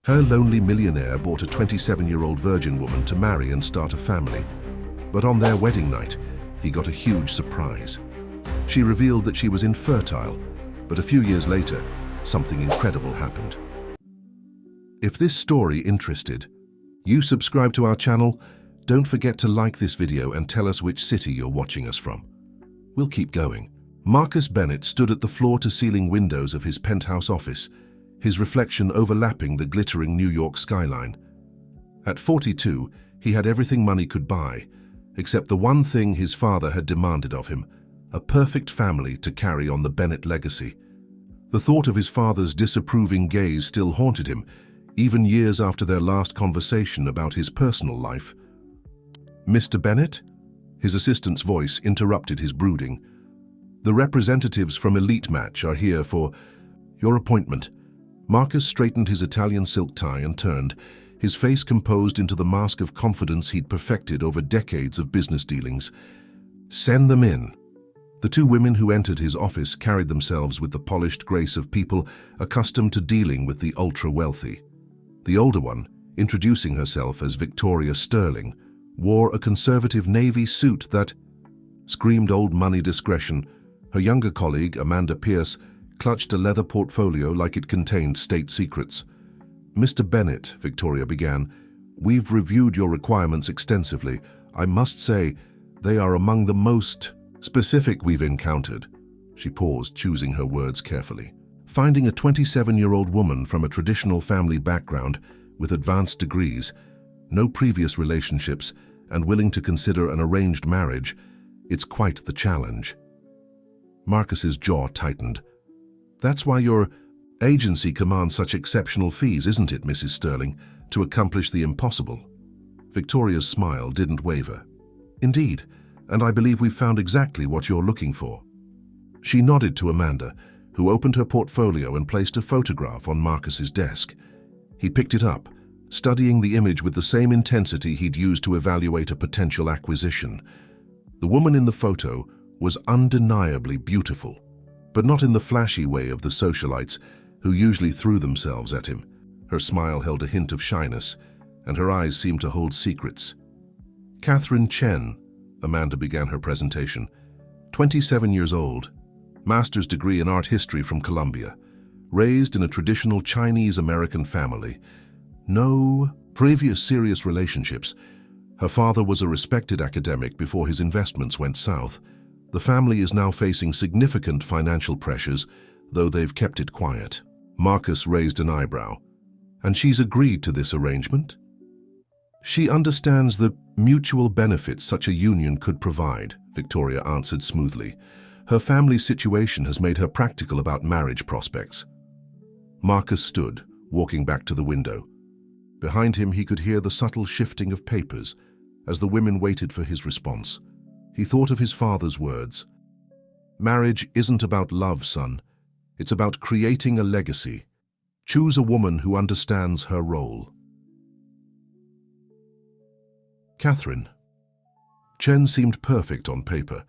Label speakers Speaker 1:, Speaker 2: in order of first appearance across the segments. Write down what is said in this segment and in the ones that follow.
Speaker 1: Her lonely millionaire bought a 27-year-old virgin woman to marry and start a family. But on their wedding night, he got a huge surprise. She revealed that she was infertile, but a few years later, something incredible happened. If this story interested you, subscribe to our channel. Don't forget to like this video and tell us which city you're watching us from. We'll keep going. Marcus Bennett stood at the floor-to-ceiling windows of his penthouse office, his reflection overlapping the glittering New York skyline. At 42, he had everything money could buy, except the one thing his father had demanded of him: a perfect family to carry on the Bennett legacy. The thought of his father's disapproving gaze still haunted him, even years after their last conversation about his personal life. "Mr. Bennett?" His assistant's voice interrupted his brooding. "The representatives from Elite Match are here for your appointment." Marcus straightened his Italian silk tie and turned, his face composed into the mask of confidence he'd perfected over decades of business dealings. "Send them in." The two women who entered his office carried themselves with the polished grace of people accustomed to dealing with the ultra-wealthy. The older one, introducing herself as Victoria Sterling, wore a conservative navy suit that screamed old money discretion. Her younger colleague, Amanda Pierce, clutched a leather portfolio like it contained state secrets. "Mr. Bennett," Victoria began, "we've reviewed your requirements extensively. I must say, they are among the most specific we've encountered." She paused, choosing her words carefully. Finding a 27-year-old woman from a traditional family background with advanced degrees, no previous relationships, and willing to consider an arranged marriage, it's quite the challenge. Marcus's jaw tightened. "That's why your agency commands such exceptional fees, isn't it, Mrs. Sterling, to accomplish the impossible?" Victoria's smile didn't waver. "Indeed, and I believe we've found exactly what you're looking for." She nodded to Amanda, who opened her portfolio and placed a photograph on Marcus's desk. He picked it up, studying the image with the same intensity he'd used to evaluate a potential acquisition. The woman in the photo was undeniably beautiful, but not in the flashy way of the socialites who usually threw themselves at him. Her smile held a hint of shyness, and her eyes seemed to hold secrets. "Catherine Chen," Amanda began her presentation, 27 years old, master's degree in art history from Columbia, raised in a traditional Chinese-American family. No previous serious relationships. Her father was a respected academic before his investments went south. The family is now facing significant financial pressures, though they've kept it quiet. Marcus raised an eyebrow. "And she's agreed to this arrangement?" "She understands the mutual benefits such a union could provide," Victoria answered smoothly. "Her family's situation has made her practical about marriage prospects." Marcus stood, walking back to the window. Behind him, he could hear the subtle shifting of papers as the women waited for his response. He thought of his father's words. "Marriage isn't about love, son. It's about creating a legacy. Choose a woman who understands her role." Catherine. Chen seemed perfect on paper,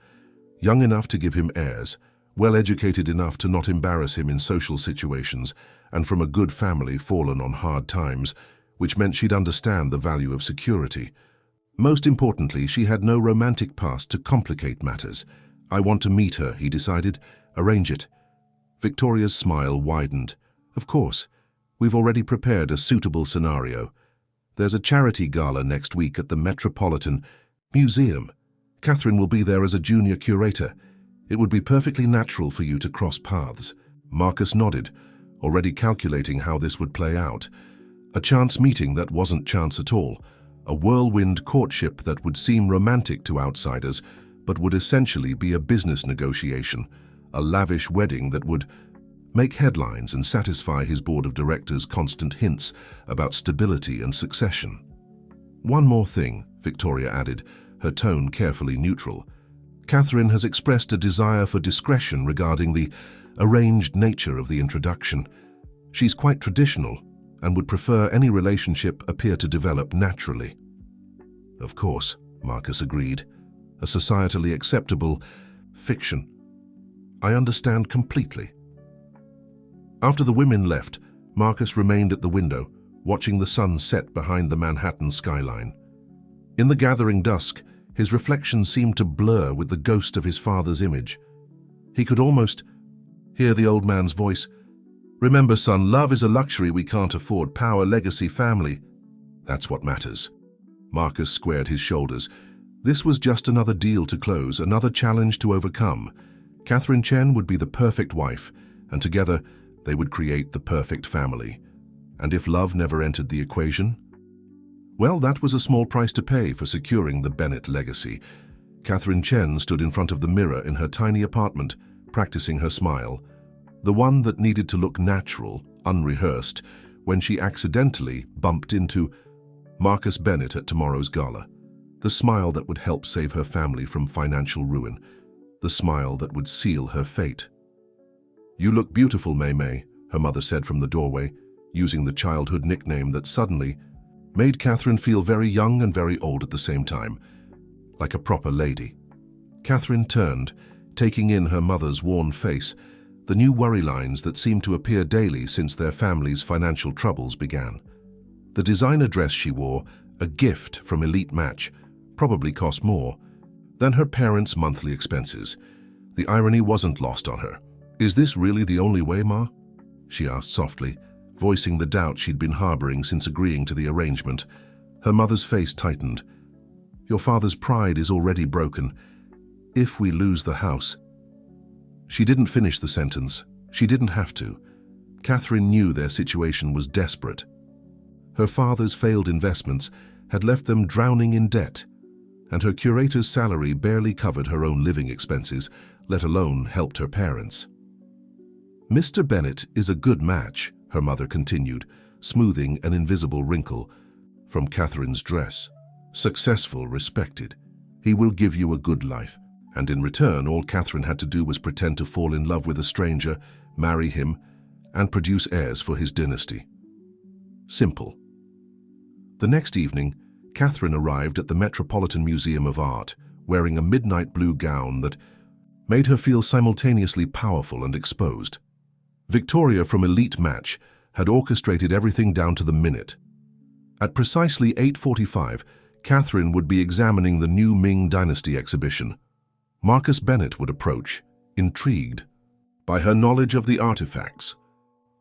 Speaker 1: young enough to give him airs, well-educated enough to not embarrass him in social situations, and from a good family fallen on hard times, which meant she'd understand the value of security. Most importantly, she had no romantic past to complicate matters. "I want to meet her," he decided. "Arrange it." Victoria's smile widened. "Of course. We've already prepared a suitable scenario. There's a charity gala next week at the Metropolitan Museum. Catherine will be there as a junior curator. It would be perfectly natural for you to cross paths." Marcus nodded, already calculating how this would play out. A chance meeting that wasn't chance at all. A whirlwind courtship that would seem romantic to outsiders, but would essentially be a business negotiation. A lavish wedding that would make headlines and satisfy his board of directors' constant hints about stability and succession. "One more thing," Victoria added, her tone carefully neutral. "Catherine has expressed a desire for discretion regarding the arranged nature of the introduction. She's quite traditional and would prefer any relationship appear to develop naturally." "Of course," Marcus agreed. "A societally acceptable fiction. I understand completely." After the women left, Marcus remained at the window, watching the sun set behind the Manhattan skyline. In the gathering dusk, his reflection seemed to blur with the ghost of his father's image. He could almost hear the old man's voice. "Remember, son, love is a luxury we can't afford. Power, legacy, family. That's what matters." Marcus squared his shoulders. This was just another deal to close, another challenge to overcome. Catherine Chen would be the perfect wife, and together they would create the perfect family. And if love never entered the equation? Well, that was a small price to pay for securing the Bennett legacy. Catherine Chen stood in front of the mirror in her tiny apartment, practicing her smile, the one that needed to look natural, unrehearsed, when she accidentally bumped into Marcus Bennett at tomorrow's gala. The smile that would help save her family from financial ruin. The smile that would seal her fate. "You look beautiful, Mei Mei," her mother said from the doorway, using the childhood nickname that suddenly made Catherine feel very young and very old at the same time, like a proper lady. Catherine turned, taking in her mother's worn face, the new worry lines that seemed to appear daily since their family's financial troubles began. The designer dress she wore, a gift from Elite Match, probably cost more than her parents' monthly expenses. The irony wasn't lost on her. "Is this really the only way, Ma?" she asked softly, voicing the doubt she'd been harboring since agreeing to the arrangement. Her mother's face tightened. "Your father's pride is already broken. If we lose the house..." She didn't finish the sentence. She didn't have to. Catherine knew their situation was desperate. Her father's failed investments had left them drowning in debt, and her curator's salary barely covered her own living expenses, let alone helped her parents. "Mr. Bennett is a good match," her mother continued, smoothing an invisible wrinkle from Catherine's dress. "Successful, respected. He will give you a good life." And in return, all Catherine had to do was pretend to fall in love with a stranger, marry him, and produce heirs for his dynasty. Simple. The next evening, Catherine arrived at the Metropolitan Museum of Art, wearing a midnight blue gown that made her feel simultaneously powerful and exposed. Victoria from Elite Match had orchestrated everything down to the minute. At precisely 8:45, Catherine would be examining the new Ming Dynasty exhibition. Marcus Bennett would approach, intrigued by her knowledge of the artifacts.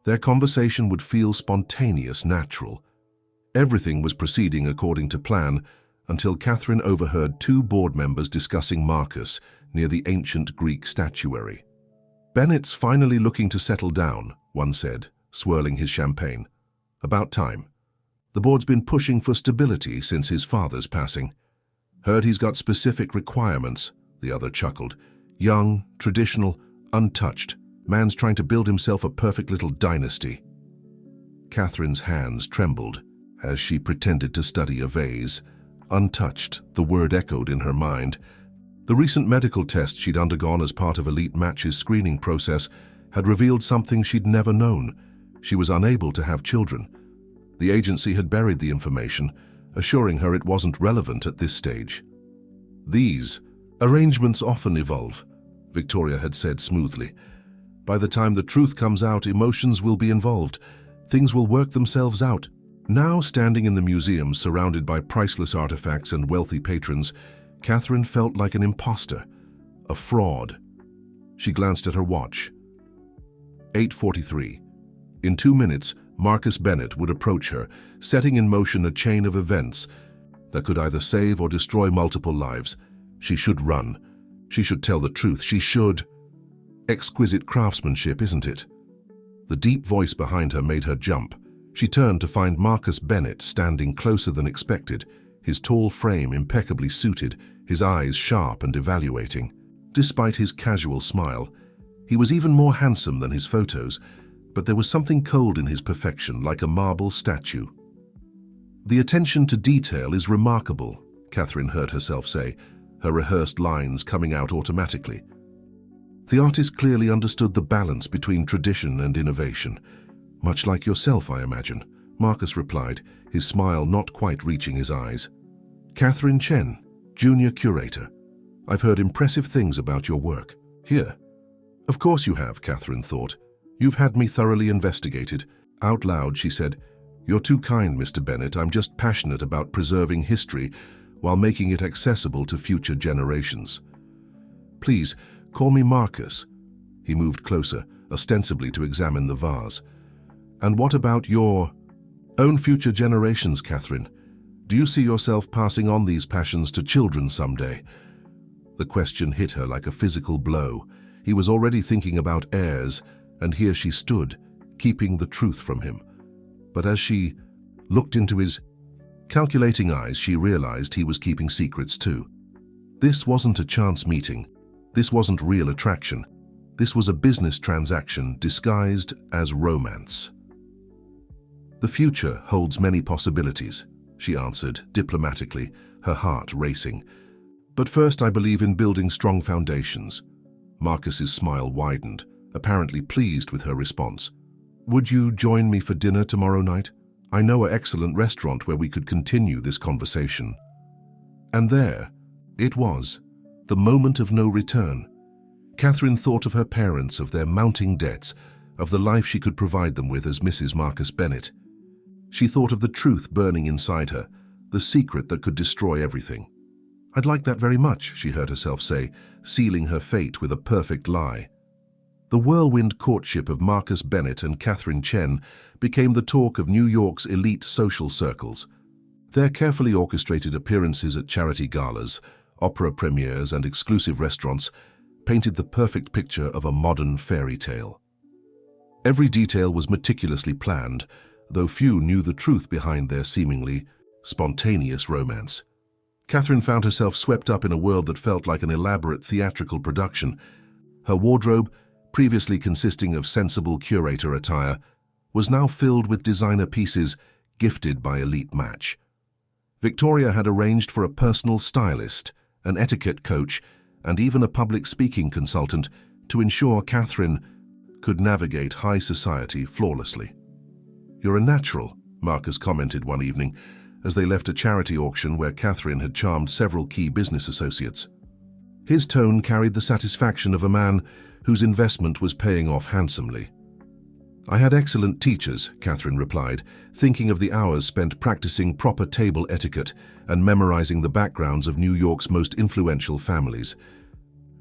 Speaker 1: Their conversation would feel spontaneous, natural. Everything was proceeding according to plan until Catherine overheard two board members discussing Marcus near the ancient Greek statuary. "Bennett's finally looking to settle down," one said, swirling his champagne. "About time. The board's been pushing for stability since his father's passing. Heard he's got specific requirements," the other chuckled. "Young, traditional, untouched. Man's trying to build himself a perfect little dynasty." Catherine's hands trembled as she pretended to study a vase. Untouched, the word echoed in her mind. The recent medical test she'd undergone as part of Elite Match's screening process had revealed something she'd never known. She was unable to have children. The agency had buried the information, assuring her it wasn't relevant at this stage. "These arrangements often evolve," Victoria had said smoothly. "By the time the truth comes out, emotions will be involved. Things will work themselves out." Now, standing in the museum surrounded by priceless artifacts and wealthy patrons, Catherine felt like an imposter, a fraud. She glanced at her watch. 8:43. In 2 minutes, Marcus Bennett would approach her, setting in motion a chain of events that could either save or destroy multiple lives. She should run. She should tell the truth. She should. Exquisite craftsmanship, isn't it? The deep voice behind her made her jump. She turned to find Marcus Bennett standing closer than expected, his tall frame impeccably suited, his eyes sharp and evaluating. Despite his casual smile, he was even more handsome than his photos, but there was something cold in his perfection, like a marble statue. "The attention to detail is remarkable," Catherine heard herself say, her rehearsed lines coming out automatically. The artist clearly understood the balance between tradition and innovation. "Much like yourself, I imagine," Marcus replied, his smile not quite reaching his eyes. "Catherine Chen, Junior Curator. I've heard impressive things about your work. Here." "Of course you have," Catherine thought. "You've had me thoroughly investigated." Out loud, she said, "You're too kind, Mr. Bennett. I'm just passionate about preserving history while making it accessible to future generations. Please, call me Marcus." He moved closer, ostensibly to examine the vase. "And what about your own future generations, Catherine? Do you see yourself passing on these passions to children someday?" The question hit her like a physical blow. He was already thinking about heirs, and here she stood, keeping the truth from him. But as she looked into his calculating eyes, she realized he was keeping secrets too. This wasn't a chance meeting. This wasn't real attraction. This was a business transaction disguised as romance. "The future holds many possibilities," she answered diplomatically, her heart racing. "But first, I believe in building strong foundations." Marcus's smile widened, apparently pleased with her response. "Would you join me for dinner tomorrow night? I know an excellent restaurant where we could continue this conversation." And there it was, the moment of no return. Catherine thought of her parents, of their mounting debts, of the life she could provide them with as Mrs. Marcus Bennett. She thought of the truth burning inside her, the secret that could destroy everything. "I'd like that very much," she heard herself say, sealing her fate with a perfect lie. The whirlwind courtship of Marcus Bennett and Catherine Chen became the talk of New York's elite social circles. Their carefully orchestrated appearances at charity galas, opera premieres, and exclusive restaurants painted the perfect picture of a modern fairy tale. Every detail was meticulously planned, though few knew the truth behind their seemingly spontaneous romance. Catherine found herself swept up in a world that felt like an elaborate theatrical production. Her wardrobe, previously consisting of sensible curator attire, was now filled with designer pieces gifted by elite match. Victoria had arranged for a personal stylist, an etiquette coach, and even a public speaking consultant to ensure Catherine could navigate high society flawlessly. "You're a natural," Marcus commented one evening, as they left a charity auction where Catherine had charmed several key business associates. His tone carried the satisfaction of a man whose investment was paying off handsomely. "I had excellent teachers," Catherine replied, thinking of the hours spent practicing proper table etiquette and memorizing the backgrounds of New York's most influential families.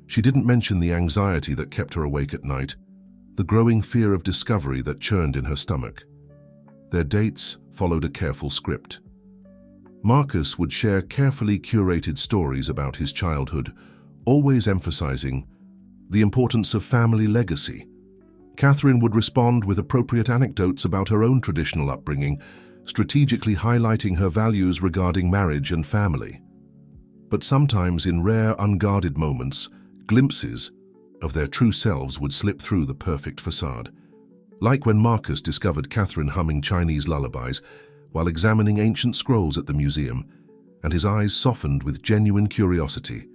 Speaker 1: She didn't mention the anxiety that kept her awake at night, the growing fear of discovery that churned in her stomach. Their dates followed a careful script. Marcus would share carefully curated stories about his childhood, always emphasizing the importance of family legacy. Catherine would respond with appropriate anecdotes about her own traditional upbringing, strategically highlighting her values regarding marriage and family. But sometimes, in rare, unguarded moments, glimpses of their true selves would slip through the perfect facade. Like when Marcus discovered Catherine humming Chinese lullabies while examining ancient scrolls at the museum, and his eyes softened with genuine curiosity.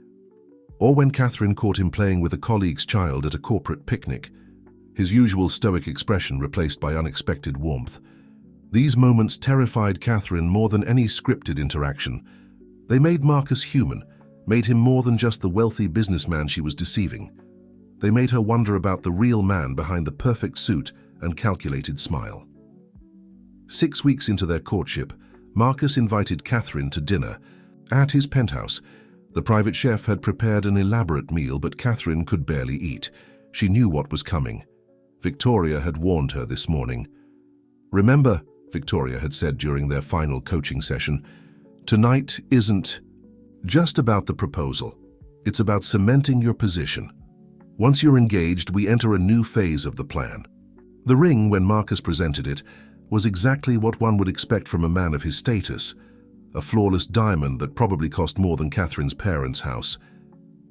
Speaker 1: Or when Catherine caught him playing with a colleague's child at a corporate picnic, his usual stoic expression replaced by unexpected warmth. These moments terrified Catherine more than any scripted interaction. They made Marcus human, made him more than just the wealthy businessman she was deceiving. They made her wonder about the real man behind the perfect suit and calculated smile. 6 weeks into their courtship, Marcus invited Catherine to dinner. At his penthouse, the private chef had prepared an elaborate meal, but Catherine could barely eat. She knew what was coming. Victoria had warned her this morning. "Remember," Victoria had said during their final coaching session, "tonight isn't just about the proposal. It's about cementing your position. Once you're engaged, we enter a new phase of the plan." The ring, when Marcus presented it, was exactly what one would expect from a man of his status, a flawless diamond that probably cost more than Catherine's parents' house.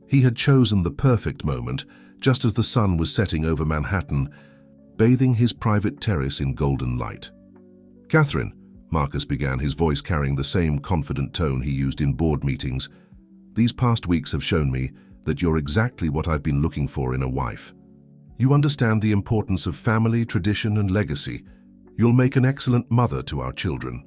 Speaker 1: He had chosen the perfect moment, just as the sun was setting over Manhattan, bathing his private terrace in golden light. "Catherine," Marcus began, his voice carrying the same confident tone he used in board meetings, "these past weeks have shown me that you're exactly what I've been looking for in a wife. You understand the importance of family, tradition, and legacy. You'll make an excellent mother to our children."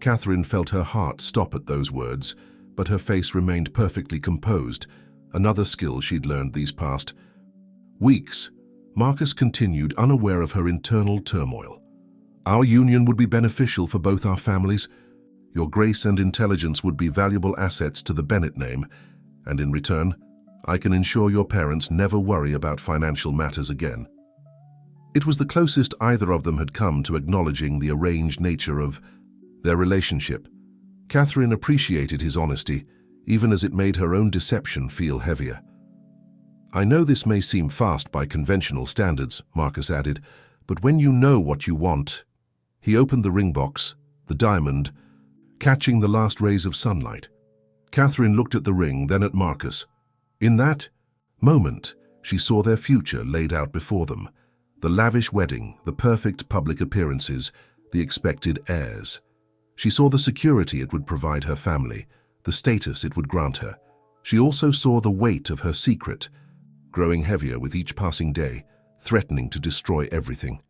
Speaker 1: Catherine felt her heart stop at those words, but her face remained perfectly composed, another skill she'd learned these past weeks. Marcus continued, unaware of her internal turmoil. Our union would be beneficial for both our families. Your grace and intelligence would be valuable assets to the Bennett name, and in return, I can ensure your parents never worry about financial matters again." It was the closest either of them had come to acknowledging the arranged nature of their relationship. Catherine appreciated his honesty, even as it made her own deception feel heavier. "I know this may seem fast by conventional standards," Marcus added, "but when you know what you want—" He opened the ring box, the diamond, catching the last rays of sunlight. Catherine looked at the ring, then at Marcus. In that moment, she saw their future laid out before them. The lavish wedding, the perfect public appearances, the expected heirs. She saw the security it would provide her family, the status it would grant her. She also saw the weight of her secret, growing heavier with each passing day, threatening to destroy everything.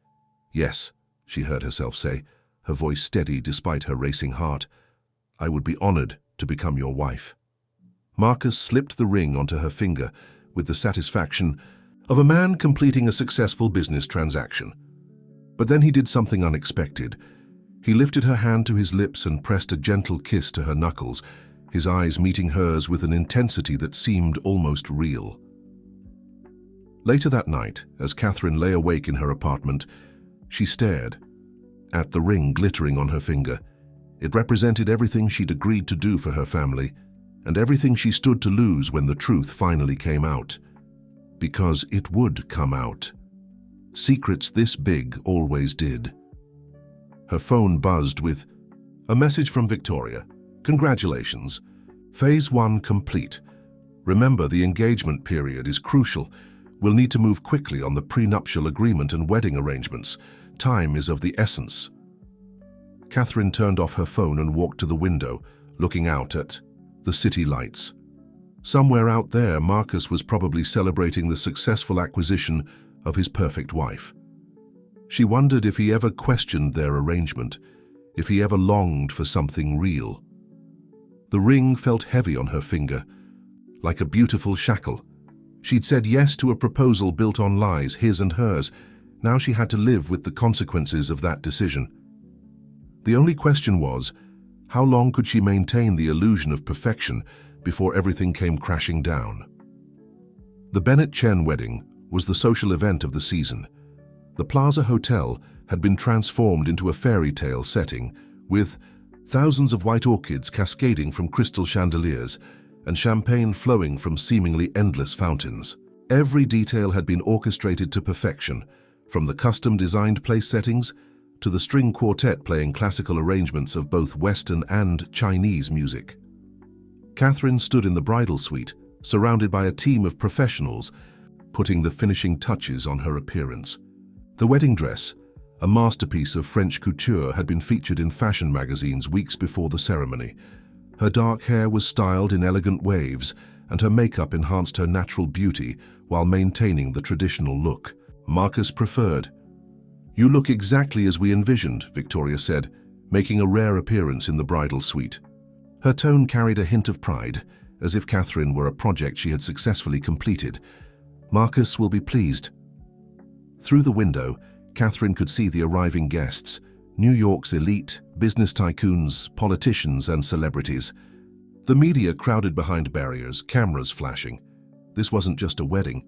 Speaker 1: "Yes," she heard herself say, her voice steady despite her racing heart, "I would be honored to become your wife." Marcus slipped the ring onto her finger with the satisfaction of a man completing a successful business transaction. But then he did something unexpected. He lifted her hand to his lips and pressed a gentle kiss to her knuckles, his eyes meeting hers with an intensity that seemed almost real. Later that night, as Catherine lay awake in her apartment, she stared at the ring glittering on her finger. It represented everything she'd agreed to do for her family, and everything she stood to lose when the truth finally came out. Because it would come out. Secrets this big always did. Her phone buzzed with a message from Victoria. "Congratulations. Phase 1 complete. Remember, the engagement period is crucial. We'll need to move quickly on the prenuptial agreement and wedding arrangements. Time is of the essence." Catherine turned off her phone and walked to the window, looking out at the city lights. Somewhere out there, Marcus was probably celebrating the successful acquisition of his perfect wife. She wondered if he ever questioned their arrangement, if he ever longed for something real. The ring felt heavy on her finger, like a beautiful shackle. She'd said yes to a proposal built on lies, his and hers. Now she had to live with the consequences of that decision. The only question was, how long could she maintain the illusion of perfection before everything came crashing down? The Bennett Chen wedding was the social event of the season. The Plaza Hotel had been transformed into a fairy tale setting, with thousands of white orchids cascading from crystal chandeliers and champagne flowing from seemingly endless fountains. Every detail had been orchestrated to perfection, from the custom-designed place settings to the string quartet playing classical arrangements of both Western and Chinese music. Catherine stood in the bridal suite, surrounded by a team of professionals, putting the finishing touches on her appearance. The wedding dress, a masterpiece of French couture, had been featured in fashion magazines weeks before the ceremony. Her dark hair was styled in elegant waves, and her makeup enhanced her natural beauty while maintaining the traditional look Marcus preferred. "You look exactly as we envisioned," Victoria said, making a rare appearance in the bridal suite. Her tone carried a hint of pride, as if Catherine were a project she had successfully completed. "Marcus will be pleased." Through the window, Catherine could see the arriving guests, New York's elite, business tycoons, politicians, and celebrities. The media crowded behind barriers, cameras flashing. This wasn't just a wedding.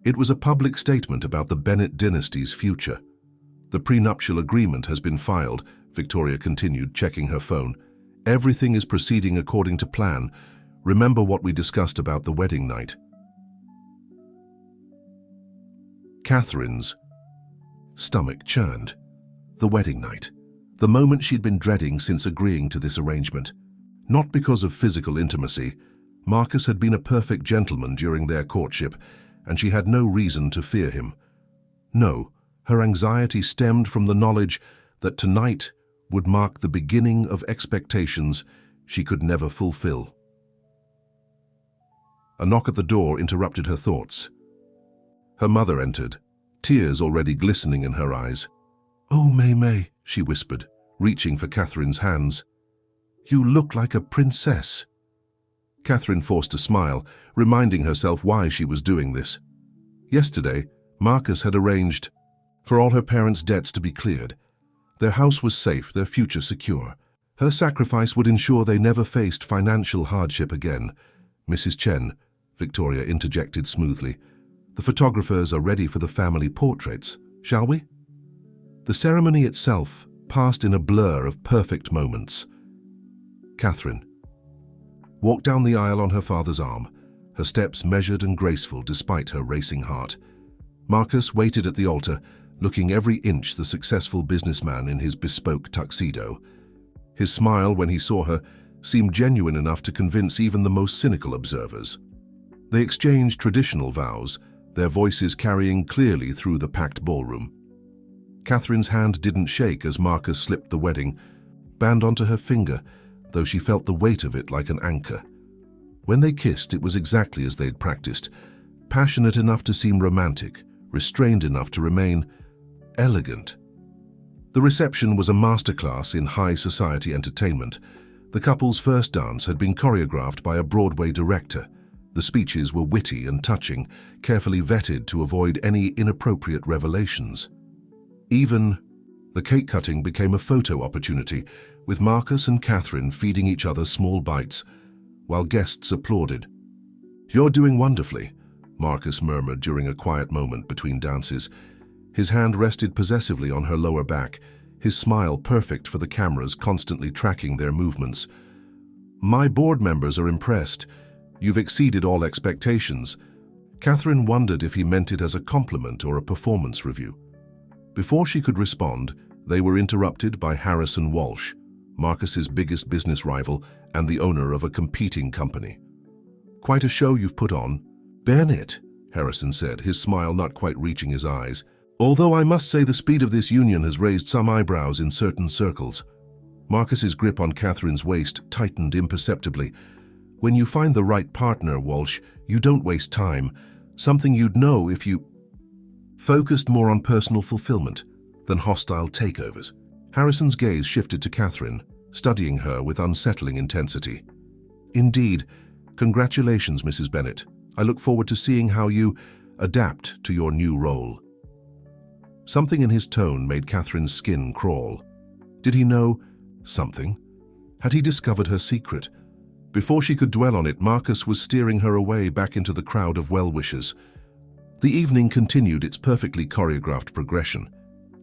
Speaker 1: It was a public statement about the Bennett dynasty's future. "The prenuptial agreement has been filed," Victoria continued, checking her phone. "Everything is proceeding according to plan. Remember what we discussed about the wedding night." Catherine's stomach churned. The wedding night. The moment she'd been dreading since agreeing to this arrangement. Not because of physical intimacy. Marcus had been a perfect gentleman during their courtship, and she had no reason to fear him. No, her anxiety stemmed from the knowledge that tonight would mark the beginning of expectations she could never fulfill. A knock at the door interrupted her thoughts. Her mother entered, tears already glistening in her eyes. "Oh, May," she whispered, reaching for Catherine's hands. "You look like a princess." Catherine forced a smile, reminding herself why she was doing this. Yesterday, Marcus had arranged for all her parents' debts to be cleared. Their house was safe, their future secure. Her sacrifice would ensure they never faced financial hardship again. Mrs. Chen, Victoria interjected smoothly, the photographers are ready for the family portraits, shall we? The ceremony itself passed in a blur of perfect moments. Catherine walked down the aisle on her father's arm, her steps measured and graceful despite her racing heart. Marcus waited at the altar, looking every inch the successful businessman in his bespoke tuxedo. His smile when he saw her seemed genuine enough to convince even the most cynical observers. They exchanged traditional vows, their voices carrying clearly through the packed ballroom. Catherine's hand didn't shake as Marcus slipped the wedding band onto her finger, though she felt the weight of it like an anchor. When they kissed, it was exactly as they'd practiced, passionate enough to seem romantic, restrained enough to remain elegant. The reception was a masterclass in high society entertainment. The couple's first dance had been choreographed by a Broadway director. The speeches were witty and touching, carefully vetted to avoid any inappropriate revelations. Even the cake cutting became a photo opportunity, with Marcus and Catherine feeding each other small bites, while guests applauded. "You're doing wonderfully," Marcus murmured during a quiet moment between dances. His hand rested possessively on her lower back, his smile perfect for the cameras constantly tracking their movements. "My board members are impressed. You've exceeded all expectations." Catherine wondered if he meant it as a compliment or a performance review. Before she could respond, they were interrupted by Harrison Walsh, Marcus's biggest business rival and the owner of a competing company. "Quite a show you've put on." "Bennett," Harrison said, his smile not quite reaching his eyes. "Although I must say the speed of this union has raised some eyebrows in certain circles." Marcus's grip on Catherine's waist tightened imperceptibly. "When you find the right partner, Walsh, you don't waste time. Something you'd know if you focused more on personal fulfillment than hostile takeovers." Harrison's gaze shifted to Catherine, studying her with unsettling intensity. "Indeed. Congratulations, Mrs. Bennett. I look forward to seeing how you adapt to your new role." Something in his tone made Catherine's skin crawl. Did he know something? Had he discovered her secret? Before she could dwell on it, Marcus was steering her away back into the crowd of well-wishers. The evening continued its perfectly choreographed progression.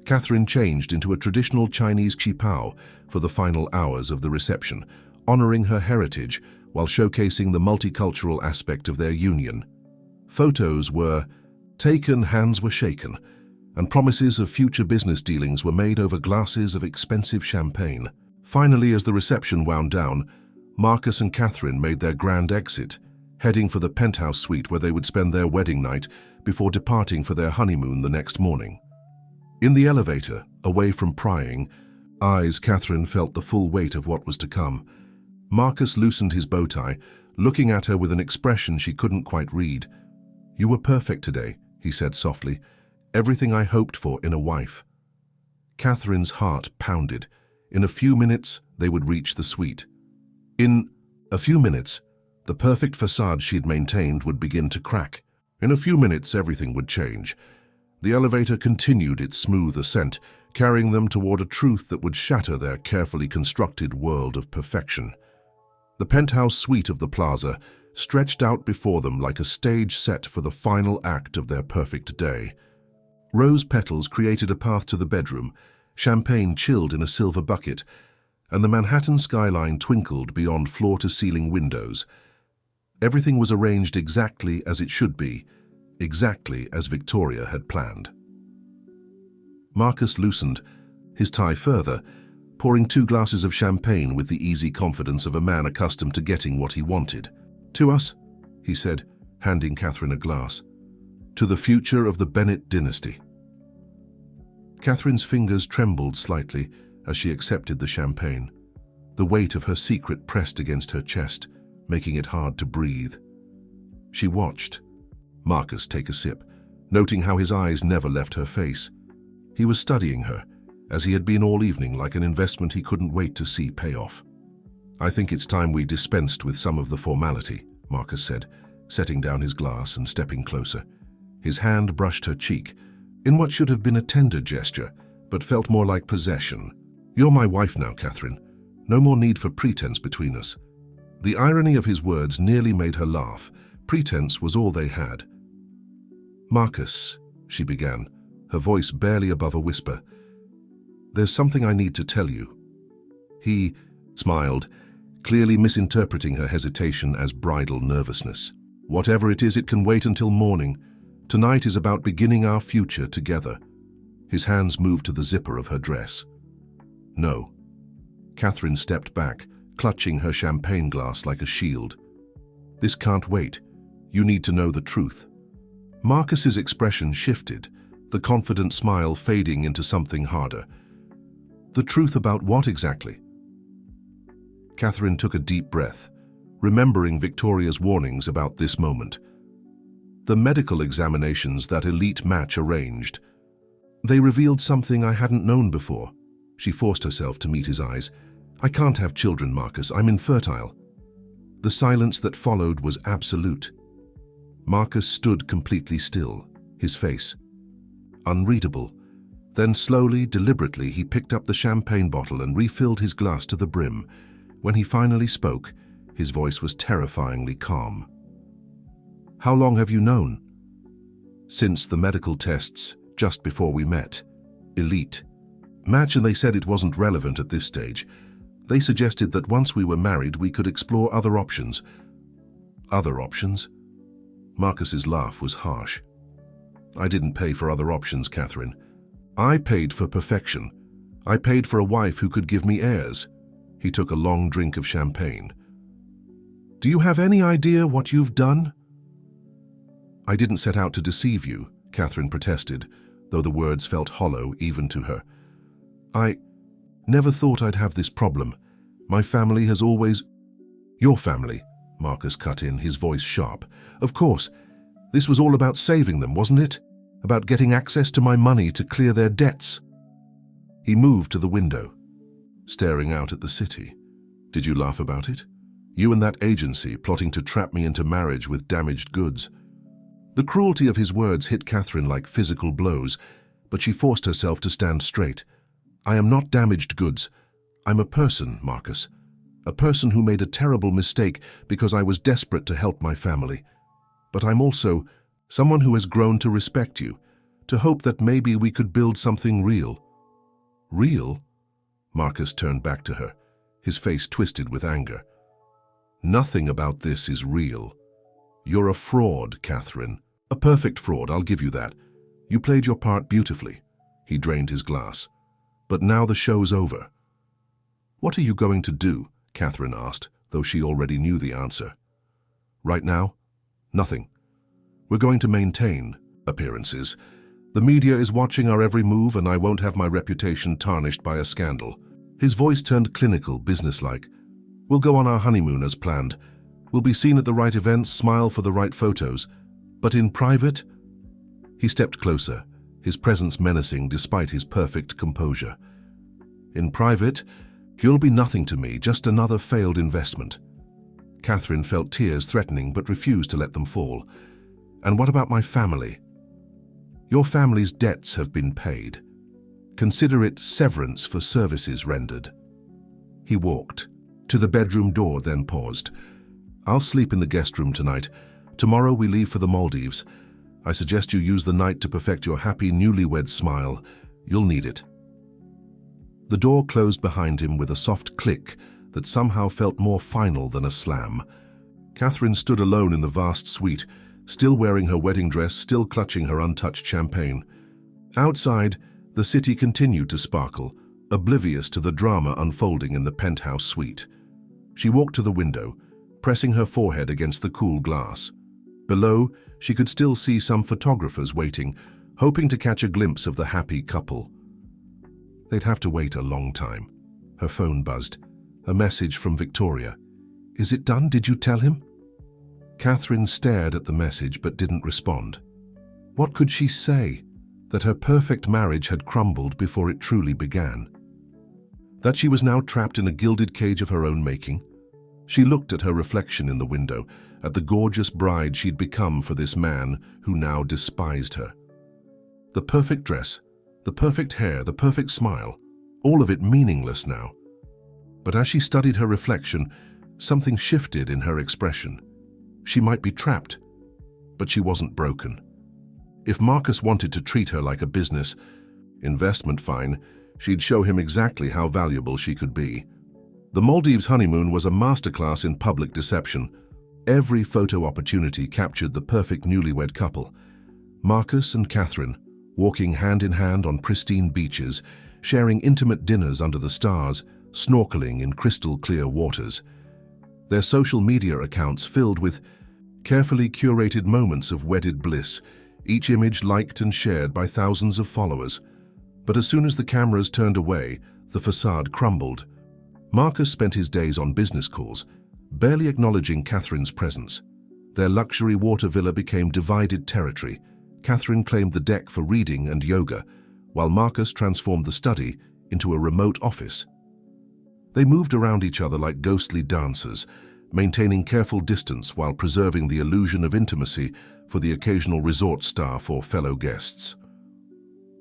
Speaker 1: Catherine changed into a traditional Chinese qipao for the final hours of the reception, honoring her heritage while showcasing the multicultural aspect of their union. Photos were taken, hands were shaken, and promises of future business dealings were made over glasses of expensive champagne. Finally, as the reception wound down, Marcus and Catherine made their grand exit, heading for the penthouse suite where they would spend their wedding night before departing for their honeymoon the next morning. In the elevator, away from prying eyes, Catherine felt the full weight of what was to come. Marcus loosened his bow tie, looking at her with an expression she couldn't quite read. "You were perfect today," he said softly. "Everything I hoped for in a wife." Catherine's heart pounded. In a few minutes, they would reach the suite. In a few minutes, the perfect facade she'd maintained would begin to crack. In a few minutes, everything would change. The elevator continued its smooth ascent, carrying them toward a truth that would shatter their carefully constructed world of perfection. The penthouse suite of the plaza stretched out before them like a stage set for the final act of their perfect day. Rose petals created a path to the bedroom, champagne chilled in a silver bucket, and the Manhattan skyline twinkled beyond floor-to-ceiling windows. Everything was arranged exactly as it should be, exactly as Victoria had planned. Marcus loosened his tie further, pouring 2 glasses of champagne with the easy confidence of a man accustomed to getting what he wanted. "To us," he said, handing Catherine a glass. "To the future of the Bennett dynasty." Catherine's fingers trembled slightly as she accepted the champagne. The weight of her secret pressed against her chest, making it hard to breathe. She watched Marcus take a sip, noting how his eyes never left her face. He was studying her, as he had been all evening, like an investment he couldn't wait to see pay off. "I think it's time we dispensed with some of the formality," Marcus said, setting down his glass and stepping closer. His hand brushed her cheek, in what should have been a tender gesture, but felt more like possession. "You're my wife now, Catherine. No more need for pretense between us." The irony of his words nearly made her laugh. Pretense was all they had. "Marcus," she began, her voice barely above a whisper, "there's something I need to tell you." He smiled, clearly misinterpreting her hesitation as bridal nervousness. "Whatever it is, it can wait until morning. Tonight is about beginning our future together." His hands moved to the zipper of her dress. "No." Catherine stepped back, clutching her champagne glass like a shield. "This can't wait. You need to know the truth." Marcus's expression shifted, the confident smile fading into something harder. "The truth about what exactly?" Catherine took a deep breath, remembering Victoria's warnings about this moment. The medical examinations that elite match arranged. They revealed something I hadn't known before. She forced herself to meet his eyes. "I can't have children, Marcus. I'm infertile." The silence that followed was absolute. Marcus stood completely still, his face unreadable. Then slowly, deliberately, he picked up the champagne bottle and refilled his glass to the brim. When he finally spoke, his voice was terrifyingly calm. "How long have you known?" "Since the medical tests, just before we met. Elite. Match, and they said it wasn't relevant at this stage. They suggested that once we were married, we could explore other options." "Other options?" Marcus's laugh was harsh. "I didn't pay for other options, Catherine. I paid for perfection. I paid for a wife who could give me heirs." He took a long drink of champagne. "Do you have any idea what you've done?" "I didn't set out to deceive you," Catherine protested, though the words felt hollow even to her. "I never thought I'd have this problem. My family has always—" "Your family," Marcus cut in, his voice sharp. "Of course. This was all about saving them, wasn't it? About getting access to my money to clear their debts." He moved to the window, staring out at the city. "Did you laugh about it? You and that agency plotting to trap me into marriage with damaged goods." The cruelty of his words hit Catherine like physical blows, but she forced herself to stand straight. "I am not damaged goods. I'm a person, Marcus. A person who made a terrible mistake because I was desperate to help my family. But I'm also someone who has grown to respect you, to hope that maybe we could build something real." "Real?" Marcus turned back to her, his face twisted with anger. "Nothing about this is real. You're a fraud, Catherine. A perfect fraud, I'll give you that. You played your part beautifully." He drained his glass. "But now the show's over." "What are you going to do?" Catherine asked, though she already knew the answer. "Right now? Nothing. We're going to maintain appearances. The media is watching our every move, and I won't have my reputation tarnished by a scandal." His voice turned clinical, businesslike. "We'll go on our honeymoon as planned. We'll be seen at the right events, smile for the right photos. But in private?" He stepped closer, his presence menacing despite his perfect composure. "In private, you'll be nothing to me, just another failed investment." Catherine felt tears threatening but refused to let them fall. "And what about my family?" "Your family's debts have been paid. Consider it severance for services rendered." He walked to the bedroom door, then paused. "I'll sleep in the guest room tonight. Tomorrow we leave for the Maldives. I suggest you use the night to perfect your happy newlywed smile. You'll need it." The door closed behind him with a soft click that somehow felt more final than a slam. Catherine stood alone in the vast suite, still wearing her wedding dress, still clutching her untouched champagne. Outside, the city continued to sparkle, oblivious to the drama unfolding in the penthouse suite. She walked to the window, pressing her forehead against the cool glass. Below, she could still see some photographers waiting, hoping to catch a glimpse of the happy couple. They'd have to wait a long time. Her phone buzzed. A message from Victoria. "Is it done? Did you tell him?" Catherine stared at the message but didn't respond. What could she say? That her perfect marriage had crumbled before it truly began? That she was now trapped in a gilded cage of her own making? She looked at her reflection in the window, at the gorgeous bride she'd become for this man who now despised her. The perfect dress, The perfect hair, the perfect smile, all of it meaningless now. But as she studied her reflection, something shifted in her expression. She might be trapped, but she wasn't broken. If Marcus wanted to treat her like a business investment fine, she'd show him exactly how valuable she could be. The Maldives honeymoon was a masterclass in public deception. Every photo opportunity captured the perfect newlywed couple. Marcus and Catherine, walking hand in hand on pristine beaches, sharing intimate dinners under the stars, snorkeling in crystal-clear waters. Their social media accounts filled with carefully curated moments of wedded bliss, each image liked and shared by thousands of followers. But as soon as the cameras turned away, the facade crumbled. Marcus spent his days on business calls, barely acknowledging Catherine's presence. Their luxury water villa became divided territory. Catherine claimed the deck for reading and yoga, while Marcus transformed the study into a remote office. They moved around each other like ghostly dancers, maintaining careful distance while preserving the illusion of intimacy for the occasional resort staff or fellow guests.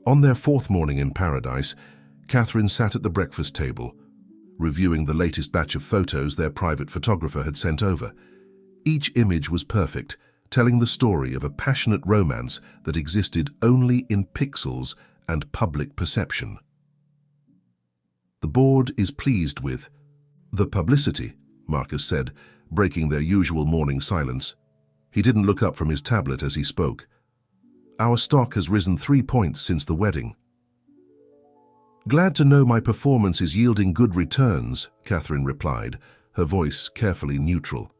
Speaker 1: On their fourth morning in paradise, Catherine sat at the breakfast table, reviewing the latest batch of photos their private photographer had sent over. Each image was perfect, telling the story of a passionate romance that existed only in pixels and public perception. The board is pleased with the publicity, Marcus said, breaking their usual morning silence. He didn't look up from his tablet as he spoke. Our stock has risen 3 points since the wedding. Glad to know my performance is yielding good returns, Catherine replied, her voice carefully neutral.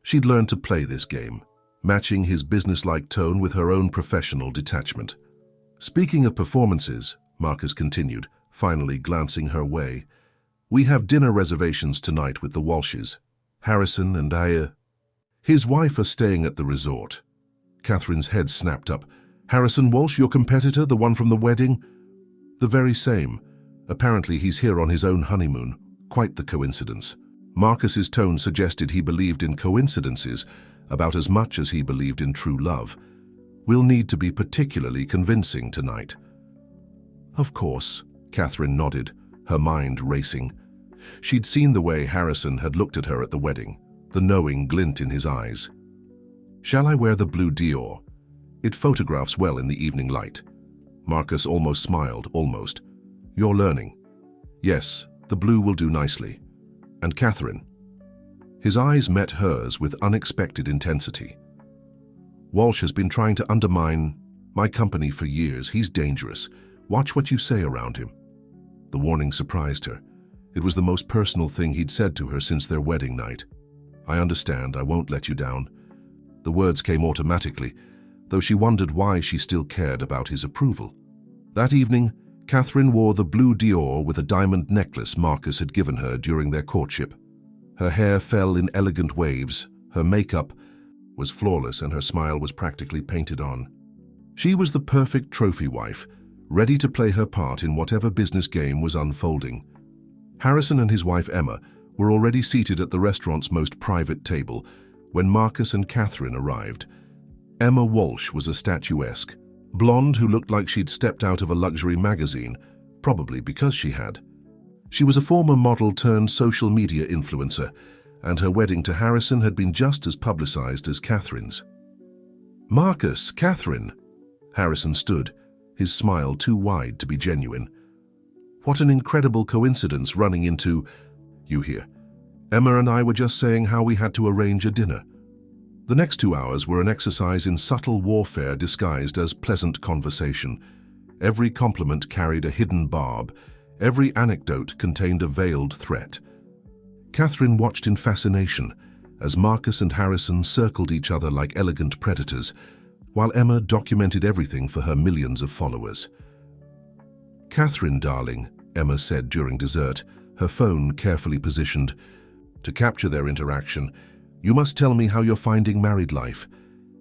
Speaker 1: She'd learned to play this game, matching his businesslike tone with her own professional detachment. Speaking of performances, Marcus continued, finally glancing her way, we have dinner reservations tonight with the Walshes. Harrison and I, his wife, are staying at the resort. Catherine's head snapped up. Harrison Walsh, your competitor, the one from the wedding? The very same. Apparently he's here on his own honeymoon. Quite the coincidence. Marcus's tone suggested he believed in coincidences about as much as he believed in true love. We'll need to be particularly convincing tonight. Of course, Catherine nodded, her mind racing. She'd seen the way Harrison had looked at her at the wedding, the knowing glint in his eyes. Shall I wear the blue Dior? It photographs well in the evening light. Marcus almost smiled, almost. You're learning. Yes, the blue will do nicely. And Catherine? His eyes met hers with unexpected intensity. Walsh has been trying to undermine my company for years. He's dangerous. Watch what you say around him. The warning surprised her. It was the most personal thing he'd said to her since their wedding night. I understand, I won't let you down. The words came automatically, though she wondered why she still cared about his approval. That evening, Catherine wore the blue Dior with a diamond necklace Marcus had given her during their courtship. Her hair fell in elegant waves, her makeup was flawless, and her smile was practically painted on. She was the perfect trophy wife, ready to play her part in whatever business game was unfolding. Harrison and his wife Emma were already seated at the restaurant's most private table when Marcus and Catherine arrived. Emma Walsh was a statuesque, blonde who looked like she'd stepped out of a luxury magazine, probably because she had. She was a former model turned social media influencer, and her wedding to Harrison had been just as publicized as Catherine's. Marcus, Catherine. Harrison stood, his smile too wide to be genuine. What an incredible coincidence running into, you here. Emma and I were just saying how we had to arrange a dinner. The next 2 hours were an exercise in subtle warfare disguised as pleasant conversation. Every compliment carried a hidden barb. Every anecdote contained a veiled threat. Catherine watched in fascination as Marcus and Harrison circled each other like elegant predators, while Emma documented everything for her millions of followers. Catherine, darling, Emma said during dessert, her phone carefully positioned. To capture their interaction, you must tell me how you're finding married life.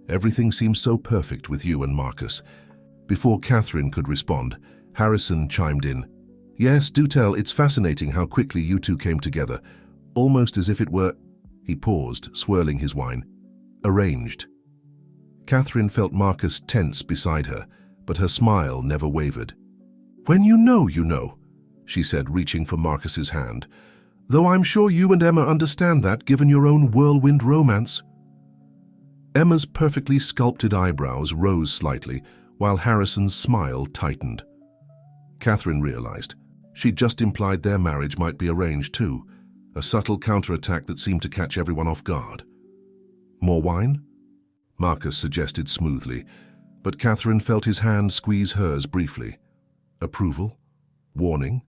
Speaker 1: Everything seems so perfect with you and Marcus. Before Catherine could respond, Harrison chimed in. Yes, do tell. It's fascinating how quickly you two came together, almost as if it were... He paused, swirling his wine. Arranged. Catherine felt Marcus tense beside her, but her smile never wavered. When you know, she said, reaching for Marcus's hand. Though I'm sure you and Emma understand that, given your own whirlwind romance. Emma's perfectly sculpted eyebrows rose slightly, while Harrison's smile tightened. Catherine realized. She'd just implied their marriage might be arranged too, a subtle counterattack that seemed to catch everyone off guard. More wine? Marcus suggested smoothly, but Catherine felt his hand squeeze hers briefly. Approval? Warning?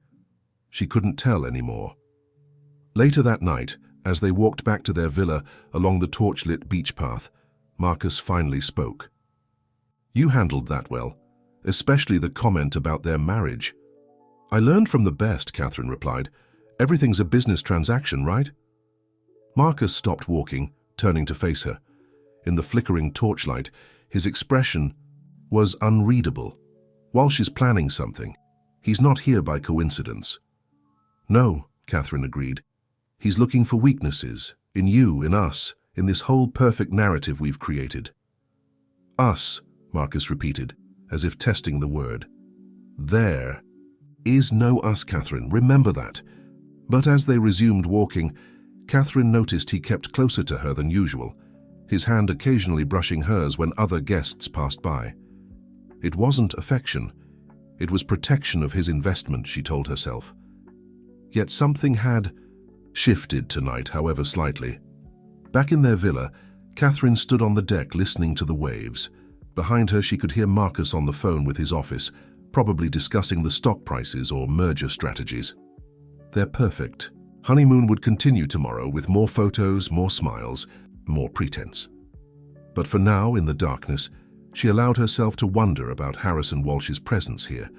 Speaker 1: She couldn't tell anymore. Later that night, as they walked back to their villa along the torchlit beach path, Marcus finally spoke. You handled that well, especially the comment about their marriage. I learned from the best, Catherine replied. Everything's a business transaction, right? Marcus stopped walking, turning to face her. In the flickering torchlight, his expression was unreadable. While she's planning something, he's not here by coincidence. No, Catherine agreed. He's looking for weaknesses, in you, in us, in this whole perfect narrative we've created. Us, Marcus repeated, as if testing the word. There is no us, Catherine, remember that. But as they resumed walking, Catherine noticed he kept closer to her than usual, his hand occasionally brushing hers when other guests passed by. It wasn't affection. It was protection of his investment, she told herself. Yet something had shifted tonight, however slightly. Back in their villa, Catherine stood on the deck listening to the waves. Behind her, she could hear Marcus on the phone with his office, probably discussing the stock prices or merger strategies. They're perfect. Honeymoon would continue tomorrow with more photos, more smiles, more pretense. But for now, in the darkness, she allowed herself to wonder about Harrison Walsh's presence here,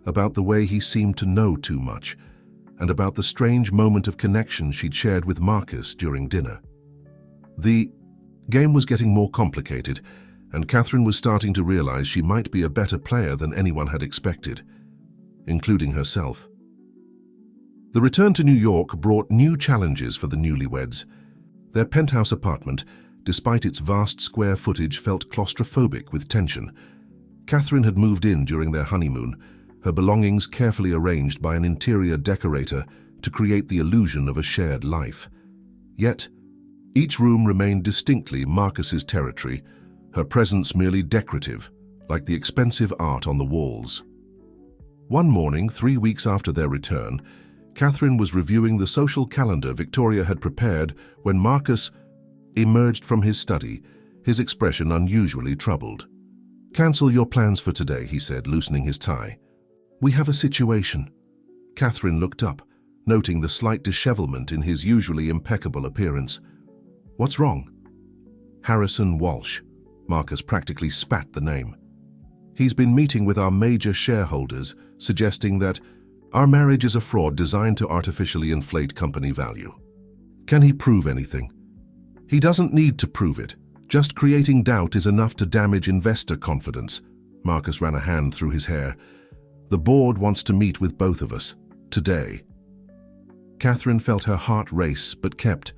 Speaker 1: about the way he seemed to know too much, and about the strange moment of connection she'd shared with Marcus during dinner. The game was getting more complicated, and Catherine was starting to realize she might be a better player than anyone had expected, including herself. The return to New York brought new challenges for the newlyweds. Their penthouse apartment, despite its vast square footage, felt claustrophobic with tension. Catherine had moved in during their honeymoon, her belongings carefully arranged by an interior decorator to create the illusion of a shared life. Yet, each room remained distinctly Marcus's territory, her presence merely decorative, like the expensive art on the walls. One morning, 3 weeks after their return, Catherine was reviewing the social calendar Victoria had prepared when Marcus emerged from his study, his expression unusually troubled. "Cancel your plans for today," he said, loosening his tie. "We have a situation." Catherine looked up, noting the slight dishevelment in his usually impeccable appearance. "What's wrong?" "Harrison Walsh." Marcus practically spat the name. "He's been meeting with our major shareholders, suggesting that our marriage is a fraud designed to artificially inflate company value. Can he prove anything?" "He doesn't need to prove it. Just creating doubt is enough to damage investor confidence." Marcus ran a hand through his hair. "The board wants to meet with both of us, today." Catherine felt her heart race, but kept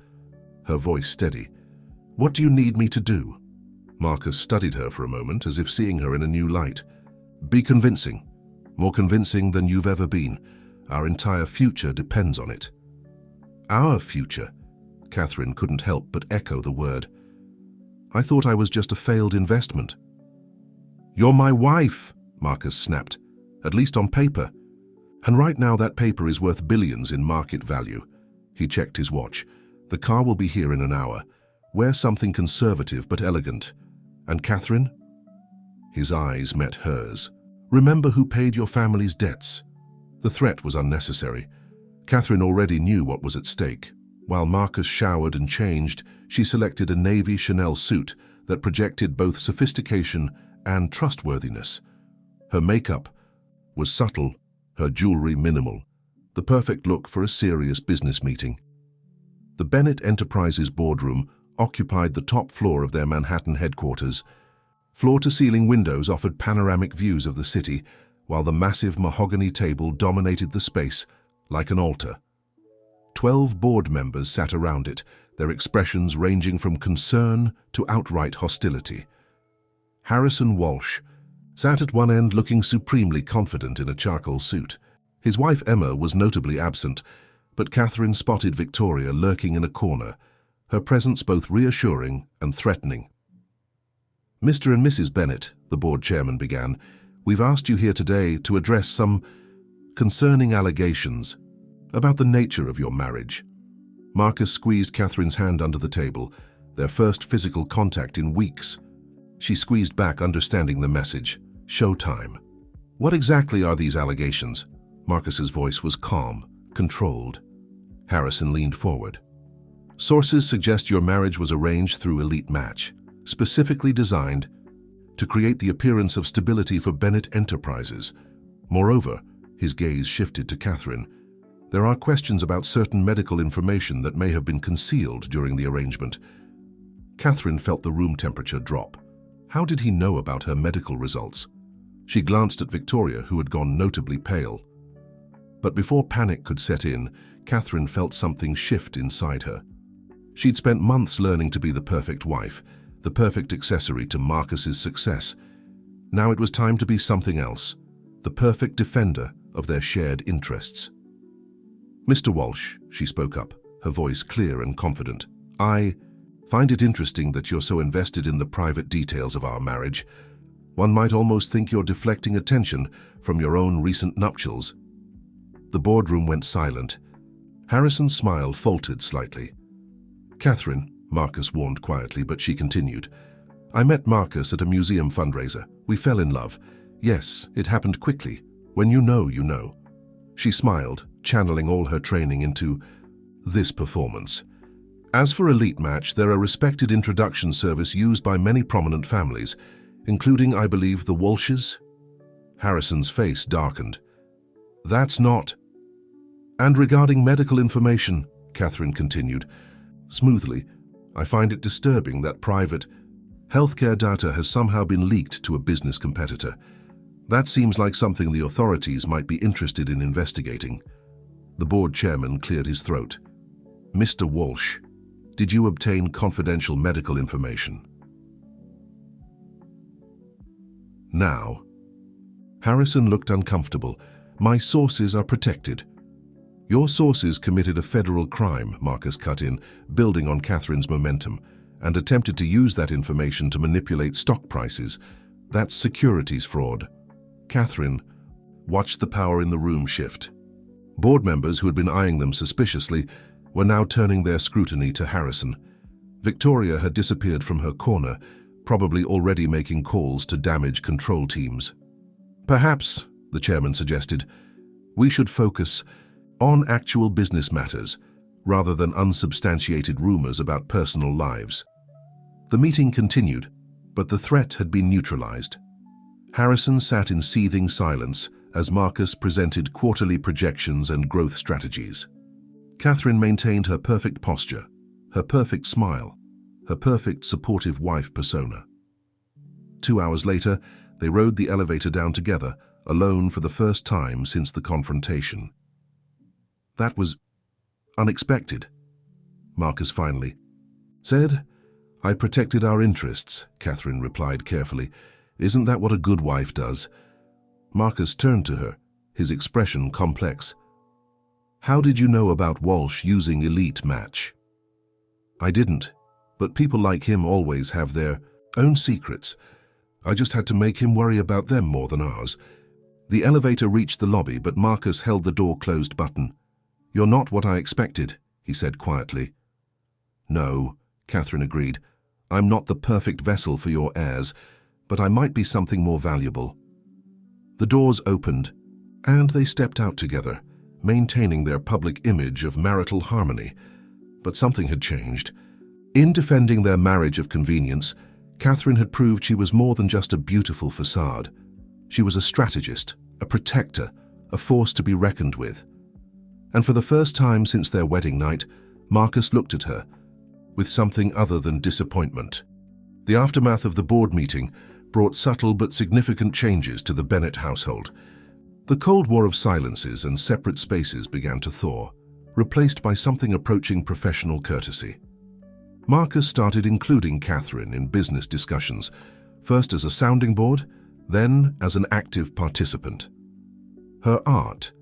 Speaker 1: her voice steady. "What do you need me to do?" Marcus studied her for a moment, as if seeing her in a new light. "Be convincing. More convincing than you've ever been. Our entire future depends on it." "Our future?" Catherine couldn't help but echo the word. "I thought I was just a failed investment." "You're my wife," Marcus snapped, "at least on paper. And right now that paper is worth billions in market value." He checked his watch. "The car will be here in an hour. Wear something conservative but elegant. And Catherine?" His eyes met hers. "Remember who paid your family's debts." The threat was unnecessary. Catherine already knew what was at stake. While Marcus showered and changed, she selected a navy Chanel suit that projected both sophistication and trustworthiness. Her makeup was subtle, her jewelry minimal, the perfect look for a serious business meeting. The Bennett Enterprises boardroom occupied the top floor of their Manhattan headquarters. Floor-to-ceiling windows offered panoramic views of the city, while the massive mahogany table dominated the space like an altar. 12 board members sat around it, their expressions ranging from concern to outright hostility. Harrison Walsh, sat at one end looking supremely confident in a charcoal suit. His wife Emma was notably absent, but Catherine spotted Victoria lurking in a corner, her presence both reassuring and threatening. "Mr. and Mrs. Bennett," the board chairman began, "we've asked you here today to address some concerning allegations about the nature of your marriage." Marcus squeezed Catherine's hand under the table, their first physical contact in weeks. She squeezed back, understanding the message. Showtime. "What exactly are these allegations?" Marcus's voice was calm, controlled. Harrison leaned forward. "Sources suggest your marriage was arranged through Elite Match, specifically designed to create the appearance of stability for Bennett Enterprises. Moreover," his gaze shifted to Catherine, "there are questions about certain medical information that may have been concealed during the arrangement." Catherine felt the room temperature drop. How did he know about her medical results? She glanced at Victoria, who had gone notably pale. But before panic could set in, Catherine felt something shift inside her. She'd spent months learning to be the perfect wife, the perfect accessory to Marcus's success. Now it was time to be something else, the perfect defender of their shared interests. "Mr. Walsh," she spoke up, her voice clear and confident, "I find it interesting that you're so invested in the private details of our marriage. One might almost think you're deflecting attention from your own recent nuptials." The boardroom went silent. Harrison's smile faltered slightly. "Catherine," Marcus warned quietly, but she continued, "I met Marcus at a museum fundraiser. We fell in love. Yes, it happened quickly. When you know, you know." She smiled, channeling all her training into this performance. "As for Elite Match, they're a respected introduction service used by many prominent families, including, I believe, the Walshes." Harrison's face darkened. "That's not—" "And regarding medical information," Catherine continued smoothly, "I find it disturbing that private healthcare data has somehow been leaked to a business competitor. That seems like something the authorities might be interested in investigating." The board chairman cleared his throat. "Mr. Walsh, did you obtain confidential medical information?" "Now." Harrison looked uncomfortable. "My sources are protected." "Your sources committed a federal crime," Marcus cut in, building on Catherine's momentum, "and attempted to use that information to manipulate stock prices. That's securities fraud." Catherine watched the power in the room shift. Board members who had been eyeing them suspiciously were now turning their scrutiny to Harrison. Victoria had disappeared from her corner, probably already making calls to damage control teams. "Perhaps," the chairman suggested, "we should focus on actual business matters, rather than unsubstantiated rumors about personal lives." The meeting continued, but the threat had been neutralized. Harrison sat in seething silence as Marcus presented quarterly projections and growth strategies. Catherine maintained her perfect posture, her perfect smile, her perfect supportive wife persona. 2 hours later, they rode the elevator down together, alone for the first time since the confrontation. "That was unexpected," Marcus finally said. "I protected our interests," Catherine replied carefully. "Isn't that what a good wife does?" Marcus turned to her, his expression complex. "How did you know about Walsh using Elite Match?" "I didn't, but people like him always have their own secrets. I just had to make him worry about them more than ours." The elevator reached the lobby, but Marcus held the door closed button. "You're not what I expected," he said quietly. "No," Catherine agreed. "I'm not the perfect vessel for your heirs, but I might be something more valuable." The doors opened, and they stepped out together, maintaining their public image of marital harmony. But something had changed. In defending their marriage of convenience, Catherine had proved she was more than just a beautiful facade. She was a strategist, a protector, a force to be reckoned with. And for the first time since their wedding night, Marcus looked at her with something other than disappointment. The aftermath of the board meeting brought subtle but significant changes to the Bennett household. The Cold War of silences and separate spaces began to thaw, replaced by something approaching professional courtesy. Marcus started including Catherine in business discussions, first as a sounding board, then as an active participant. Her art,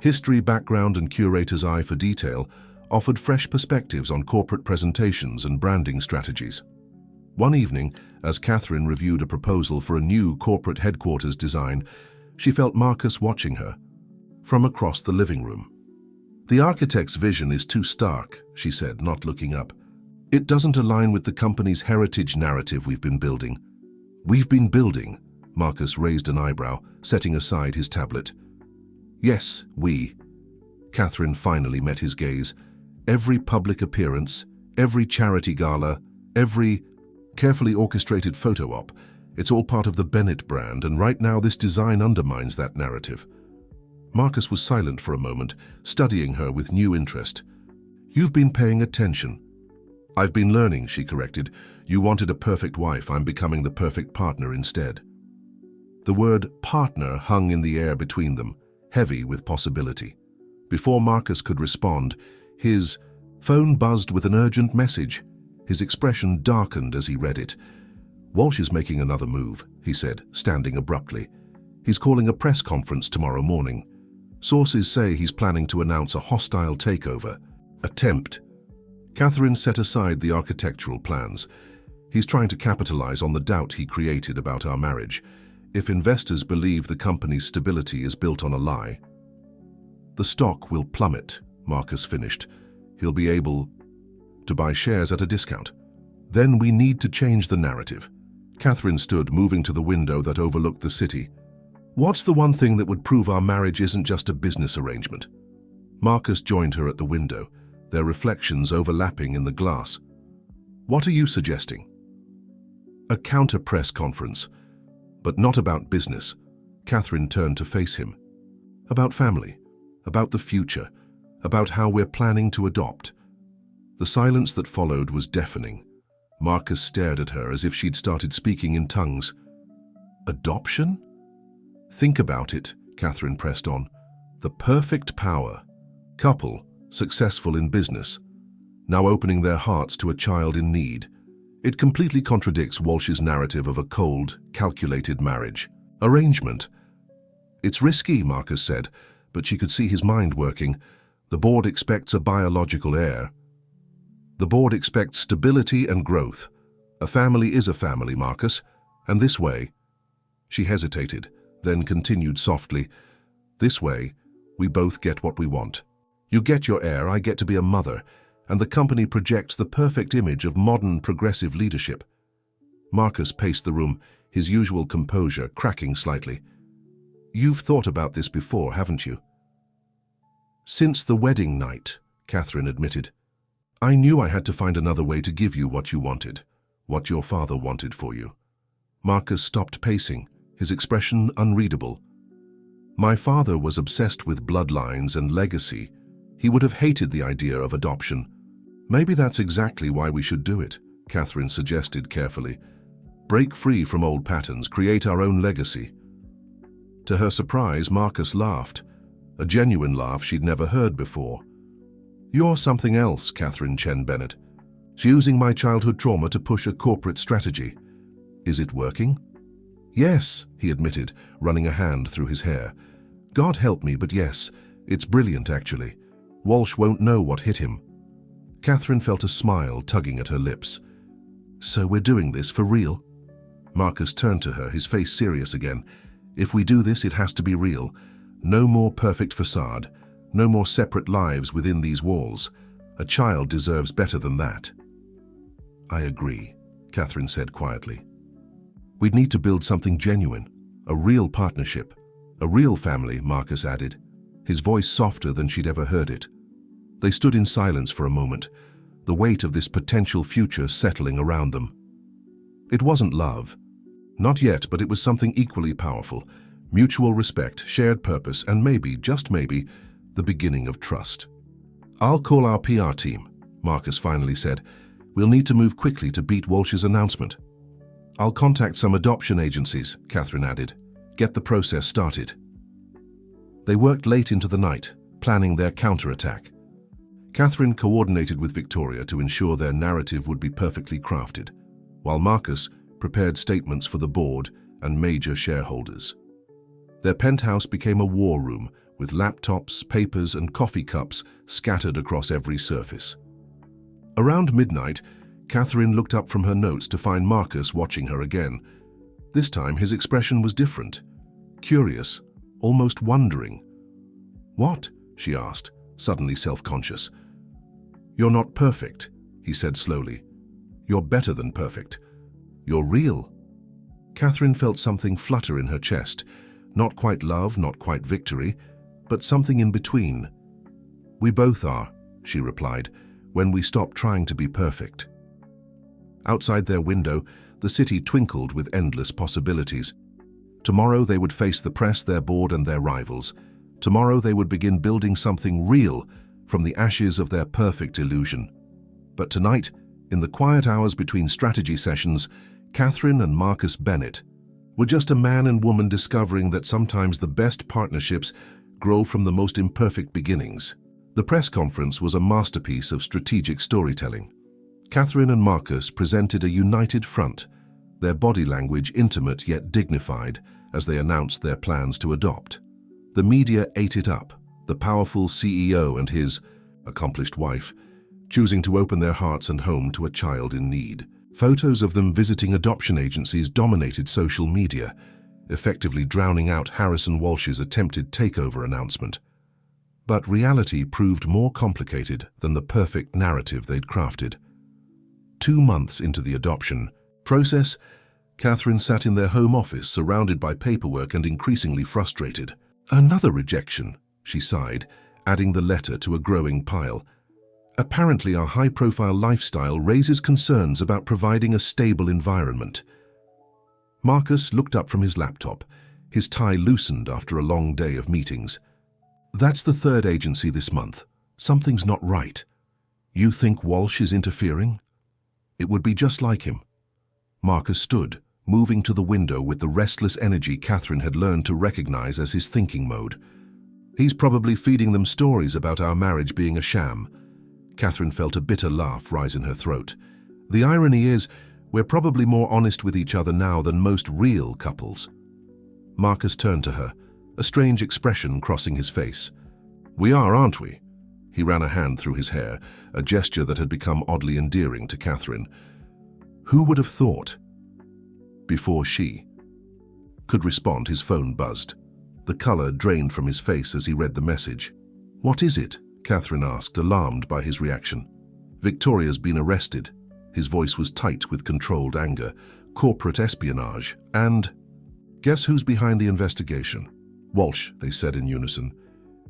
Speaker 1: history background and curator's eye for detail, offered fresh perspectives on corporate presentations and branding strategies. One evening, as Catherine reviewed a proposal for a new corporate headquarters design, she felt Marcus watching her from across the living room. "The architect's vision is too stark," she said, not looking up. "It doesn't align with the company's heritage narrative we've been building." "We've been building?" Marcus raised an eyebrow, setting aside his tablet. "Yes, we." Catherine finally met his gaze. "Every public appearance, every charity gala, every carefully orchestrated photo op, it's all part of the Bennett brand, and right now this design undermines that narrative." Marcus was silent for a moment, studying her with new interest. "You've been paying attention." "I've been learning," she corrected. "You wanted a perfect wife. I'm becoming the perfect partner instead." The word partner hung in the air between them, heavy with possibility. Before Marcus could respond, his phone buzzed with an urgent message. His expression darkened as he read it. "Walsh is making another move," he said, standing abruptly. "He's calling a press conference tomorrow morning. Sources say he's planning to announce a hostile takeover attempt." Catherine set aside the architectural plans. "He's trying to capitalize on the doubt he created about our marriage. If investors believe the company's stability is built on a lie, the stock will plummet," Marcus finished. "He'll be able to buy shares at a discount. Then we need to change the narrative." Catherine stood, moving to the window that overlooked the city. "What's the one thing that would prove our marriage isn't just a business arrangement?" Marcus joined her at the window, their reflections overlapping in the glass. "What are you suggesting?" "A counter-press conference, but not about business." Catherine turned to face him. "About family, about the future, about how we're planning to adopt." The silence that followed was deafening. Marcus stared at her as if she'd started speaking in tongues. "Adoption?" "Think about it," Catherine pressed on. "The perfect power. Couple, successful in business, now opening their hearts to a child in need. It completely contradicts Walsh's narrative of a cold, calculated marriage arrangement." "It's risky," Marcus said, but she could see his mind working. "The board expects a biological heir. The board expects stability and growth. A family is a family, Marcus, and this way—" She hesitated, then continued softly, "This way, we both get what we want. You get your heir, I get to be a mother, and the company projects the perfect image of modern progressive leadership." Marcus paced the room, his usual composure cracking slightly. "You've thought about this before, haven't you?" "Since the wedding night," Catherine admitted. "I knew I had to find another way to give you what you wanted, what your father wanted for you." Marcus stopped pacing, his expression unreadable. "My father was obsessed with bloodlines and legacy. He would have hated the idea of adoption." "Maybe that's exactly why we should do it," Catherine suggested carefully. "Break free from old patterns, create our own legacy." To her surprise, Marcus laughed, a genuine laugh she'd never heard before. "You're something else, Catherine Chen Bennett. Using my childhood trauma to push a corporate strategy. Is it working?" "Yes," he admitted, running a hand through his hair. "God help me, but yes, it's brilliant actually. Walsh won't know what hit him." Catherine felt a smile tugging at her lips. "So we're doing this for real?" Marcus turned to her, his face serious again. "If we do this, it has to be real. No more perfect facade. No more separate lives within these walls. A child deserves better than that." "I agree," Catherine said quietly. "We'd need to build something genuine, a real partnership, a real family," Marcus added, his voice softer than she'd ever heard it. They stood in silence for a moment, the weight of this potential future settling around them. It wasn't love. Not yet, but it was something equally powerful. Mutual respect, shared purpose, and maybe, just maybe, the beginning of trust. "I'll call our PR team," Marcus finally said. "We'll need to move quickly to beat Walsh's announcement." "I'll contact some adoption agencies," Catherine added. "Get the process started." They worked late into the night, planning their counterattack. Catherine coordinated with Victoria to ensure their narrative would be perfectly crafted, while Marcus prepared statements for the board and major shareholders. Their penthouse became a war room, with laptops, papers, and coffee cups scattered across every surface. Around midnight, Catherine looked up from her notes to find Marcus watching her again. This time his expression was different, curious, almost wondering. "What?" she asked, suddenly self-conscious. "You're not perfect," he said slowly. "You're better than perfect. You're real." Catherine felt something flutter in her chest, not quite love, not quite victory, but something in between. "We both are," she replied, "when we stop trying to be perfect." Outside their window, the city twinkled with endless possibilities. Tomorrow they would face the press, their board, and their rivals. Tomorrow they would begin building something real from the ashes of their perfect illusion. But tonight, in the quiet hours between strategy sessions, Catherine and Marcus Bennett were just a man and woman discovering that sometimes the best partnerships grow from the most imperfect beginnings. The press conference was a masterpiece of strategic storytelling. Catherine and Marcus presented a united front, their body language intimate yet dignified as they announced their plans to adopt. The media ate it up, the powerful CEO and his accomplished wife choosing to open their hearts and home to a child in need. Photos of them visiting adoption agencies dominated social media, effectively drowning out Harrison Walsh's attempted takeover announcement. But reality proved more complicated than the perfect narrative they'd crafted. 2 months into the adoption process, Catherine sat in their home office surrounded by paperwork and increasingly frustrated. "Another rejection," she sighed, adding the letter to a growing pile. "Apparently our high-profile lifestyle raises concerns about providing a stable environment." Marcus looked up from his laptop, his tie loosened after a long day of meetings. "That's the 3rd agency this month. Something's not right. You think Walsh is interfering? It would be just like him." Marcus stood, moving to the window with the restless energy Catherine had learned to recognize as his thinking mode. "He's probably feeding them stories about our marriage being a sham." Catherine felt a bitter laugh rise in her throat. "The irony is, we're probably more honest with each other now than most real couples." Marcus turned to her, a strange expression crossing his face. "We are, aren't we?" He ran a hand through his hair, a gesture that had become oddly endearing to Catherine. Who would have thought? Before she could respond, his phone buzzed. The color drained from his face as he read the message. "What is it?" Catherine asked, alarmed by his reaction. "Victoria's been arrested." His voice was tight with controlled anger. "Corporate espionage. And guess who's behind the investigation?" "Walsh," they said in unison.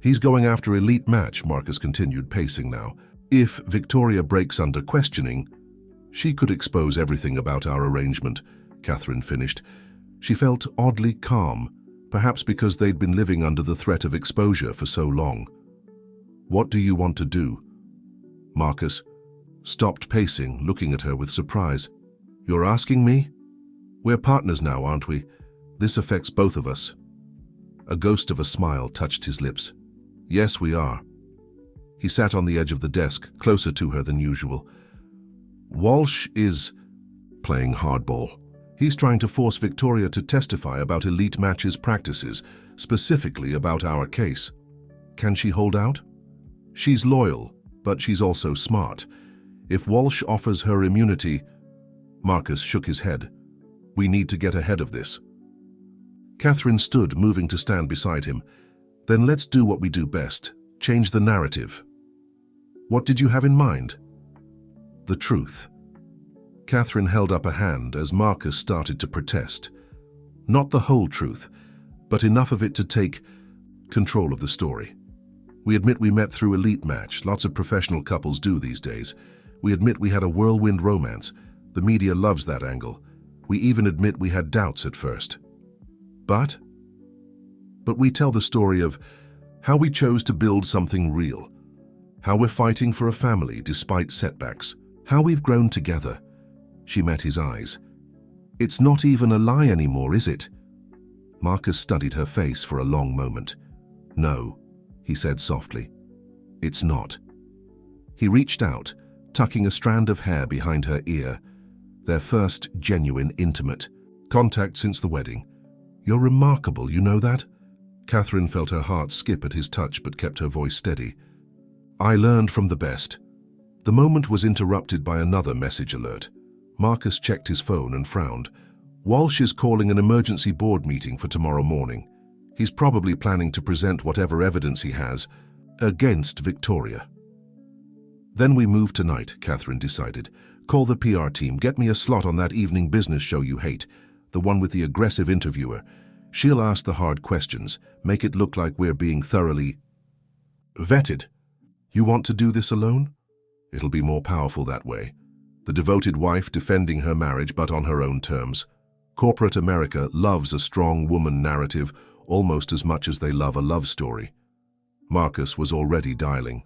Speaker 1: "He's going after Elite Match," Marcus continued, pacing now. "If Victoria breaks under questioning, she could expose everything about our arrangement," Catherine finished. She felt oddly calm, perhaps because they'd been living under the threat of exposure for so long. "What do you want to do?" Marcus stopped pacing, looking at her with surprise. "You're asking me? We're partners now, aren't we? This affects both of us." A ghost of a smile touched his lips. "Yes, we are." He sat on the edge of the desk, closer to her than usual. "Walsh is playing hardball. He's trying to force Victoria to testify about Elite Match's practices, specifically about our case. Can she hold out? She's loyal, but she's also smart. If Walsh offers her immunity..." Marcus shook his head. "We need to get ahead of this." Catherine stood, moving to stand beside him. "Then let's do what we do best. Change the narrative." "What did you have in mind?" "The truth." Catherine held up a hand as Marcus started to protest. "Not the whole truth, but enough of it to take control of the story. We admit we met through Elite Match. Lots of professional couples do these days. We admit we had a whirlwind romance. The media loves that angle. We even admit we had doubts at first. But we tell the story of how we chose to build something real, how we're fighting for a family despite setbacks, how we've grown together." She met his eyes. "It's not even a lie anymore, is it?" Marcus studied her face for a long moment. "No," he said softly. "It's not." He reached out, tucking a strand of hair behind her ear, their first genuine, intimate Contact since the wedding. You're remarkable, you know that? Catherine felt her heart skip at his touch but kept her voice steady. I learned from the best. The moment was interrupted by another message alert. Marcus checked his phone and frowned. Walsh is calling an emergency board meeting for tomorrow morning. He's probably planning to present whatever evidence he has against Victoria. Then we move tonight, Catherine decided. Call the PR team, get me a slot on that evening business show you hate, the one with the aggressive interviewer. She'll ask the hard questions, make it look like we're being thoroughly vetted. You want to do this alone? It'll be more powerful that way. The devoted wife defending her marriage but on her own terms. Corporate America loves a strong woman narrative almost as much as they love a love story. Marcus was already dialing.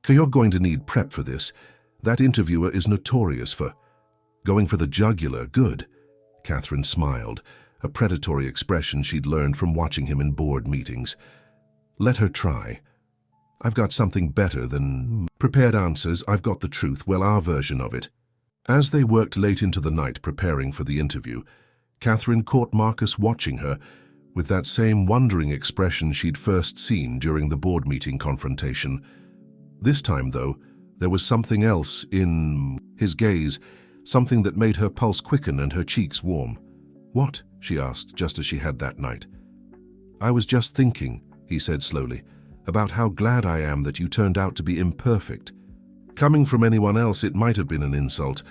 Speaker 1: You're going to need prep for this. That interviewer is notorious for going for the jugular. Good. Catherine smiled, a predatory expression she'd learned from watching him in board meetings. Let her try. I've got something better than prepared answers. I've got the truth, well, our version of it. As they worked late into the night preparing for the interview, Catherine caught Marcus watching her with that same wondering expression she'd first seen during the board meeting confrontation. This time, though, there was something else in his gaze, something that made her pulse quicken and her cheeks warm. What? She asked, just as she had that night. I was just thinking, he said slowly, about how glad I am that you turned out to be imperfect. Coming from anyone else, it might have been an insult.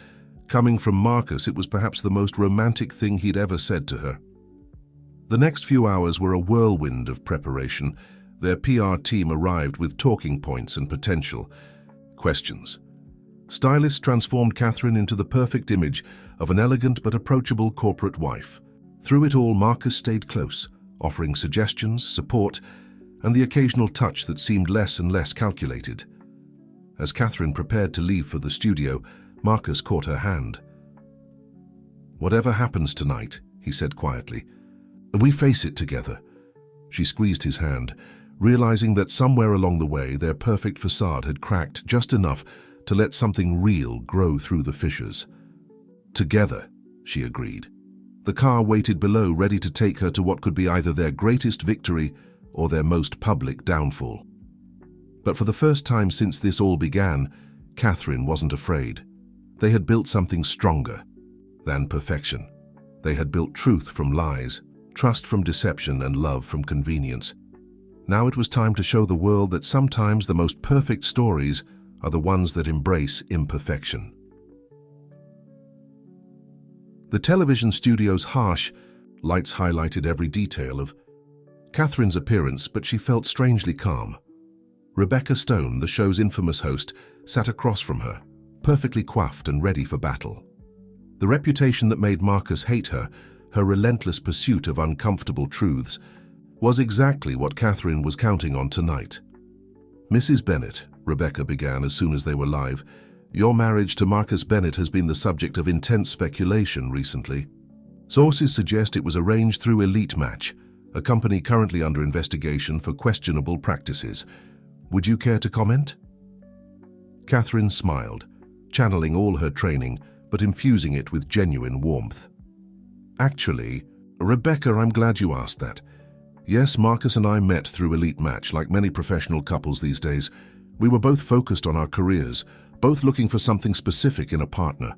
Speaker 1: Coming from Marcus, it was perhaps the most romantic thing he'd ever said to her. The next few hours were a whirlwind of preparation. Their PR team arrived with talking points and potential questions. Stylists transformed Catherine into the perfect image of an elegant but approachable corporate wife. Through it all, Marcus stayed close, offering suggestions, support, and the occasional touch that seemed less and less calculated. As Catherine prepared to leave for the studio, Marcus caught her hand. Whatever happens tonight, he said quietly, we face it together. She squeezed his hand, realizing that somewhere along the way their perfect facade had cracked just enough to let something real grow through the fissures. Together, she agreed. The car waited below, ready to take her to what could be either their greatest victory or their most public downfall. But for the first time since this all began, Catherine wasn't afraid. They had built something stronger than perfection. They had built truth from lies, trust from deception, and love from convenience. Now it was time to show the world that sometimes the most perfect stories are the ones that embrace imperfection. The television studio's harsh lights highlighted every detail of Catherine's appearance, but she felt strangely calm. Rebecca Stone, the show's infamous host, sat across from her, perfectly coiffed and ready for battle. The reputation that made Marcus hate her, her relentless pursuit of uncomfortable truths, was exactly what Catherine was counting on tonight. Mrs. Bennett, Rebecca began as soon as they were live, your marriage to Marcus Bennett has been the subject of intense speculation recently. Sources suggest it was arranged through Elite Match, a company currently under investigation for questionable practices. Would you care to comment? Catherine smiled, channeling all her training, but infusing it with genuine warmth. Actually, Rebecca, I'm glad you asked that. Yes, Marcus and I met through Elite Match, like many professional couples these days. We were both focused on our careers, both looking for something specific in a partner.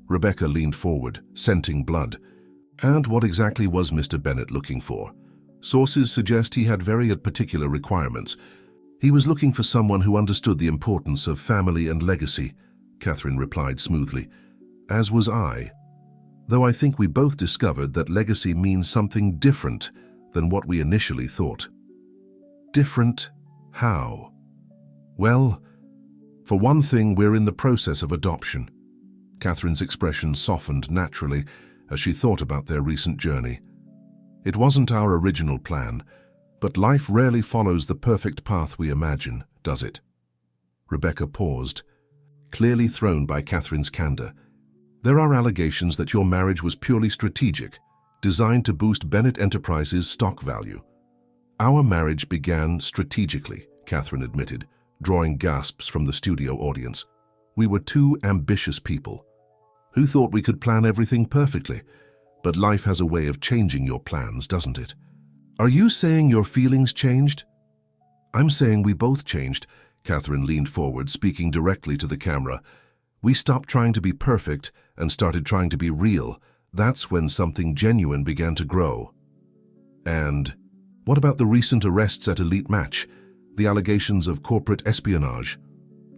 Speaker 1: Rebecca leaned forward, scenting blood. And what exactly was Mr. Bennett looking for? Sources suggest he had very particular requirements. He was looking for someone who understood the importance of family and legacy, Catherine replied smoothly. As was I. Though I think we both discovered that legacy means something different than what we initially thought. Different how? Well, for one thing, we're in the process of adoption. Catherine's expression softened naturally as she thought about their recent journey. It wasn't our original plan, but life rarely follows the perfect path we imagine, does it? Rebecca paused, clearly thrown by Catherine's candor. There are allegations that your marriage was purely strategic, designed to boost Bennett Enterprises' stock value. Our marriage began strategically, Catherine admitted, drawing gasps from the studio audience. We were two ambitious people who thought we could plan everything perfectly, But life has a way of changing your plans, doesn't it? Are you saying your feelings changed? I'm saying we both changed. Catherine leaned forward, speaking directly to the camera. We stopped trying to be perfect and started trying to be real. That's when something genuine began to grow. And what about the recent arrests at Elite Match? The allegations of corporate espionage?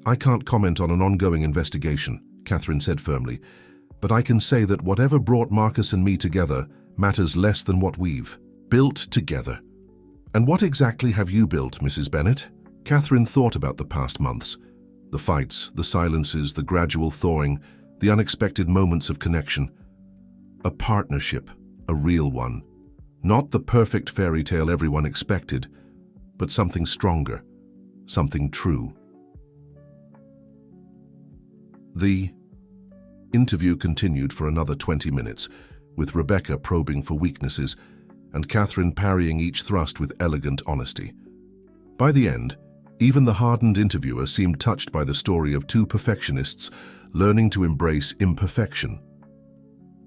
Speaker 1: I can't comment on an ongoing investigation, Catherine said firmly, but I can say that whatever brought Marcus and me together matters less than what we've built together. And what exactly have you built, Mrs. Bennett? Catherine thought about the past months. The fights, the silences, the gradual thawing, the unexpected moments of connection. A partnership, a real one. Not the perfect fairy tale everyone expected, but something stronger, something true. The interview continued for another 20 minutes, with Rebecca probing for weaknesses and Catherine parrying each thrust with elegant honesty. By the end, even the hardened interviewer seemed touched by the story of two perfectionists learning to embrace imperfection.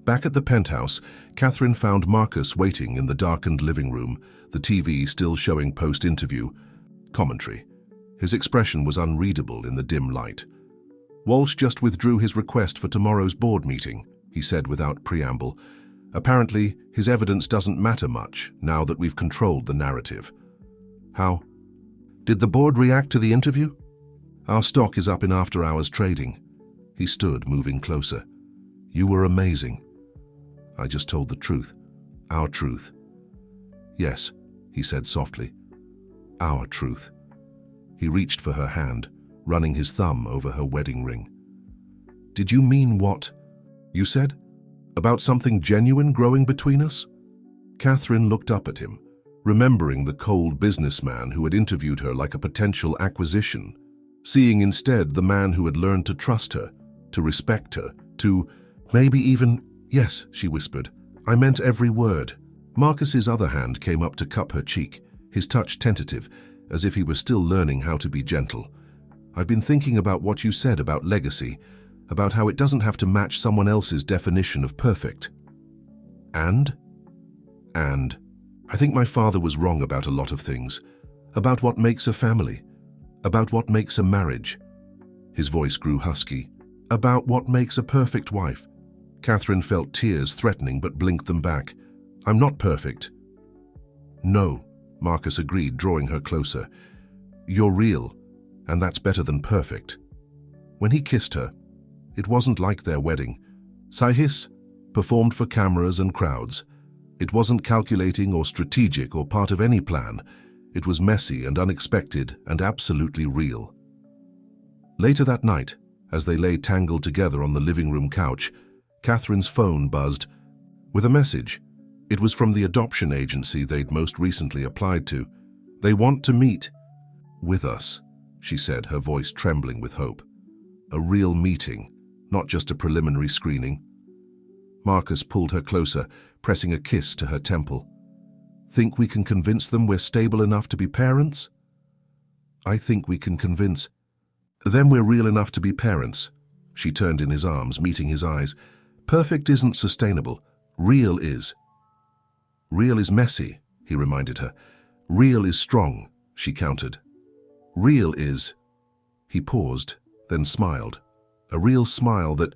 Speaker 1: Back at the penthouse, Catherine found Marcus waiting in the darkened living room, the TV still showing post-interview commentary. His expression was unreadable in the dim light. Walsh just withdrew his request for tomorrow's board meeting, he said without preamble. Apparently, his evidence doesn't matter much now that we've controlled the narrative. How? Did the board react to the interview? Our stock is up in after-hours trading. He stood, moving closer. You were amazing. I just told the truth. Our truth. Yes, he said softly. Our truth. He reached for her hand, running his thumb over her wedding ring. Did you mean what you said? About something genuine growing between us? Catherine looked up at him, remembering the cold businessman who had interviewed her like a potential acquisition, seeing instead the man who had learned to trust her, to respect her, to maybe even, yes, she whispered, I meant every word. Marcus's other hand came up to cup her cheek, his touch tentative, as if he were still learning how to be gentle. I've been thinking about what you said about legacy, about how it doesn't have to match someone else's definition of perfect. And I think my father was wrong about a lot of things, about what makes a family, about what makes a marriage. His voice grew husky. About what makes a perfect wife. Catherine felt tears threatening but blinked them back. I'm not perfect. No, Marcus agreed, drawing her closer. You're real, and that's better than perfect. When he kissed her, it wasn't like their wedding. Sihis performed for cameras and crowds. It wasn't calculating or strategic or part of any plan. It was messy and unexpected and absolutely real. Later that night, as they lay tangled together on the living room couch, Catherine's phone buzzed with a message. It was from the adoption agency they'd most recently applied to. They want to meet with us, she said, her voice trembling with hope. A real meeting, not just a preliminary screening. Marcus pulled her closer, pressing a kiss to her temple. Think we can convince them we're stable enough to be parents? I think we can convince them we're real enough to be parents. She turned in his arms, meeting his eyes. Perfect isn't sustainable. Real is. Real is messy, he reminded her. Real is strong, she countered. Real is. He paused, then smiled. A real smile that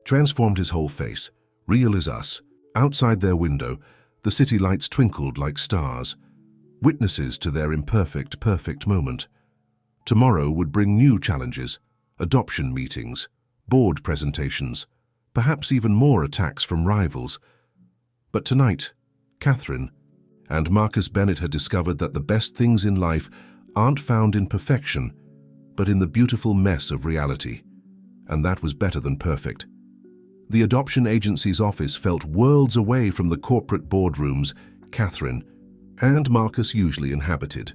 Speaker 1: transformed his whole face. Real is us. Outside their window, the city lights twinkled like stars, witnesses to their imperfect, perfect moment. Tomorrow would bring new challenges, adoption meetings, board presentations, perhaps even more attacks from rivals. But tonight, Catherine and Marcus Bennett had discovered that the best things in life aren't found in perfection, but in the beautiful mess of reality. And that was better than perfect. The adoption agency's office felt worlds away from the corporate boardrooms Catherine and Marcus usually inhabited.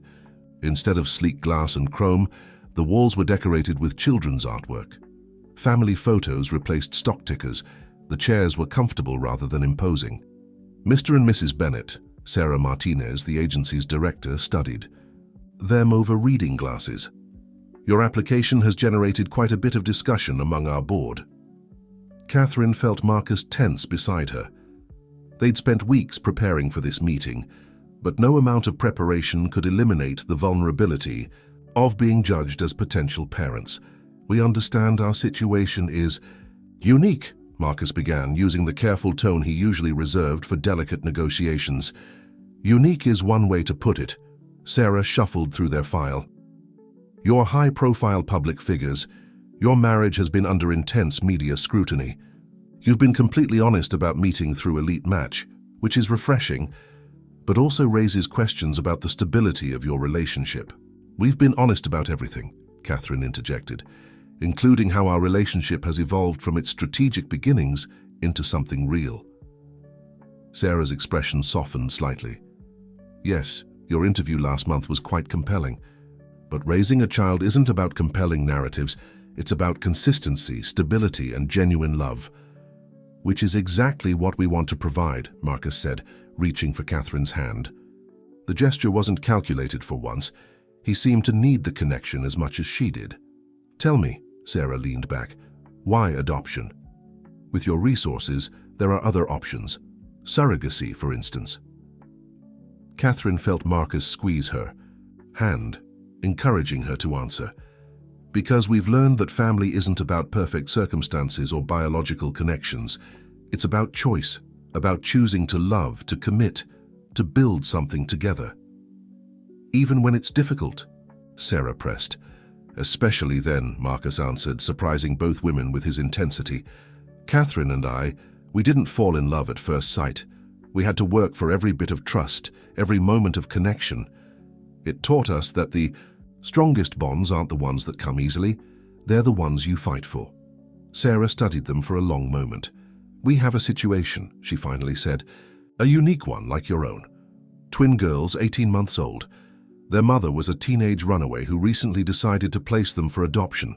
Speaker 1: Instead of sleek glass and chrome, the walls were decorated with children's artwork. Family photos replaced stock tickers. The chairs were comfortable rather than imposing. Mr. and Mrs. Bennett, Sarah Martinez, the agency's director, studied them over reading glasses. Your application has generated quite a bit of discussion among our board. Catherine felt Marcus tense beside her. They'd spent weeks preparing for this meeting, but no amount of preparation could eliminate the vulnerability of being judged as potential parents. "We understand our situation is unique," Marcus began, using the careful tone he usually reserved for delicate negotiations. "Unique is one way to put it." Sarah shuffled through their file. "You're high-profile public figures. Your marriage has been under intense media scrutiny. You've been completely honest about meeting through elite match, which is refreshing, but also raises questions about the stability of your relationship." "We've been honest about everything," Catherine interjected, "including how our relationship has evolved from its strategic beginnings into something real." Sarah's expression softened slightly. "Yes, your interview last month was quite compelling. But raising a child isn't about compelling narratives. It's about consistency, stability, and genuine love. Which is exactly what we want to provide," Marcus said, reaching for Catherine's hand. The gesture wasn't calculated for once. He seemed to need the connection as much as she did. "Tell me," Sarah leaned back, "why adoption? With your resources, there are other options. Surrogacy, for instance." Catherine felt Marcus squeeze her hand, encouraging her to answer. "Because we've learned that family isn't about perfect circumstances or biological connections. It's about choice, about choosing to love, to commit, to build something together." "Even when it's difficult?" Sarah pressed. "Especially then," Marcus answered, surprising both women with his intensity. "Catherine and I, we didn't fall in love at first sight. We had to work for every bit of trust, every moment of connection. It taught us that the strongest bonds aren't the ones that come easily. They're the ones you fight for." Sarah studied them for a long moment. "We have a situation," she finally said. "A unique one like your own. Twin girls, 18 months old. Their mother was a teenage runaway who recently decided to place them for adoption.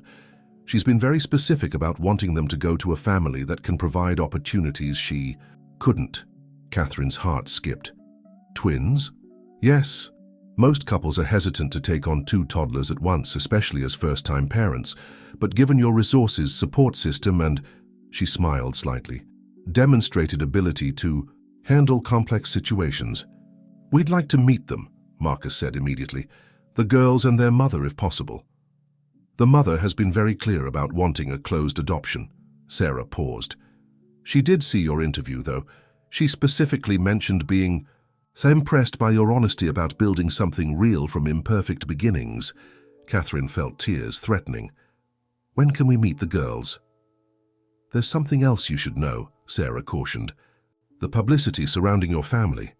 Speaker 1: She's been very specific about wanting them to go to a family that can provide opportunities she couldn't." Catherine's heart skipped. "Twins?" "Yes. Most couples are hesitant to take on 2 toddlers at once, especially as first-time parents. But given your resources, support system, and," she smiled slightly, "demonstrated ability to handle complex situations, we'd like to meet them," Marcus said immediately. "The girls and their mother, if possible." "The mother has been very clear about wanting a closed adoption." Sarah paused. "She did see your interview, though. She specifically mentioned being so impressed by your honesty about building something real from imperfect beginnings." Catherine felt tears threatening. "When can we meet the girls?" "There's something else you should know," Sarah cautioned. "The publicity surrounding your family.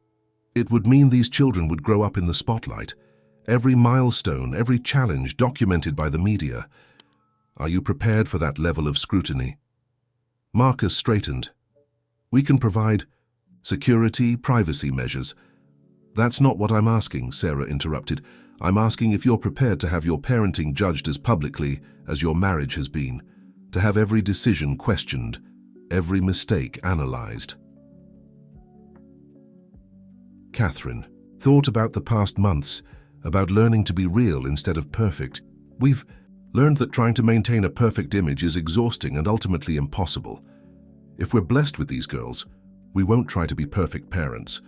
Speaker 1: It would mean these children would grow up in the spotlight. Every milestone, every challenge documented by the media. Are you prepared for that level of scrutiny?" Marcus straightened. "We can provide security, privacy measures." "That's not what I'm asking," Sarah interrupted. "I'm asking if you're prepared to have your parenting judged as publicly as your marriage has been, to have every decision questioned, every mistake analyzed." Catherine thought about the past months, about learning to be real instead of perfect. "We've learned that trying to maintain a perfect image is exhausting and ultimately impossible. If we're blessed with these girls, we won't try to be perfect parents.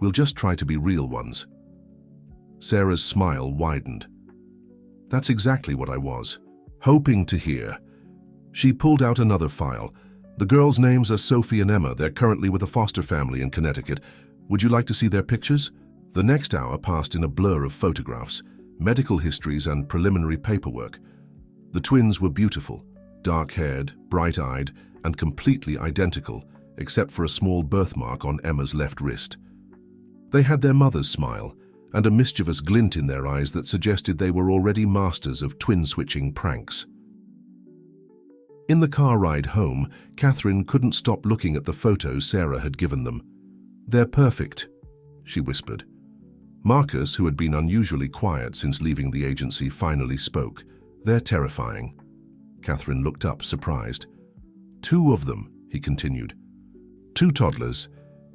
Speaker 1: We'll just try to be real ones." Sarah's smile widened. "That's exactly what I was hoping to hear." She pulled out another file. "The girls' names are Sophie and Emma. They're currently with a foster family in Connecticut. Would you like to see their pictures?" The next hour passed in a blur of photographs, medical histories, and preliminary paperwork. The twins were beautiful, dark-haired, bright-eyed, and completely identical, except for a small birthmark on Emma's left wrist. They had their mother's smile and a mischievous glint in their eyes that suggested they were already masters of twin-switching pranks. In the car ride home, Catherine couldn't stop looking at the photos Sarah had given them. "They're perfect," she whispered. Marcus, who had been unusually quiet since leaving the agency, finally spoke. "They're terrifying." Catherine looked up, surprised. "2 of them," he continued. 2 toddlers,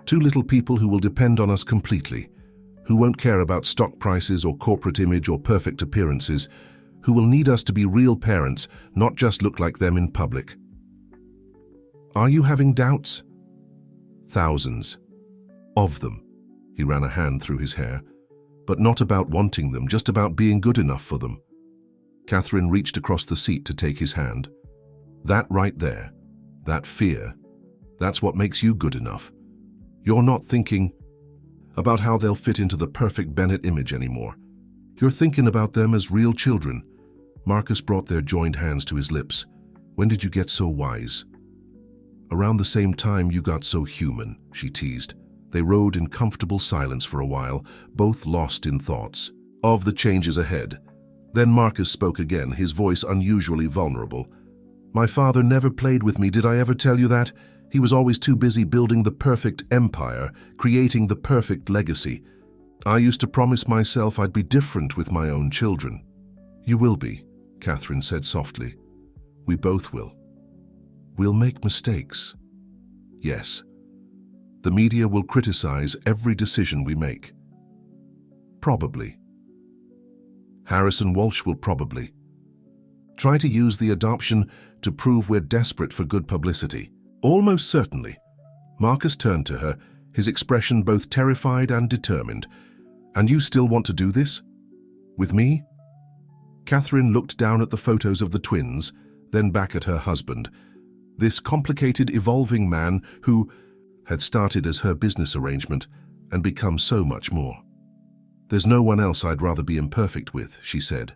Speaker 1: 2 little people who will depend on us completely, who won't care about stock prices or corporate image or perfect appearances, who will need us to be real parents, not just look like them in public." "Are you having doubts?" "Thousands," of them. He ran a hand through his hair. But not about wanting them, just about being good enough for them. Catherine reached across the seat to take his hand. That right there, that fear, that's what makes you good enough. You're not thinking about how they'll fit into the perfect Bennett image anymore. You're thinking about them as real children. Marcus brought their joined hands to his lips. When did you get so wise? Around the same time you got so human, she teased. They rode in comfortable silence for a while, both lost in thoughts of the changes ahead. Then Marcus spoke again, his voice unusually vulnerable. My father never played with me, did I ever tell you that? He was always too busy building the perfect empire, creating the perfect legacy. I used to promise myself I'd be different with my own children. You will be, Catherine said softly. We both will. We'll make mistakes. Yes. The media will criticize every decision we make. Probably. Harrison Walsh will probably try to use the adoption to prove we're desperate for good publicity. Almost certainly. Marcus turned to her, his expression both terrified and determined. And you still want to do this? With me? Catherine looked down at the photos of the twins, then back at her husband. This complicated, evolving man who had started as her business arrangement and become so much more. There's no one else I'd rather be imperfect with, she said.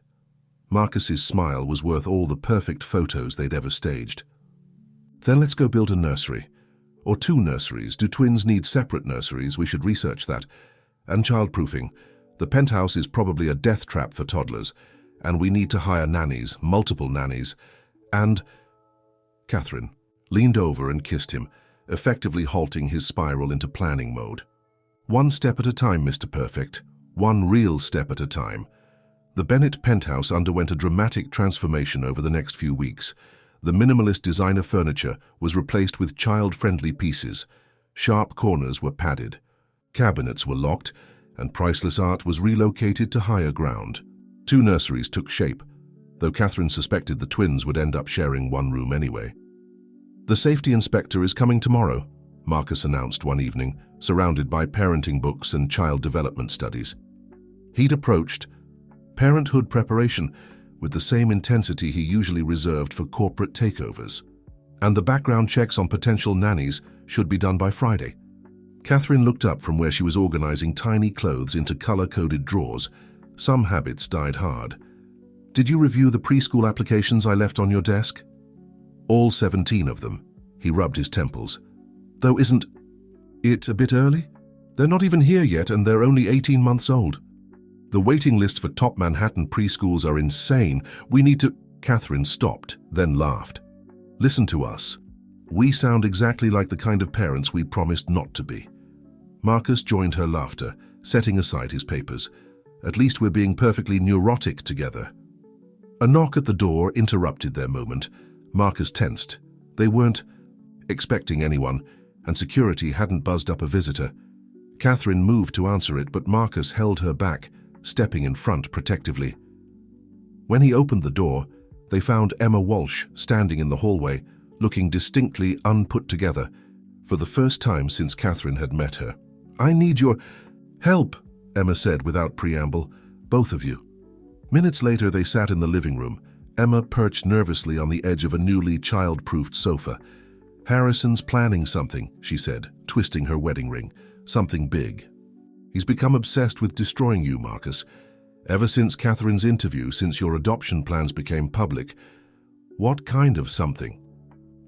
Speaker 1: Marcus's smile was worth all the perfect photos they'd ever staged. Then let's go build a nursery. Or 2 nurseries. Do twins need separate nurseries? We should research that. And childproofing. The penthouse is probably a death trap for toddlers, and we need to hire nannies, multiple nannies. And Catherine leaned over and kissed him, effectively halting his spiral into planning mode. One step at a time, Mr. Perfect. One real step at a time. The Bennett penthouse underwent a dramatic transformation over the next few weeks. The minimalist designer furniture was replaced with child-friendly pieces. Sharp corners were padded. Cabinets were locked, and priceless art was relocated to higher ground. 2 nurseries took shape, though Catherine suspected the twins would end up sharing one room anyway. The safety inspector is coming tomorrow, Marcus announced one evening, surrounded by parenting books and child development studies. He'd approached parenthood preparation with the same intensity he usually reserved for corporate takeovers. And the background checks on potential nannies should be done by Friday. Catherine looked up from where she was organizing tiny clothes into color-coded drawers. Some habits died hard. Did you review the preschool applications I left on your desk? All 17 of them. He rubbed his temples. Though isn't it a bit early? They're not even here yet and they're only 18 months old. The waiting lists for top Manhattan preschools are insane. We need to... Catherine stopped, then laughed. Listen to us. We sound exactly like the kind of parents we promised not to be. Marcus joined her laughter, setting aside his papers. At least we're being perfectly neurotic together. A knock at the door interrupted their moment. Marcus tensed. They weren't expecting anyone, and security hadn't buzzed up a visitor. Catherine moved to answer it, but Marcus held her back, stepping in front protectively. When he opened the door, they found Emma Walsh standing in the hallway, looking distinctly unput together, for the first time since Catherine had met her. I need your help, Emma said without preamble. Both of you. Minutes later, they sat in the living room, Emma perched nervously on the edge of a newly child-proofed sofa. Harrison's planning something, she said, twisting her wedding ring. Something big. He's become obsessed with destroying you, Marcus. Ever since Catherine's interview, since your adoption plans became public. What kind of something?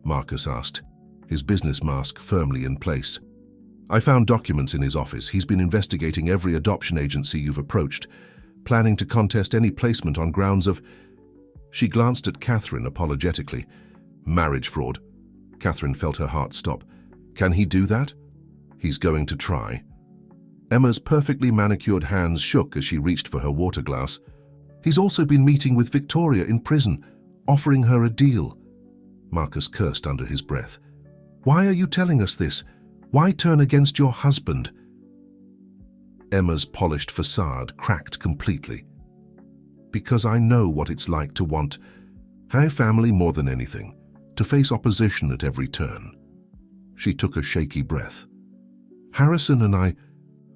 Speaker 1: Marcus asked, his business mask firmly in place. I found documents in his office. He's been investigating every adoption agency you've approached, planning to contest any placement on grounds of... She glanced at Catherine apologetically. Marriage fraud. Catherine felt her heart stop. Can he do that? He's going to try. Emma's perfectly manicured hands shook as she reached for her water glass. He's also been meeting with Victoria in prison, offering her a deal. Marcus cursed under his breath. Why are you telling us this? Why turn against your husband? Emma's polished facade cracked completely. Because I know what it's like to want her family more than anything, to face opposition at every turn. She took a shaky breath. Harrison and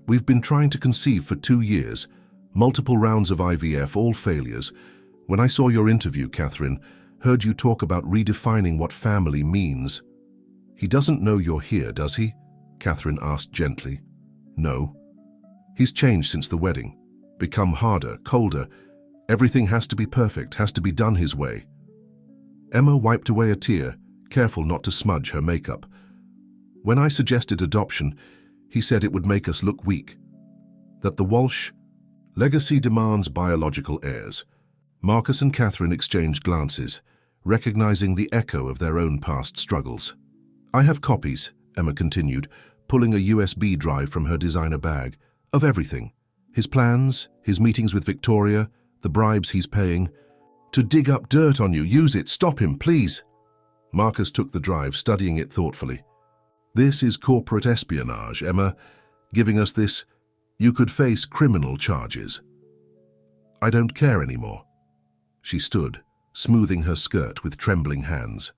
Speaker 1: we've been trying to conceive for 2 years. Multiple rounds of IVF, all failures. When I saw your interview, Catherine, heard you talk about redefining what family means. He doesn't know you're here, does he? Catherine asked gently. No. He's changed since the wedding. Become harder, colder. Everything has to be perfect, has to be done his way. Emma wiped away a tear, careful not to smudge her makeup. When I suggested adoption, he said it would make us look weak. That the Walsh legacy demands biological heirs. Marcus and Catherine exchanged glances, recognizing the echo of their own past struggles. I have copies, Emma continued, pulling a USB drive from her designer bag, of everything. His plans, his meetings with Victoria, the bribes he's paying. To dig up dirt on you, use it, stop him, please. Marcus took the drive, studying it thoughtfully. This is corporate espionage, Emma. Giving us this, you could face criminal charges. I don't care anymore. She stood, smoothing her skirt with trembling hands.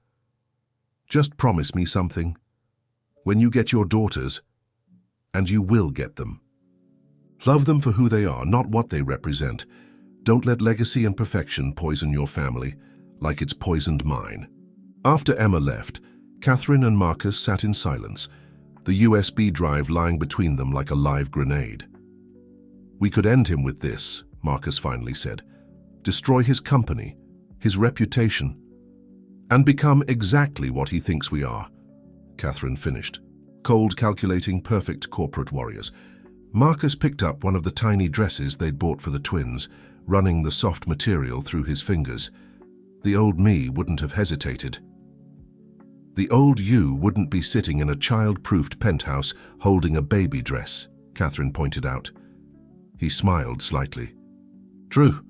Speaker 1: Just promise me something. When you get your daughters, and you will get them. Love them for who they are, not what they represent. Don't let legacy and perfection poison your family, like it's poisoned mine. After Emma left, Catherine and Marcus sat in silence, the USB drive lying between them like a live grenade. We could end him with this, Marcus finally said. Destroy his company, his reputation, and become exactly what he thinks we are. Catherine finished. Cold, calculating, perfect corporate warriors. Marcus picked up one of the tiny dresses they'd bought for the twins, running the soft material through his fingers. The old me wouldn't have hesitated. The old you wouldn't be sitting in a child-proofed penthouse holding a baby dress, Catherine pointed out. He smiled slightly. True.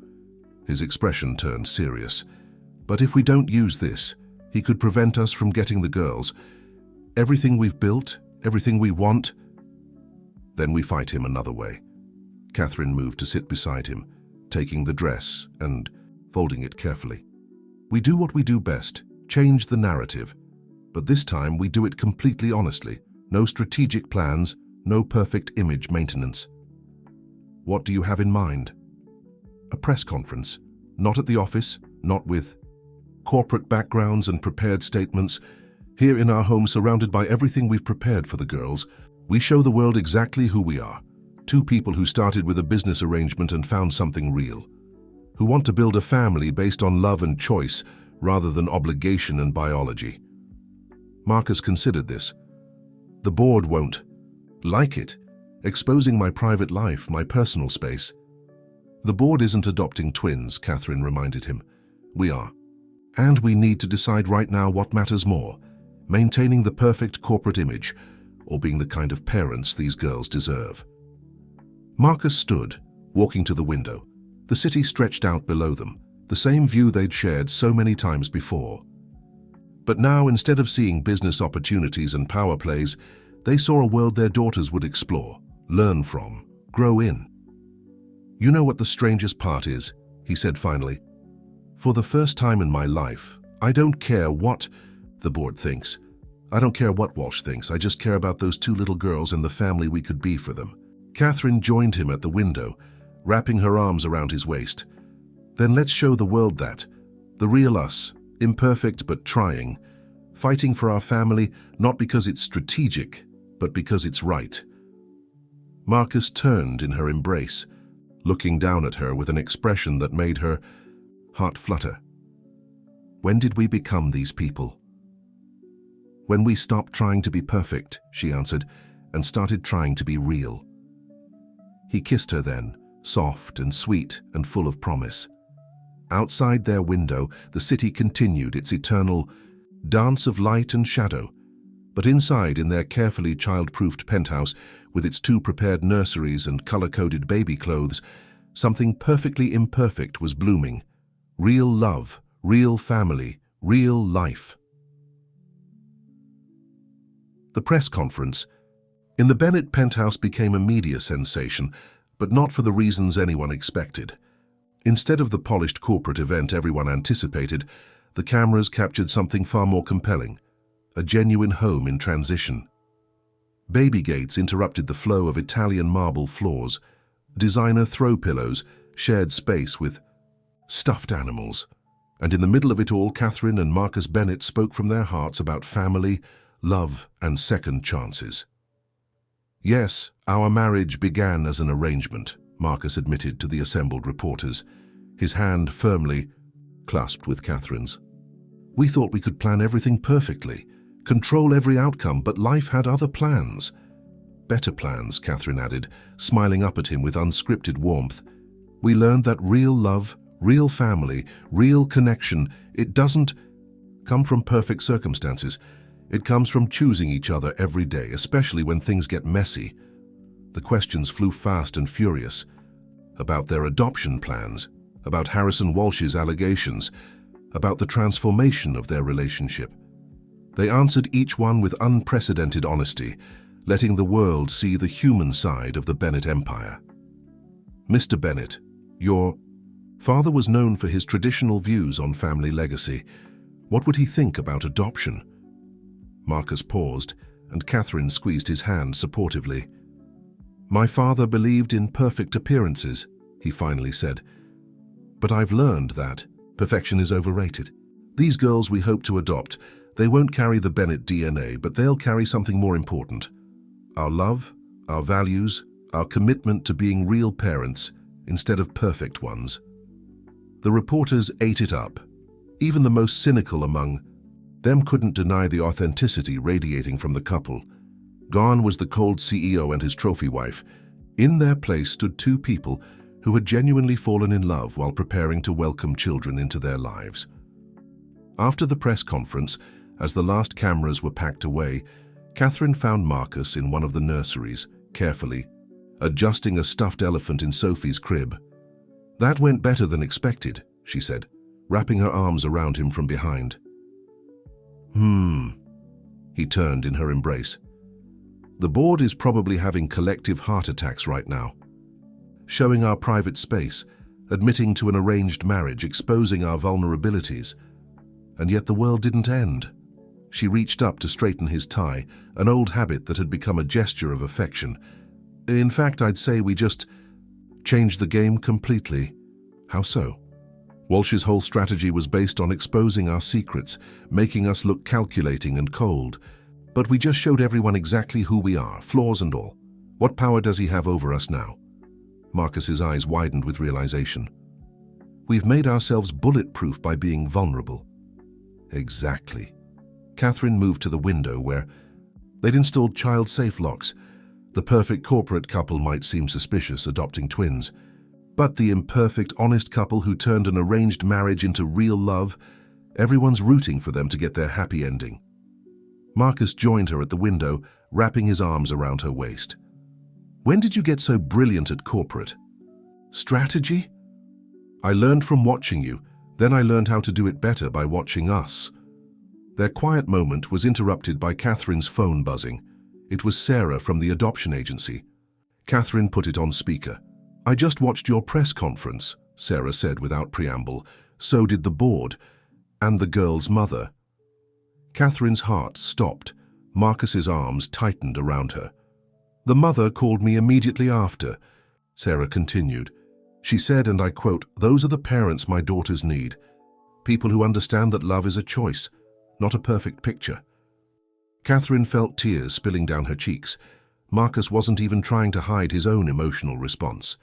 Speaker 1: His expression turned serious. But if we don't use this, he could prevent us from getting the girls. Everything we've built, everything we want. Then we fight him another way. Catherine moved to sit beside him, taking the dress and folding it carefully. We do what we do best, change the narrative. But this time we do it completely honestly. No strategic plans, no perfect image maintenance. What do you have in mind? A press conference. Not at the office, not with corporate backgrounds and prepared statements. Here in our home, surrounded by everything we've prepared for the girls, we show the world exactly who we are. Two people who started with a business arrangement and found something real. Who want to build a family based on love and choice rather than obligation and biology. Marcus considered this. The board won't like it, exposing my private life, my personal space. The board isn't adopting twins, Catherine reminded him. We are. And we need to decide right now what matters more, maintaining the perfect corporate image or being the kind of parents these girls deserve. Marcus stood, walking to the window. The city stretched out below them, the same view they'd shared so many times before. But now, instead of seeing business opportunities and power plays, they saw a world their daughters would explore, learn from, grow in. You know what the strangest part is, he said finally. For the first time in my life, I don't care what the board thinks. I don't care what Walsh thinks. I just care about those two little girls and the family we could be for them. Catherine joined him at the window, wrapping her arms around his waist. Then let's show the world that, the real us, imperfect but trying, fighting for our family not because it's strategic, but because it's right. Marcus turned in her embrace, looking down at her with an expression that made her heart flutter. When did we become these people? When we stopped trying to be perfect, she answered, and started trying to be real. He kissed her then, soft and sweet and full of promise. Outside their window, the city continued its eternal dance of light and shadow. But inside, in their carefully child-proofed penthouse, with its two prepared nurseries and color-coded baby clothes, something perfectly imperfect was blooming. Real love, real family, real life. The press conference in the Bennett penthouse became a media sensation, but not for the reasons anyone expected. Instead of the polished corporate event everyone anticipated, the cameras captured something far more compelling, a genuine home in transition. Baby gates interrupted the flow of Italian marble floors. Designer throw pillows shared space with stuffed animals. And in the middle of it all, Catherine and Marcus Bennett spoke from their hearts about family, love, and second chances. "Yes, our marriage began as an arrangement," Marcus admitted to the assembled reporters, his hand firmly clasped with Catherine's. "We thought we could plan everything perfectly, control every outcome, but life had other plans." "Better plans," Catherine added, smiling up at him with unscripted warmth. "We learned that real love, real family, real connection, it doesn't come from perfect circumstances. It comes from choosing each other every day, especially when things get messy." The questions flew fast and furious. About their adoption plans, about Harrison Walsh's allegations, about the transformation of their relationship. They answered each one with unprecedented honesty, letting the world see the human side of the Bennett empire. "Mr. Bennett, your father was known for his traditional views on family legacy. What would he think about adoption?" Marcus paused, and Catherine squeezed his hand supportively. "My father believed in perfect appearances," he finally said. "But I've learned that perfection is overrated. These girls we hope to adopt, they won't carry the Bennett DNA, but they'll carry something more important. Our love, our values, our commitment to being real parents instead of perfect ones." The reporters ate it up. Even the most cynical among them couldn't deny the authenticity radiating from the couple. Gone was the cold CEO and his trophy wife. In their place stood two people who had genuinely fallen in love while preparing to welcome children into their lives. After the press conference, as the last cameras were packed away, Catherine found Marcus in one of the nurseries, carefully adjusting a stuffed elephant in Sophie's crib. "That went better than expected," she said, wrapping her arms around him from behind. He turned in her embrace. "The board is probably having collective heart attacks right now. Showing our private space, admitting to an arranged marriage, exposing our vulnerabilities. And yet the world didn't end." She reached up to straighten his tie, an old habit that had become a gesture of affection. "In fact, I'd say we just changed the game completely." "How so?" "Walsh's whole strategy was based on exposing our secrets, making us look calculating and cold. But we just showed everyone exactly who we are, flaws and all. What power does he have over us now?" Marcus's eyes widened with realization. "We've made ourselves bulletproof by being vulnerable." "Exactly." Catherine moved to the window where they'd installed child-safe locks. The perfect corporate couple might seem suspicious, adopting twins. But the imperfect, honest couple who turned an arranged marriage into real love, everyone's rooting for them to get their happy ending. Marcus joined her at the window, wrapping his arms around her waist. "When did you get so brilliant at corporate?" "Strategy? I learned from watching you, then I learned how to do it better by watching us." Their quiet moment was interrupted by Catherine's phone buzzing. It was Sarah from the adoption agency. Catherine put it on speaker. "I just watched your press conference," Sarah said without preamble. "So did the board, and the girl's mother." Catherine's heart stopped. Marcus's arms tightened around her. "The mother called me immediately after," Sarah continued. "She said, and I quote, 'Those are the parents my daughters need. People who understand that love is a choice, not a perfect picture.'" Catherine felt tears spilling down her cheeks. Marcus wasn't even trying to hide his own emotional response.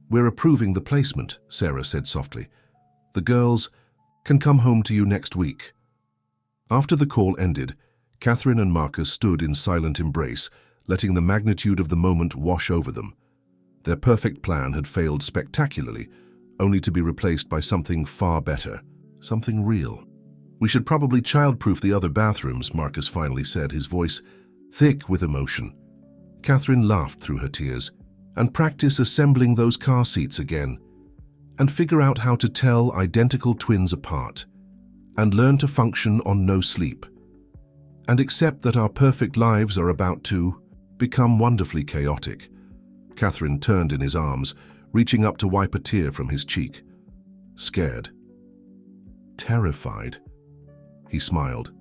Speaker 1: "We're approving the placement," Sarah said softly. "The girls can come home to you next week." After the call ended, Catherine and Marcus stood in silent embrace, letting the magnitude of the moment wash over them. Their perfect plan had failed spectacularly, only to be replaced by something far better, something real. "We should probably childproof the other bathrooms," Marcus finally said, his voice thick with emotion. Catherine laughed through her tears. "And practice assembling those car seats again. And figure out how to tell identical twins apart. And learn to function on no sleep. And accept that our perfect lives are about to become wonderfully chaotic." Catherine turned in his arms, reaching up to wipe a tear from his cheek. "Scared. Terrified." He smiled.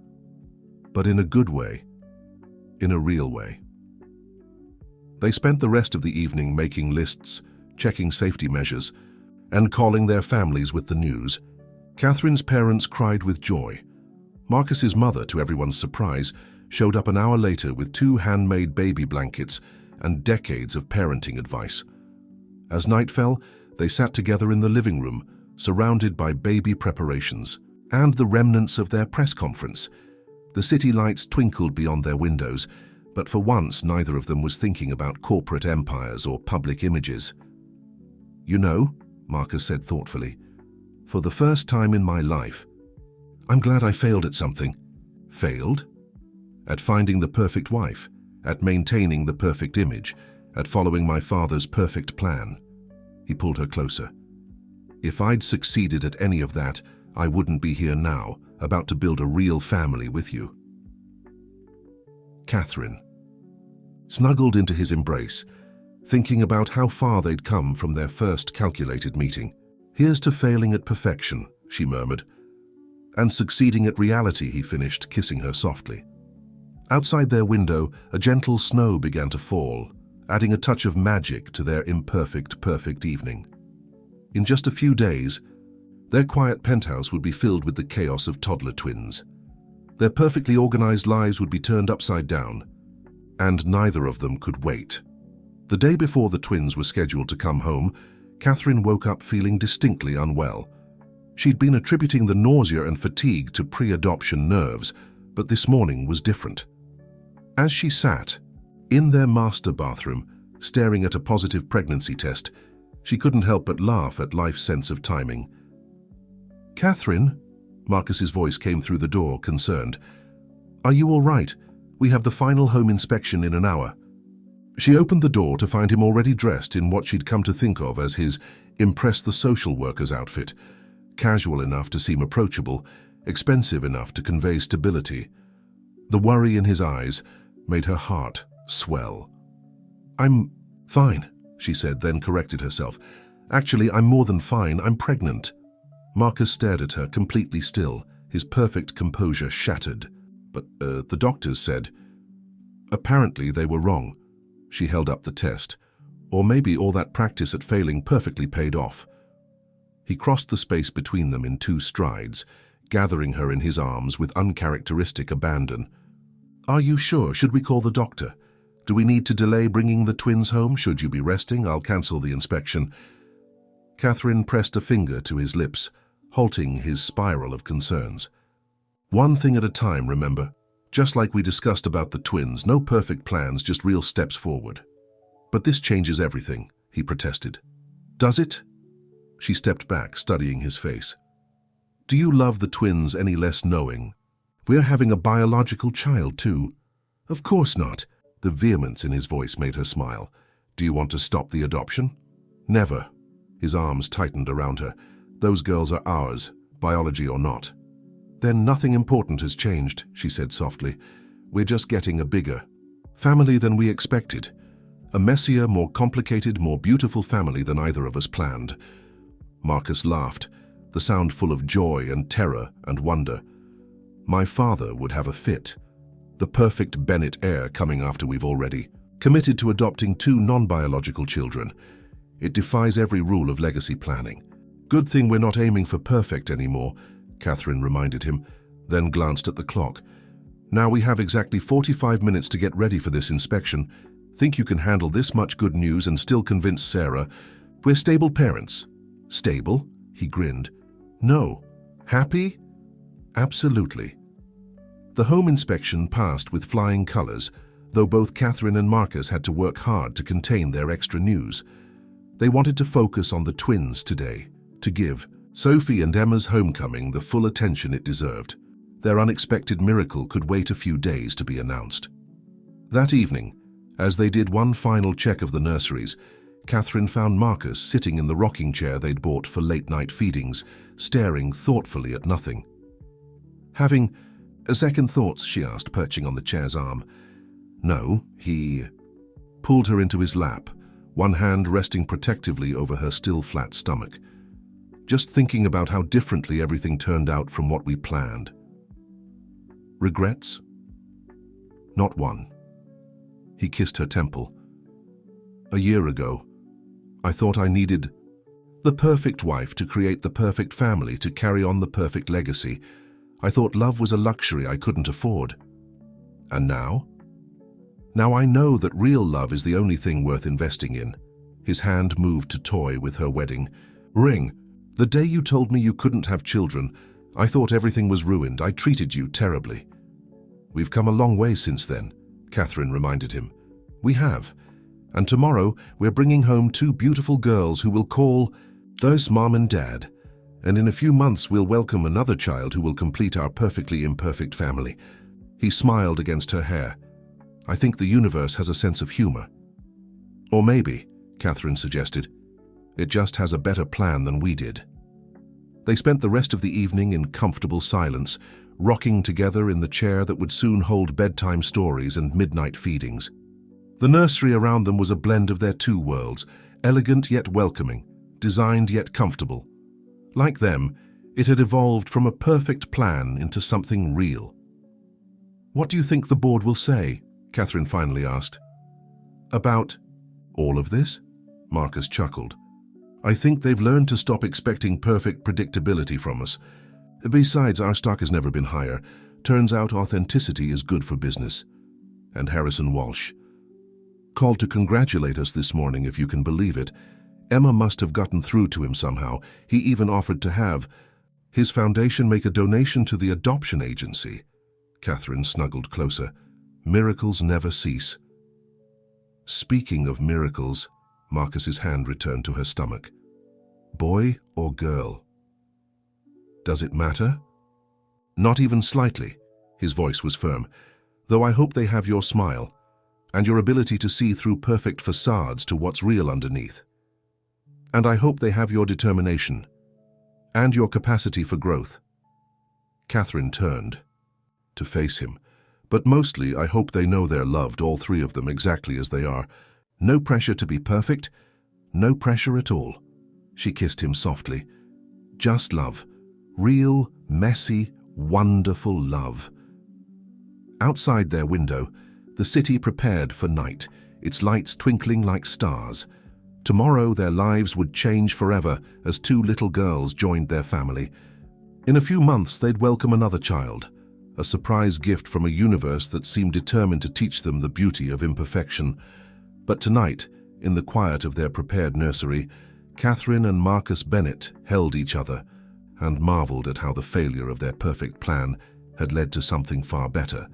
Speaker 1: "But in a good way. In a real way." They spent the rest of the evening making lists, checking safety measures, and calling their families with the news. Catherine's parents cried with joy. Marcus's mother, to everyone's surprise, showed up an hour later with 2 handmade baby blankets and decades of parenting advice. As night fell, they sat together in the living room, surrounded by baby preparations and the remnants of their press conference. The city lights twinkled beyond their windows, but for once neither of them was thinking about corporate empires or public images. "You know," Marcus said thoughtfully, "for the first time in my life, I'm glad I failed at something." Failed? At finding the perfect wife, at maintaining the perfect image, at following my father's perfect plan. He pulled her closer. "If I'd succeeded at any of that, I wouldn't be here now, about to build a real family with you." Catherine snuggled into his embrace, thinking about how far they'd come from their first calculated meeting. "Here's to failing at perfection," she murmured. "And succeeding at reality," he finished, kissing her softly. Outside their window, a gentle snow began to fall, adding a touch of magic to their imperfect, perfect evening. In just a few days, their quiet penthouse would be filled with the chaos of toddler twins. Their perfectly organized lives would be turned upside down, and neither of them could wait. The day before the twins were scheduled to come home, Catherine woke up feeling distinctly unwell. She'd been attributing the nausea and fatigue to pre-adoption nerves, but this morning was different. As she sat in their master bathroom, staring at a positive pregnancy test, she couldn't help but laugh at life's sense of timing. "Catherine," Marcus's voice came through the door, concerned. "Are you all right? We have the final home inspection in an hour." She opened the door to find him already dressed in what she'd come to think of as his impress the social workers outfit, casual enough to seem approachable, expensive enough to convey stability. The worry in his eyes made her heart swell. "I'm fine," she said, then corrected herself. "Actually, I'm more than fine, I'm pregnant." Marcus stared at her, completely still, his perfect composure shattered. "But, the doctors said..." Apparently they were wrong. She held up the test. Or maybe all that practice at failing perfectly paid off. He crossed the space between them in 2 strides, gathering her in his arms with uncharacteristic abandon. "Are you sure? Should we call the doctor? Do we need to delay bringing the twins home? Should you be resting? I'll cancel the inspection." Catherine pressed a finger to his lips, halting his spiral of concerns. "One thing at a time, remember? Just like we discussed about the twins, no perfect plans, just real steps forward." "But this changes everything," he protested. "Does it?" She stepped back, studying his face. "Do you love the twins any less knowing we're having a biological child too?" "Of course not." The vehemence in his voice made her smile. "Do you want to stop the adoption?" "Never." His arms tightened around her. "Those girls are ours, biology or not." "Then nothing important has changed," she said softly. "We're just getting a bigger family than we expected. A messier, more complicated, more beautiful family than either of us planned." Marcus laughed, the sound full of joy and terror and wonder. "My father would have a fit. The perfect Bennett heir coming after we've already committed to adopting 2 non-biological children. It defies every rule of legacy planning." "Good thing we're not aiming for perfect anymore," Catherine reminded him, then glanced at the clock. "Now we have exactly 45 minutes to get ready for this inspection. Think you can handle this much good news and still convince Sarah we're stable parents?" "Stable?" He grinned. "No. Happy? Absolutely." The home inspection passed with flying colors, though both Catherine and Marcus had to work hard to contain their extra news. They wanted to focus on the twins today, to give Sophie and Emma's homecoming the full attention it deserved. Their unexpected miracle could wait a few days to be announced. That evening, as they did one final check of the nurseries, Catherine found Marcus sitting in the rocking chair they'd bought for late-night feedings, staring thoughtfully at nothing. "Having second thoughts?" she asked, perching on the chair's arm. "No," he pulled her into his lap, one hand resting protectively over her still flat stomach. "Just thinking about how differently everything turned out from what we planned." "Regrets?" "Not one." He kissed her temple. A year ago, I thought I needed the perfect wife to create the perfect family, to carry on the perfect legacy. I thought love was a luxury I couldn't afford. And now? Now I know that real love is the only thing worth investing in. His hand moved to toy with her wedding ring. The day you told me you couldn't have children, I thought everything was ruined. I treated you terribly. We've come a long way since then, Catherine reminded him. We have. And tomorrow we're bringing home 2 beautiful girls who will call those Mom and Dad. And in a few months we'll welcome another child who will complete our perfectly imperfect family. He smiled against her hair. I think the universe has a sense of humor. Or maybe, Catherine suggested, it just has a better plan than we did. They spent the rest of the evening in comfortable silence, rocking together in the chair that would soon hold bedtime stories and midnight feedings. The nursery around them was a blend of their 2 worlds, elegant yet welcoming, designed yet comfortable. Like them, it had evolved from a perfect plan into something real. What do you think the board will say? Catherine finally asked. About all of this? Marcus chuckled. I think they've learned to stop expecting perfect predictability from us. Besides, our stock has never been higher. Turns out authenticity is good for business. And Harrison Walsh called to congratulate us this morning, if you can believe it. Emma must have gotten through to him somehow. He even offered to have his foundation make a donation to the adoption agency. Catherine snuggled closer. Miracles never cease. Speaking of miracles, Marcus's hand returned to her stomach. Boy or girl? Does it matter? Not even slightly. His voice was firm. Though I hope they have your smile and your ability to see through perfect facades to what's real underneath. And I hope they have your determination and your capacity for growth. Catherine turned to face him. But mostly I hope they know they're loved, all 3 of them, exactly as they are. No pressure to be perfect, no pressure at all. She kissed him softly. Just love. Real, messy, wonderful love. Outside their window, the city prepared for night, its lights twinkling like stars. Tomorrow their lives would change forever as 2 little girls joined their family. In a few months they'd welcome another child, a surprise gift from a universe that seemed determined to teach them the beauty of imperfection. But tonight, in the quiet of their prepared nursery, Catherine and Marcus Bennett held each other and marveled at how the failure of their perfect plan had led to something far better,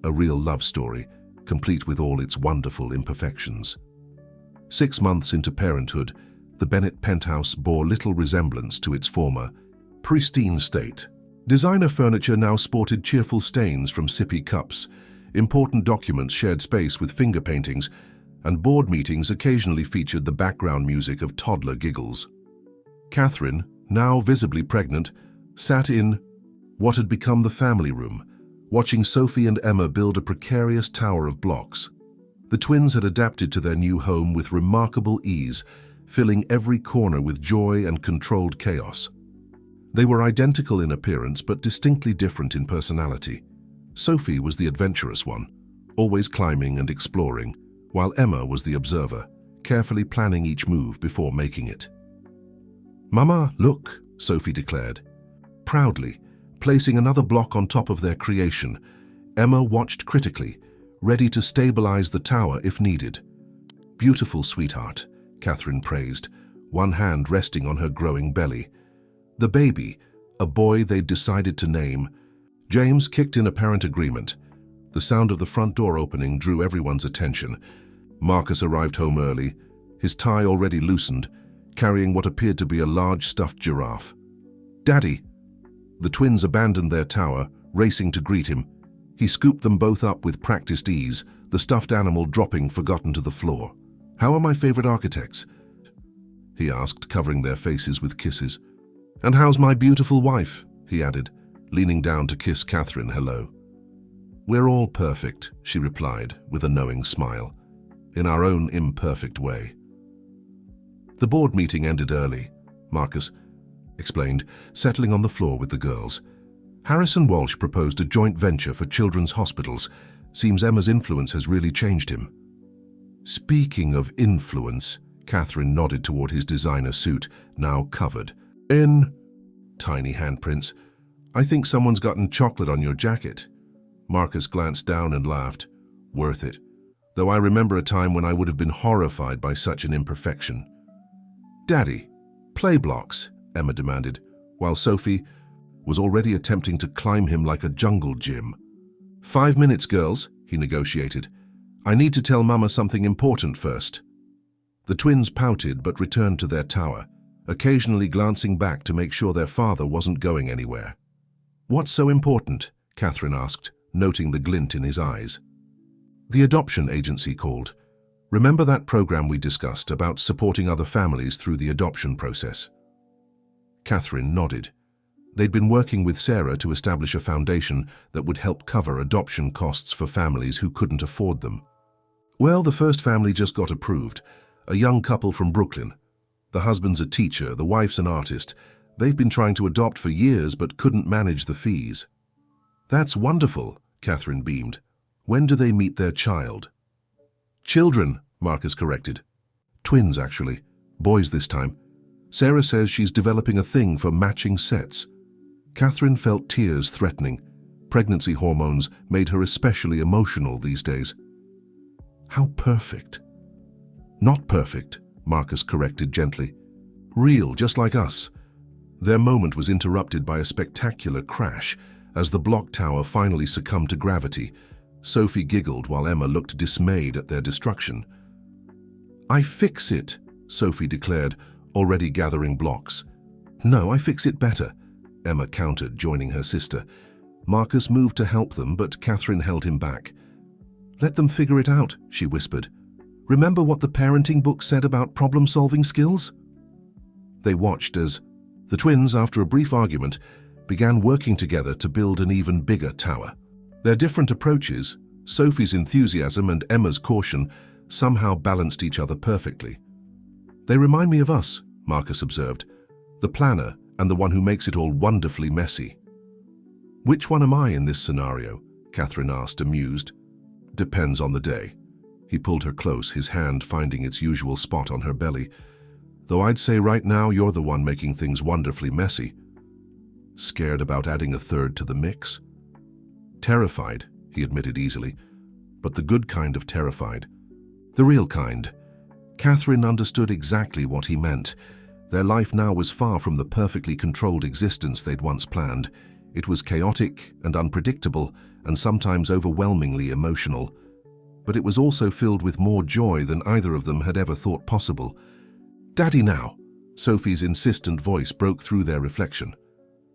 Speaker 1: a real love story, complete with all its wonderful imperfections. 6 months into parenthood, the Bennett penthouse bore little resemblance to its former, pristine state. Designer furniture now sported cheerful stains from sippy cups, important documents shared space with finger paintings, and board meetings occasionally featured the background music of toddler giggles. Catherine, now visibly pregnant, sat in what had become the family room, watching Sophie and Emma build a precarious tower of blocks. The twins had adapted to their new home with remarkable ease, filling every corner with joy and controlled chaos. They were identical in appearance but distinctly different in personality. Sophie was the adventurous one, always climbing and exploring, while Emma was the observer, carefully planning each move before making it. "Mama, look," Sophie declared. Proudly, placing another block on top of their creation, Emma watched critically, ready to stabilize the tower if needed. "Beautiful, sweetheart," Catherine praised, one hand resting on her growing belly. The baby, a boy they'd decided to name, James kicked in apparent agreement. The sound of the front door opening drew everyone's attention. Marcus arrived home early, his tie already loosened, carrying what appeared to be a large stuffed giraffe. "Daddy!" The twins abandoned their tower, racing to greet him. He scooped them both up with practiced ease, the stuffed animal dropping forgotten to the floor. "How are my favorite architects?" he asked, covering their faces with kisses. "And how's my beautiful wife?" he added, leaning down to kiss Catherine hello. "We're all perfect," she replied, with a knowing smile, "in our own imperfect way." The board meeting ended early, Marcus explained, settling on the floor with the girls. Harrison Walsh proposed a joint venture for children's hospitals. Seems Emma's influence has really changed him. Speaking of influence, Catherine nodded toward his designer suit, now covered in tiny handprints. I think someone's gotten chocolate on your jacket. Marcus glanced down and laughed. Worth it. Though I remember a time when I would have been horrified by such an imperfection. Daddy, play blocks, Emma demanded, while Sophie was already attempting to climb him like a jungle gym. 5 minutes, girls, he negotiated. I need to tell Mama something important first. The twins pouted but returned to their tower, occasionally glancing back to make sure their father wasn't going anywhere. What's so important? Catherine asked, noting the glint in his eyes. The adoption agency called. Remember that program we discussed about supporting other families through the adoption process? Catherine nodded. They'd been working with Sarah to establish a foundation that would help cover adoption costs for families who couldn't afford them. Well, the first family just got approved, a young couple from Brooklyn. The husband's a teacher, the wife's an artist. They've been trying to adopt for years but couldn't manage the fees. That's wonderful, Catherine beamed. When do they meet their child? Children, Marcus corrected. Twins, actually. Boys this time. Sarah says she's developing a thing for matching sets. Catherine felt tears threatening. Pregnancy hormones made her especially emotional these days. How perfect. Not perfect, Marcus corrected gently. Real, just like us. Their moment was interrupted by a spectacular crash as the block tower finally succumbed to gravity. Sophie giggled while Emma looked dismayed at their destruction. I fix it, Sophie declared, already gathering blocks. No, I fix it better, Emma countered, joining her sister. Marcus moved to help them, but Catherine held him back. Let them figure it out, she whispered. Remember what the parenting book said about problem-solving skills? They watched as the twins, after a brief argument, began working together to build an even bigger tower. Their different approaches, Sophie's enthusiasm and Emma's caution, somehow balanced each other perfectly. They remind me of us, Marcus observed, the planner and the one who makes it all wonderfully messy. Which one am I in this scenario? Catherine asked, amused. Depends on the day. He pulled her close, his hand finding its usual spot on her belly. Though I'd say right now you're the one making things wonderfully messy. Scared about adding a third to the mix? Terrified, he admitted easily, but the good kind of terrified. The real kind. Catherine understood exactly what he meant. Their life now was far from the perfectly controlled existence they'd once planned. It was chaotic and unpredictable, and sometimes overwhelmingly emotional. But it was also filled with more joy than either of them had ever thought possible. Daddy now, Sophie's insistent voice broke through their reflection.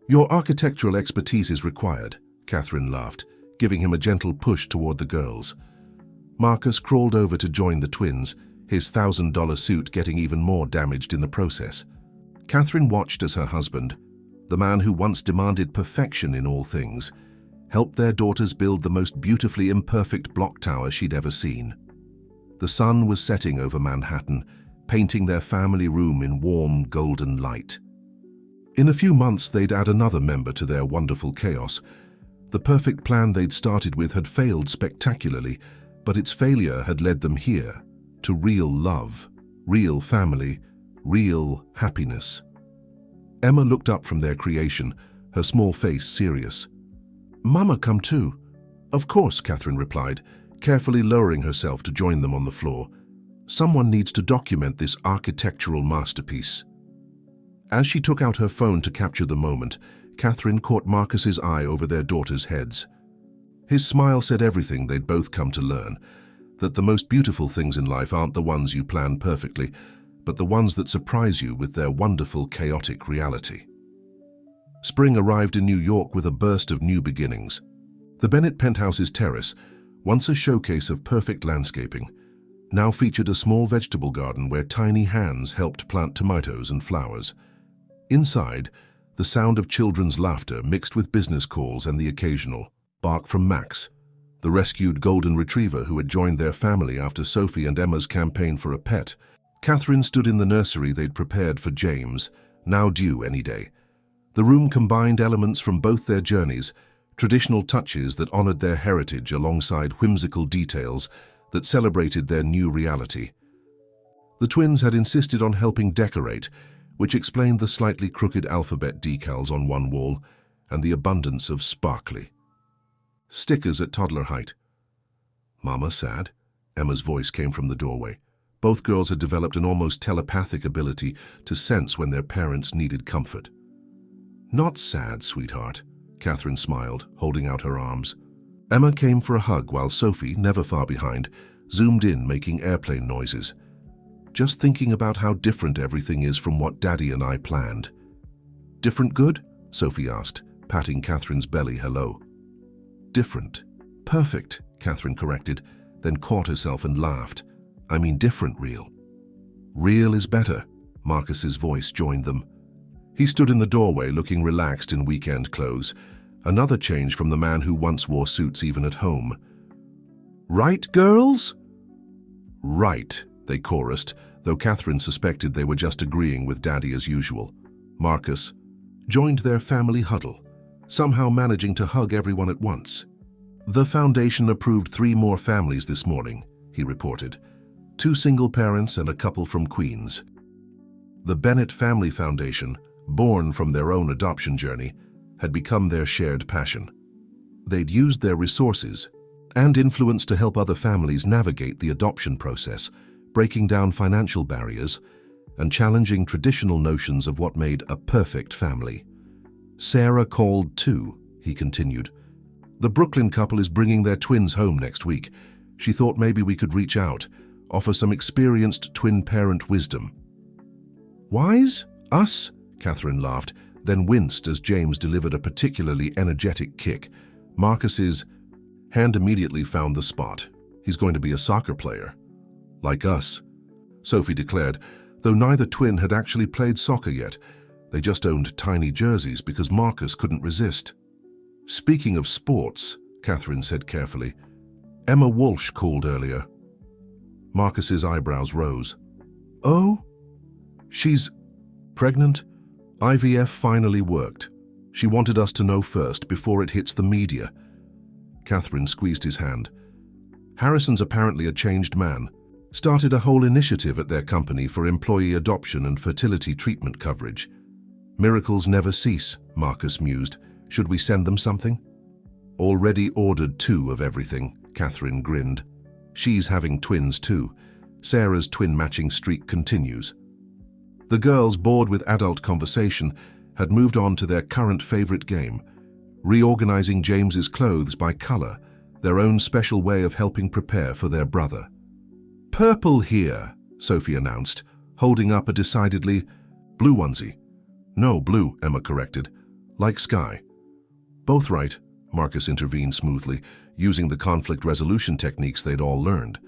Speaker 1: Your architectural expertise is required, Catherine laughed, giving him a gentle push toward the girls. Marcus crawled over to join the twins, his $1,000 suit getting even more damaged in the process. Catherine watched as her husband, the man who once demanded perfection in all things, helped their daughters build the most beautifully imperfect block tower she'd ever seen. The sun was setting over Manhattan, painting their family room in warm, golden light. In a few months, they'd add another member to their wonderful chaos. The perfect plan they'd started with had failed spectacularly, but its failure had led them here, to real love, real family, real happiness. Emma looked up from their creation, her small face serious. Mama, come too. Of course, Catherine replied, carefully lowering herself to join them on the floor. Someone needs to document this architectural masterpiece. As she took out her phone to capture the moment, Catherine caught Marcus's eye over their daughters' heads. His smile said everything they'd both come to learn, that the most beautiful things in life aren't the ones you plan perfectly, but the ones that surprise you with their wonderful, chaotic reality. Spring arrived in New York with a burst of new beginnings. The Bennett Penthouse's terrace, once a showcase of perfect landscaping, now featured a small vegetable garden where tiny hands helped plant tomatoes and flowers. Inside, the sound of children's laughter mixed with business calls and the occasional bark from Max, the rescued golden retriever who had joined their family after Sophie and Emma's campaign for a pet. Catherine stood in the nursery they'd prepared for James, now due any day. The room combined elements from both their journeys, traditional touches that honored their heritage alongside whimsical details that celebrated their new reality. The twins had insisted on helping decorate, which explained the slightly crooked alphabet decals on one wall and the abundance of sparkly stickers at toddler height. "Mama sad?" Emma's voice came from the doorway. Both girls had developed an almost telepathic ability to sense when their parents needed comfort. "Not sad, sweetheart," Catherine smiled, holding out her arms. Emma came for a hug while Sophie, never far behind, zoomed in, making airplane noises. "Just thinking about how different everything is from what Daddy and I planned." "Different good?" Sophie asked, patting Catherine's belly hello. "Different. Perfect," Catherine corrected, then caught herself and laughed. "I mean different real." "Real is better," Marcus's voice joined them. He stood in the doorway looking relaxed in weekend clothes, another change from the man who once wore suits even at home. "Right, girls?" "Right," they chorused, though Catherine suspected they were just agreeing with Daddy as usual. Marcus joined their family huddle, somehow managing to hug everyone at once. "The foundation approved 3 more families this morning," he reported. 2 single parents and a couple from Queens. The Bennett Family Foundation, born from their own adoption journey, had become their shared passion. They'd used their resources and influence to help other families navigate the adoption process, breaking down financial barriers and challenging traditional notions of what made a perfect family. "Sarah called too," he continued. "The Brooklyn couple is bringing their twins home next week. She thought maybe we could reach out, offer some experienced twin-parent wisdom." "Wise? Us?" Catherine laughed, then winced as James delivered a particularly energetic kick. Marcus's hand immediately found the spot. "He's going to be a soccer player." "Like us," Sophie declared, though neither twin had actually played soccer yet. They just owned tiny jerseys because Marcus couldn't resist. "Speaking of sports," Catherine said carefully, "Emma Walsh called earlier." Marcus's eyebrows rose. "Oh? She's pregnant?" "IVF finally worked. She wanted us to know first before it hits the media." Catherine squeezed his hand. "Harrison's apparently a changed man. Started a whole initiative at their company for employee adoption and fertility treatment coverage." "Miracles never cease," Marcus mused. "Should we send them something?" "Already ordered 2 of everything," Catherine grinned. "She's having twins too. Sarah's twin-matching streak continues." The girls, bored with adult conversation, had moved on to their current favorite game, reorganizing James's clothes by color, their own special way of helping prepare for their brother. "Purple here," Sophie announced, holding up a decidedly blue onesie. "No, blue," Emma corrected. "Like sky." "Both right," Marcus intervened smoothly, using the conflict resolution techniques they'd all learned.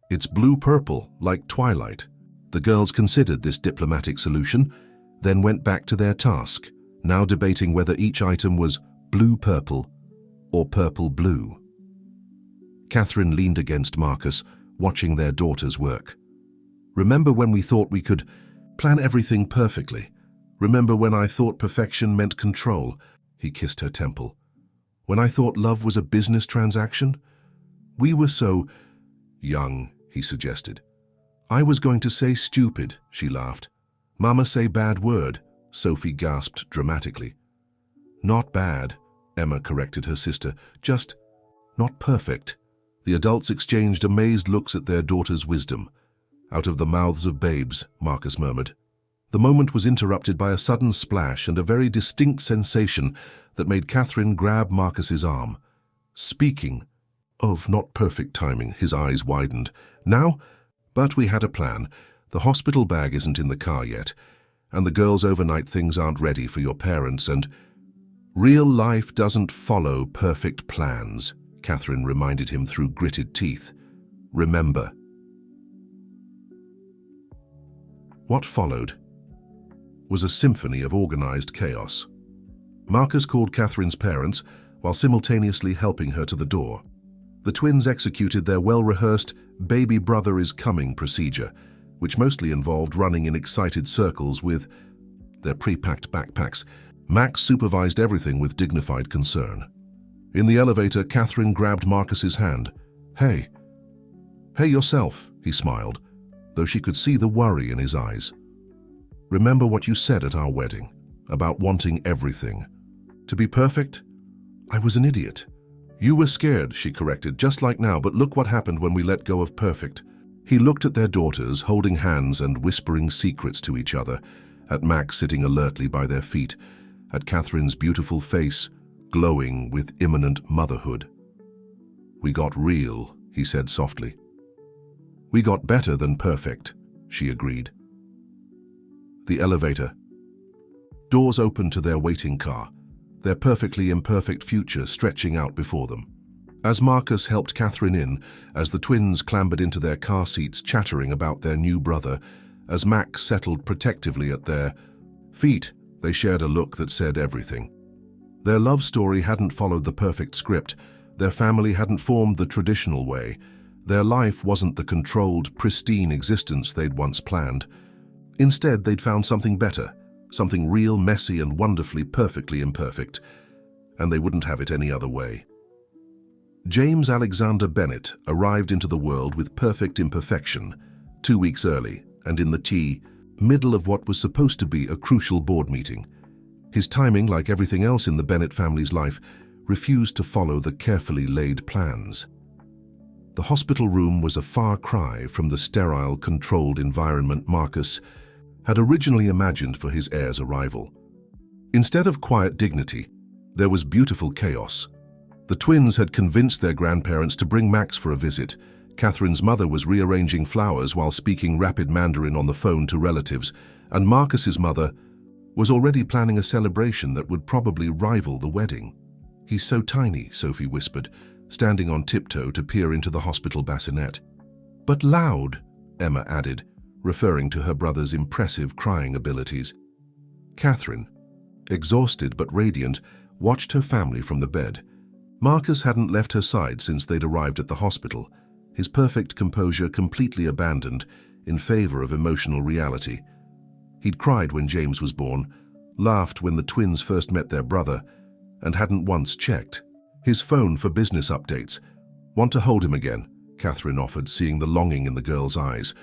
Speaker 1: "It's blue-purple, like twilight." The girls considered this diplomatic solution, then went back to their task, now debating whether each item was blue-purple or purple-blue. Catherine leaned against Marcus, watching their daughters work. "Remember when we thought we could plan everything perfectly? Remember when I thought perfection meant control?" He kissed her temple. "When I thought love was a business transaction? We were so young," he suggested. "I was going to say stupid," she laughed. "Mama say bad word," Sophie gasped dramatically. "Not bad," Emma corrected her sister, "just not perfect." The adults exchanged amazed looks at their daughter's wisdom. "Out of the mouths of babes," Marcus murmured. The moment was interrupted by a sudden splash and a very distinct sensation that made Catherine grab Marcus's arm. "Speaking of not perfect timing," his eyes widened. "Now? But we had a plan. The hospital bag isn't in the car yet, and the girls' overnight things aren't ready for your parents, and real life doesn't follow perfect plans," Catherine reminded him through gritted teeth. "Remember." What followed was a symphony of organized chaos. Marcus called Catherine's parents while simultaneously helping her to the door. The twins executed their well-rehearsed "baby brother is coming" procedure, which mostly involved running in excited circles with their pre-packed backpacks. Max supervised everything with dignified concern. In the elevator, Catherine grabbed Marcus's hand. "Hey, "Hey yourself," he smiled, though she could see the worry in his eyes. "Remember what you said at our wedding, about wanting everything. To be perfect? I was an idiot." "You were scared," she corrected, "just like now, but look what happened when we let go of perfect." He looked at their daughters, holding hands and whispering secrets to each other, at Max sitting alertly by their feet, at Catherine's beautiful face, glowing with imminent motherhood. "We got real," he said softly. "We got better than perfect," she agreed. The elevator. Doors opened to their waiting car, their perfectly imperfect future stretching out before them. As Marcus helped Catherine in, as the twins clambered into their car seats chattering about their new brother, as Max settled protectively at their feet, they shared a look that said everything. Their love story hadn't followed the perfect script, their family hadn't formed the traditional way, their life wasn't the controlled, pristine existence they'd once planned. Instead, they'd found something better, something real, messy, and wonderfully, perfectly imperfect, and they wouldn't have it any other way. James Alexander Bennett arrived into the world with perfect imperfection, 2 weeks early, and in the middle of what was supposed to be a crucial board meeting. His timing, like everything else in the Bennett family's life, refused to follow the carefully laid plans. The hospital room was a far cry from the sterile, controlled environment Marcus had originally imagined for his heir's arrival. Instead of quiet dignity, there was beautiful chaos. The twins had convinced their grandparents to bring Max for a visit. Catherine's mother was rearranging flowers while speaking rapid Mandarin on the phone to relatives, and Marcus's mother was already planning a celebration that would probably rival the wedding. "He's so tiny," Sophie whispered, standing on tiptoe to peer into the hospital bassinet. "But loud," Emma added, referring to her brother's impressive crying abilities. Catherine, exhausted but radiant, watched her family from the bed. Marcus hadn't left her side since they'd arrived at the hospital, his perfect composure completely abandoned in favor of emotional reality. He'd cried when James was born, laughed when the twins first met their brother, and hadn't once checked his phone for business updates. "Want to hold him again?" Catherine offered, seeing the longing in the girl's eyes.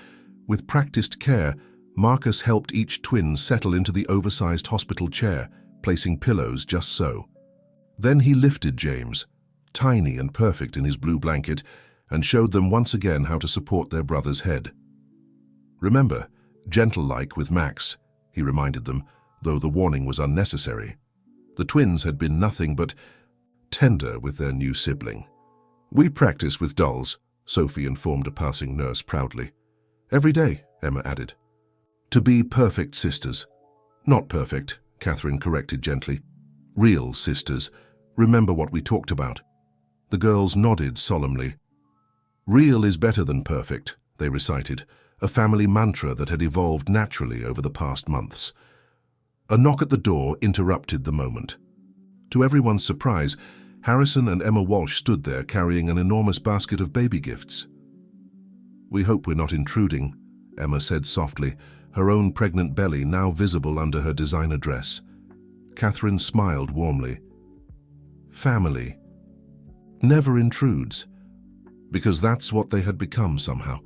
Speaker 1: With practiced care, Marcus helped each twin settle into the oversized hospital chair, placing pillows just so. Then he lifted James, tiny and perfect in his blue blanket, and showed them once again how to support their brother's head. "Remember, gentle-like with Max," he reminded them, though the warning was unnecessary. The twins had been nothing but tender with their new sibling. "We practice with dolls," Sophie informed a passing nurse proudly. "Every day," Emma added. "To be perfect sisters." "Not perfect," Catherine corrected gently. "Real sisters. Remember what we talked about." The girls nodded solemnly. "Real is better than perfect," they recited, a family mantra that had evolved naturally over the past months. A knock at the door interrupted the moment. To everyone's surprise, Harrison and Emma Walsh stood there carrying an enormous basket of baby gifts. "We hope we're not intruding," Emma said softly, her own pregnant belly now visible under her designer dress. Catherine smiled warmly. Family never intrudes, because that's what they had become somehow.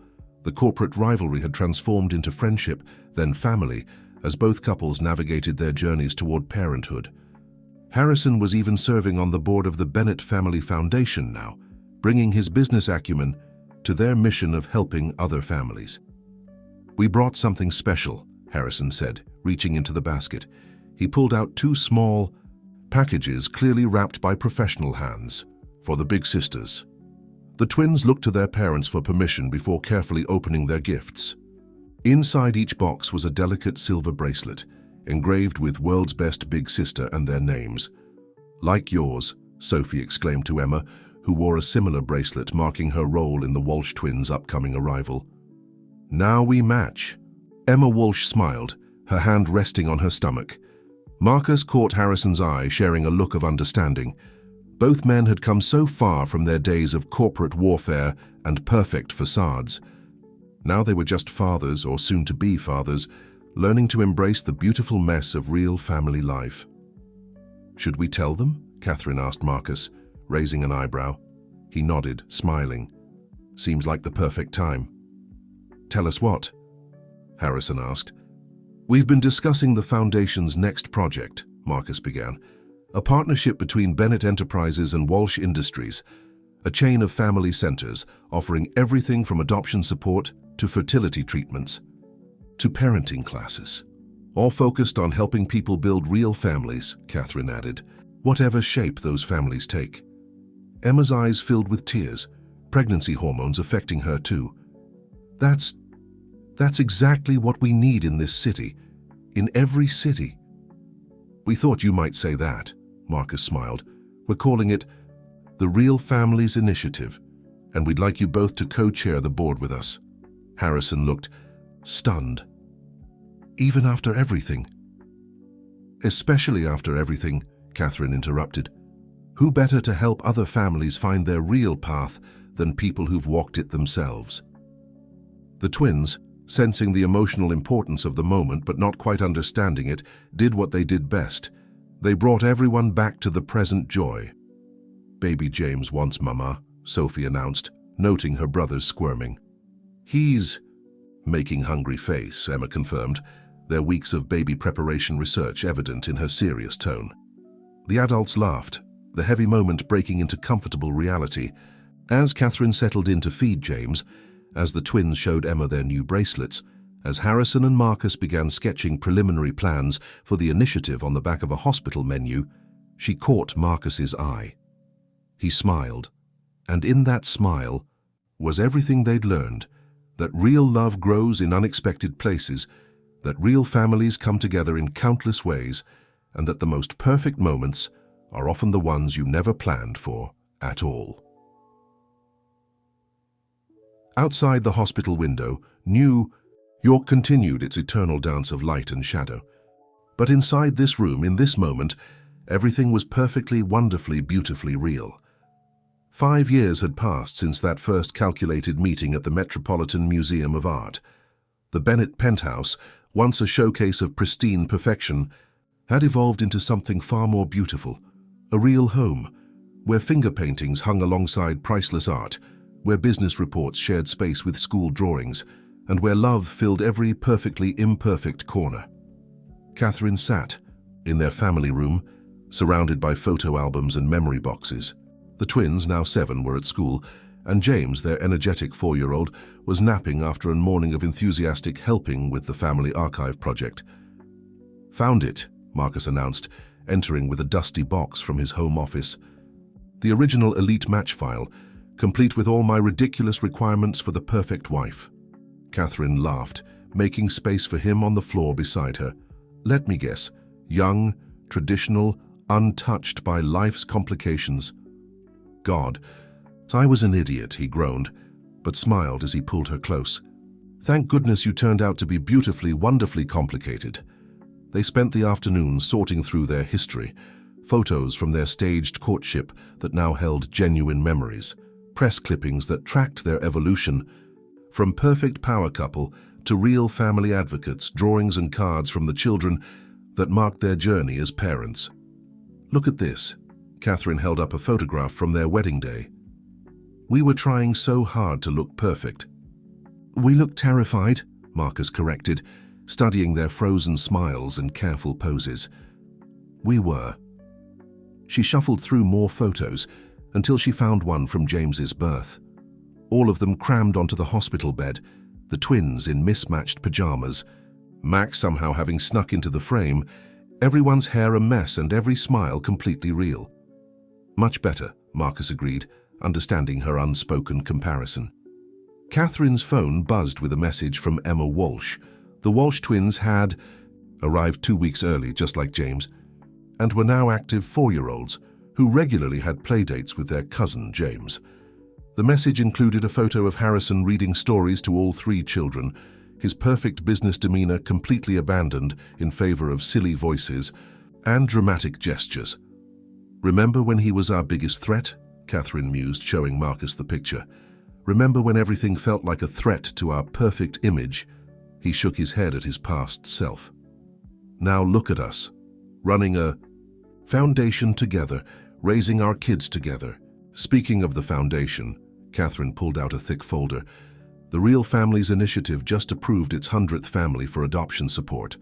Speaker 1: The corporate rivalry had transformed into friendship, then family, as both couples navigated their journeys toward parenthood. Harrison was even serving on the board of the Bennett Family Foundation now, bringing his business acumen to their mission of helping other families. "We brought something special," Harrison said, reaching into the basket. He pulled out 2 small packages clearly wrapped by professional hands, for the big sisters. The twins looked to their parents for permission before carefully opening their gifts. Inside each box was a delicate silver bracelet, engraved with "World's Best Big Sister" and their names. "Like yours," Sophie exclaimed to Emma, who wore a similar bracelet marking her role in the Walsh twins' upcoming arrival. "Now we match." Emma Walsh smiled, her hand resting on her stomach. Marcus caught Harrison's eye, sharing a look of understanding. Both men had come so far from their days of corporate warfare and perfect facades. Now they were just fathers, or soon-to-be fathers, learning to embrace the beautiful mess of real family life. "Should we tell them?" Catherine asked Marcus, raising an eyebrow. He nodded, smiling. Seems like the perfect time. Tell us what? Harrison asked. We've been discussing the Foundation's next project, Marcus began. A partnership between Bennett Enterprises and Walsh Industries, a chain of family centers offering everything from adoption support to fertility treatments to parenting classes. All focused on helping people build real families, Catherine added, whatever shape those families take. Emma's eyes filled with tears, pregnancy hormones affecting her too. That's exactly what we need in this city, in every city. We thought you might say that, Marcus smiled. We're calling it the Real Families Initiative, and we'd like you both to co-chair the board with us. Harrison looked stunned. Even after everything? Especially after everything, Catherine interrupted. Who better to help other families find their real path than people who've walked it themselves? The twins, sensing the emotional importance of the moment but not quite understanding it, did what they did best. They brought everyone back to the present joy. Baby James wants Mama, Sophie announced, noting her brother's squirming. He's making hungry face, Emma confirmed, their weeks of baby preparation research evident in her serious tone. The adults laughed, the heavy moment breaking into comfortable reality. As Catherine settled in to feed James, as the twins showed Emma their new bracelets, as Harrison and Marcus began sketching preliminary plans for the initiative on the back of a hospital menu, she caught Marcus's eye. He smiled, and in that smile was everything they'd learned, that real love grows in unexpected places, that real families come together in countless ways, and that the most perfect moments are often the ones you never planned for at all. Outside the hospital window, New York continued its eternal dance of light and shadow. But inside this room, in this moment, everything was perfectly, wonderfully, beautifully real. 5 years had passed since that first calculated meeting at the Metropolitan Museum of Art. The Bennett penthouse, once a showcase of pristine perfection, had evolved into something far more beautiful, a real home, where finger paintings hung alongside priceless art, where business reports shared space with school drawings, and where love filled every perfectly imperfect corner. Catherine sat in their family room, surrounded by photo albums and memory boxes. The twins, now 7, were at school, and James, their energetic 4-year-old, was napping after a morning of enthusiastic helping with the family archive project. Found it, Marcus announced, entering with a dusty box from his home office. The original Elite Match file, complete with all my ridiculous requirements for the perfect wife. Catherine laughed, making space for him on the floor beside her. Let me guess, young, traditional, untouched by life's complications. God, I was an idiot, he groaned, but smiled as he pulled her close. Thank goodness you turned out to be beautifully, wonderfully complicated. They spent the afternoon sorting through their history, photos from their staged courtship that now held genuine memories, press clippings that tracked their evolution, from perfect power couple to real family advocates, drawings and cards from the children that marked their journey as parents. Look at this. Catherine held up a photograph from their wedding day. We were trying so hard to look perfect. We looked terrified, Marcus corrected, studying their frozen smiles and careful poses. We were. She shuffled through more photos until she found one from James's birth. All of them crammed onto the hospital bed, the twins in mismatched pajamas, Max somehow having snuck into the frame, everyone's hair a mess and every smile completely real. Much better, Marcus agreed, understanding her unspoken comparison. Catherine's phone buzzed with a message from Emma Walsh. The Walsh twins had arrived 2 weeks early, just like James, and were now active 4-year-olds who regularly had playdates with their cousin James. The message included a photo of Harrison reading stories to all 3 children, his perfect business demeanor completely abandoned in favor of silly voices and dramatic gestures. Remember when he was our biggest threat? Catherine mused, showing Marcus the picture. Remember when everything felt like a threat to our perfect image? He shook his head at his past self. Now look at us, running a foundation together, raising our kids together. Speaking of the foundation, Catherine pulled out a thick folder. The Real Families Initiative just approved its 100th family for adoption support.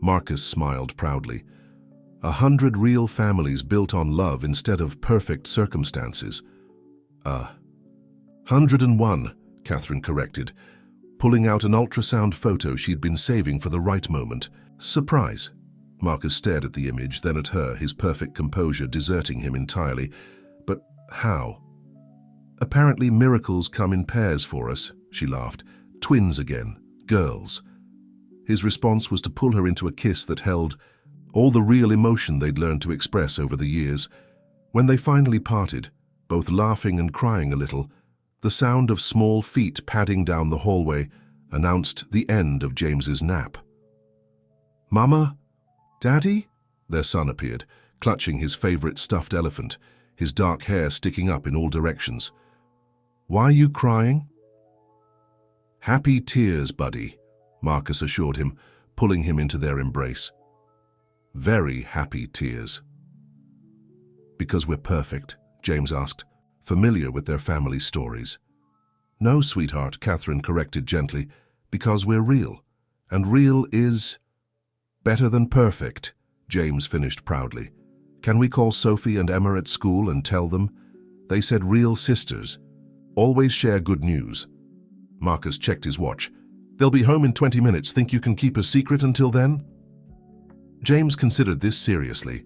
Speaker 1: Marcus smiled proudly. 100 real families built on love instead of perfect circumstances. 101, Catherine corrected, pulling out an ultrasound photo she'd been saving for the right moment. Surprise. Marcus stared at the image, then at her, his perfect composure deserting him entirely. But how? Apparently miracles come in pairs for us, she laughed. Twins again. Girls. His response was to pull her into a kiss that held all the real emotion they'd learned to express over the years. When they finally parted, both laughing and crying a little, the sound of small feet padding down the hallway announced the end of James's nap. Mama? Daddy? Their son appeared, clutching his favorite stuffed elephant, his dark hair sticking up in all directions. Why are you crying? Happy tears, buddy, Marcus assured him, pulling him into their embrace. Very happy tears. Because we're perfect, James asked, familiar with their family stories. No, sweetheart, Catherine corrected gently, because we're real. And real is better than perfect, James finished proudly. Can we call Sophie and Emma at school and tell them? They said real sisters. Always share good news. Marcus checked his watch. They'll be home in 20 minutes. Think you can keep a secret until then? James considered this seriously.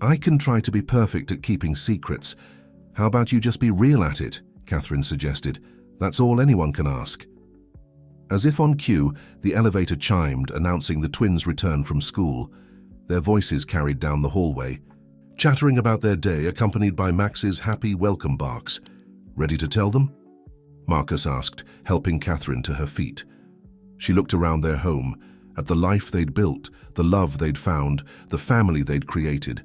Speaker 1: I can try to be perfect at keeping secrets. How about you just be real at it? Catherine suggested. That's all anyone can ask. As if on cue, the elevator chimed, announcing the twins' return from school. Their voices carried down the hallway, chattering about their day, accompanied by Max's happy welcome barks. Ready to tell them? Marcus asked, helping Catherine to her feet. She looked around their home, at the life they'd built, the love they'd found, the family they'd created.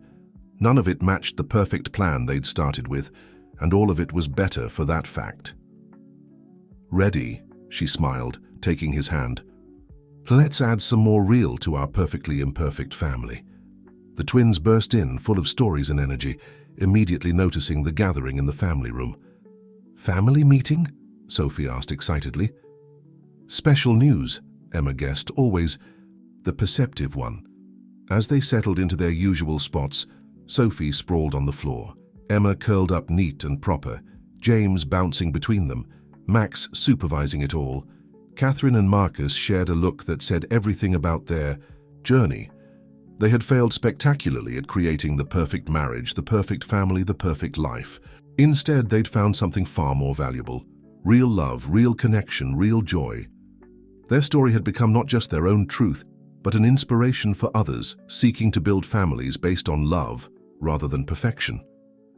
Speaker 1: None of it matched the perfect plan they'd started with, and all of it was better for that fact. Ready, she smiled, taking his hand. Let's add some more real to our perfectly imperfect family. The twins burst in, full of stories and energy, immediately noticing the gathering in the family room. Family meeting? Sophie asked excitedly. Special news, Emma guessed, always the perceptive one. As they settled into their usual spots, Sophie sprawled on the floor, Emma curled up neat and proper, James bouncing between them, Max supervising it all. Catherine and Marcus shared a look that said everything about their journey. They had failed spectacularly at creating the perfect marriage, the perfect family, the perfect life. Instead, they'd found something far more valuable. Real love, real connection, real joy. Their story had become not just their own truth, but an inspiration for others seeking to build families based on love rather than perfection.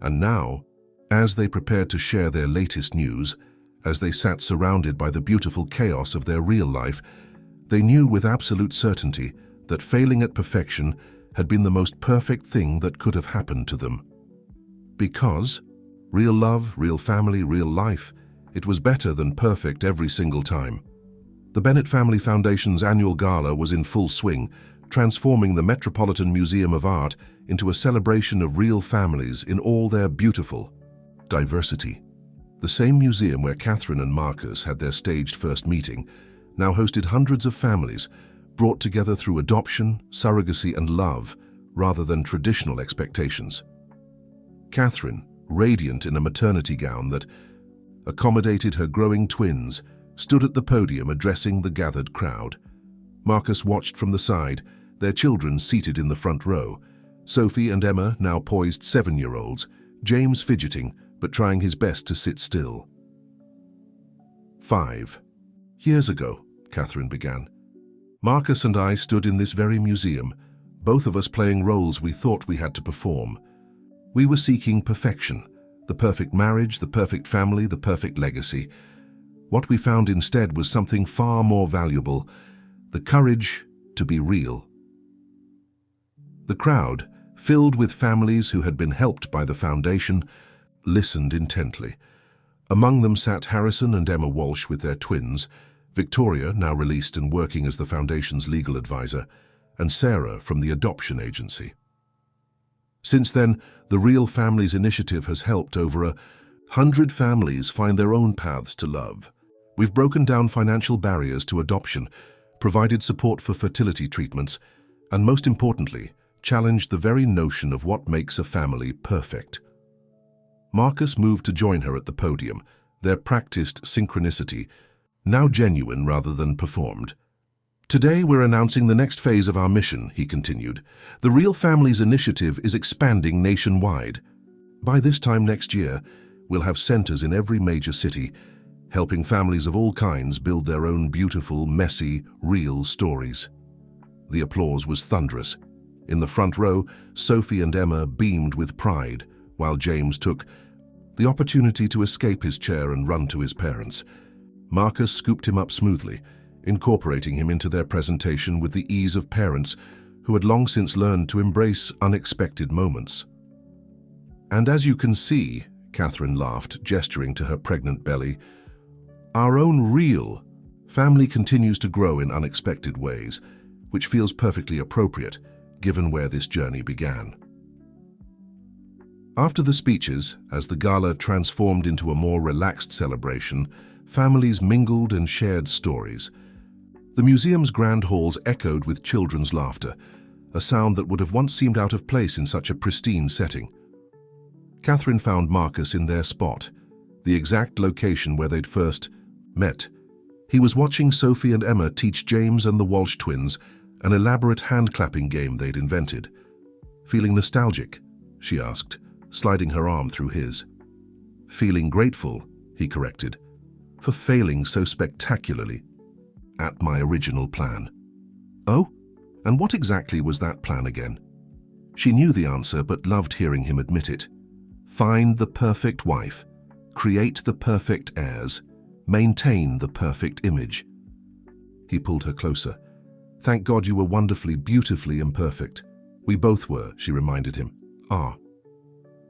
Speaker 1: And now, as they prepared to share their latest news, as they sat surrounded by the beautiful chaos of their real life, they knew with absolute certainty that failing at perfection had been the most perfect thing that could have happened to them. Because real love, real family, real life, it was better than perfect every single time. The Bennett Family Foundation's annual gala was in full swing, transforming the Metropolitan Museum of Art into a celebration of real families in all their beautiful diversity. The same museum where Catherine and Marcus had their staged first meeting now hosted hundreds of families brought together through adoption, surrogacy, and love rather than traditional expectations. Catherine, radiant in a maternity gown that accommodated her growing twins, stood at the podium addressing the gathered crowd. Marcus watched from the side, their children seated in the front row. Sophie and Emma, now poised 7-year-olds, James fidgeting, but trying his best to sit still. 5 years ago, Catherine began, Marcus and I stood in this very museum, both of us playing roles we thought we had to perform. We were seeking perfection, the perfect marriage, the perfect family, the perfect legacy. What we found instead was something far more valuable, the courage to be real. The crowd, filled with families who had been helped by the foundation, listened intently. Among them sat Harrison and Emma Walsh with their twins, Victoria, now released and working as the foundation's legal advisor, and Sarah from the adoption agency. Since then, the Real Families Initiative has helped over 100 families find their own paths to love. We've broken down financial barriers to adoption, provided support for fertility treatments, and most importantly, challenged the very notion of what makes a family perfect. Marcus moved to join her at the podium, their practiced synchronicity, now genuine rather than performed. Today we're announcing the next phase of our mission, he continued. The Real Families Initiative is expanding nationwide. By this time next year, we'll have centers in every major city, helping families of all kinds build their own beautiful, messy, real stories. The applause was thunderous. In the front row, Sophie and Emma beamed with pride, while James took the opportunity to escape his chair and run to his parents. Marcus scooped him up smoothly, incorporating him into their presentation with the ease of parents who had long since learned to embrace unexpected moments. "And as you can see," Catherine laughed, gesturing to her pregnant belly, "our own real family continues to grow in unexpected ways, which feels perfectly appropriate, given where this journey began." After the speeches, as the gala transformed into a more relaxed celebration, families mingled and shared stories. The museum's grand halls echoed with children's laughter, a sound that would have once seemed out of place in such a pristine setting. Catherine found Marcus in their spot, the exact location where they'd first met. He was watching Sophie and Emma teach James and the Walsh twins an elaborate hand-clapping game they'd invented. "Feeling nostalgic?" she asked, sliding her arm through his. "Feeling grateful," he corrected, "for failing so spectacularly at my original plan." "Oh? And what exactly was that plan again?" She knew the answer but loved hearing him admit it. "Find the perfect wife, create the perfect heirs, maintain the perfect image." He pulled her closer. "Thank God you were wonderfully, beautifully imperfect." "We both were," she reminded him. "Ah."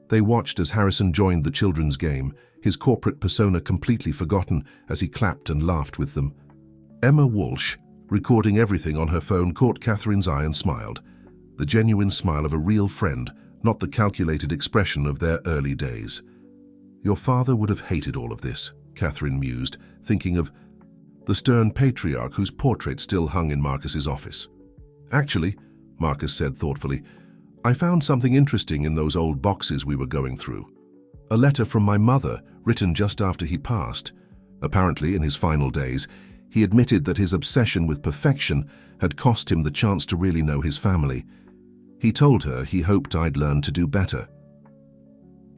Speaker 1: They watched as Harrison joined the children's game, his corporate persona completely forgotten as he clapped and laughed with them. Emma Walsh, recording everything on her phone, caught Catherine's eye and smiled. The genuine smile of a real friend, not the calculated expression of their early days. "Your father would have hated all of this," Catherine mused, thinking of the stern patriarch whose portrait still hung in Marcus's office. "Actually," Marcus said thoughtfully, "I found something interesting in those old boxes we were going through. A letter from my mother, written just after he passed. Apparently, in his final days, he admitted that his obsession with perfection had cost him the chance to really know his family. He told her he hoped I'd learn to do better."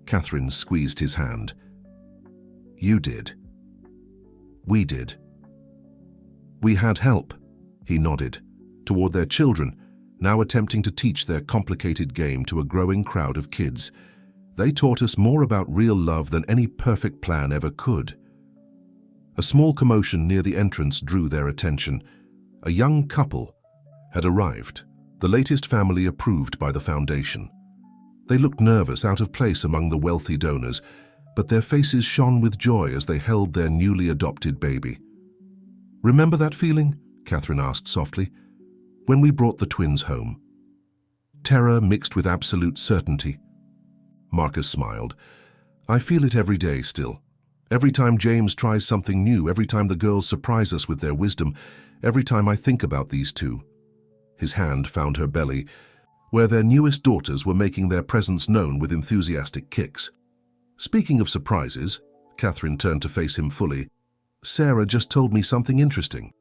Speaker 1: Catherine squeezed his hand. "You did. We did. We had help," he nodded, toward their children, now attempting to teach their complicated game to a growing crowd of kids. "They taught us more about real love than any perfect plan ever could." A small commotion near the entrance drew their attention. A young couple had arrived, the latest family approved by the foundation. They looked nervous, out of place among the wealthy donors, but their faces shone with joy as they held their newly adopted baby. "Remember that feeling?" Catherine asked softly. "When we brought the twins home." Terror mixed with absolute certainty. Marcus smiled. "I feel it every day still. Every time James tries something new, every time the girls surprise us with their wisdom, every time I think about these two." His hand found her belly, where their newest daughters were making their presence known with enthusiastic kicks. "Speaking of surprises," Catherine turned to face him fully, "Sarah just told me something interesting.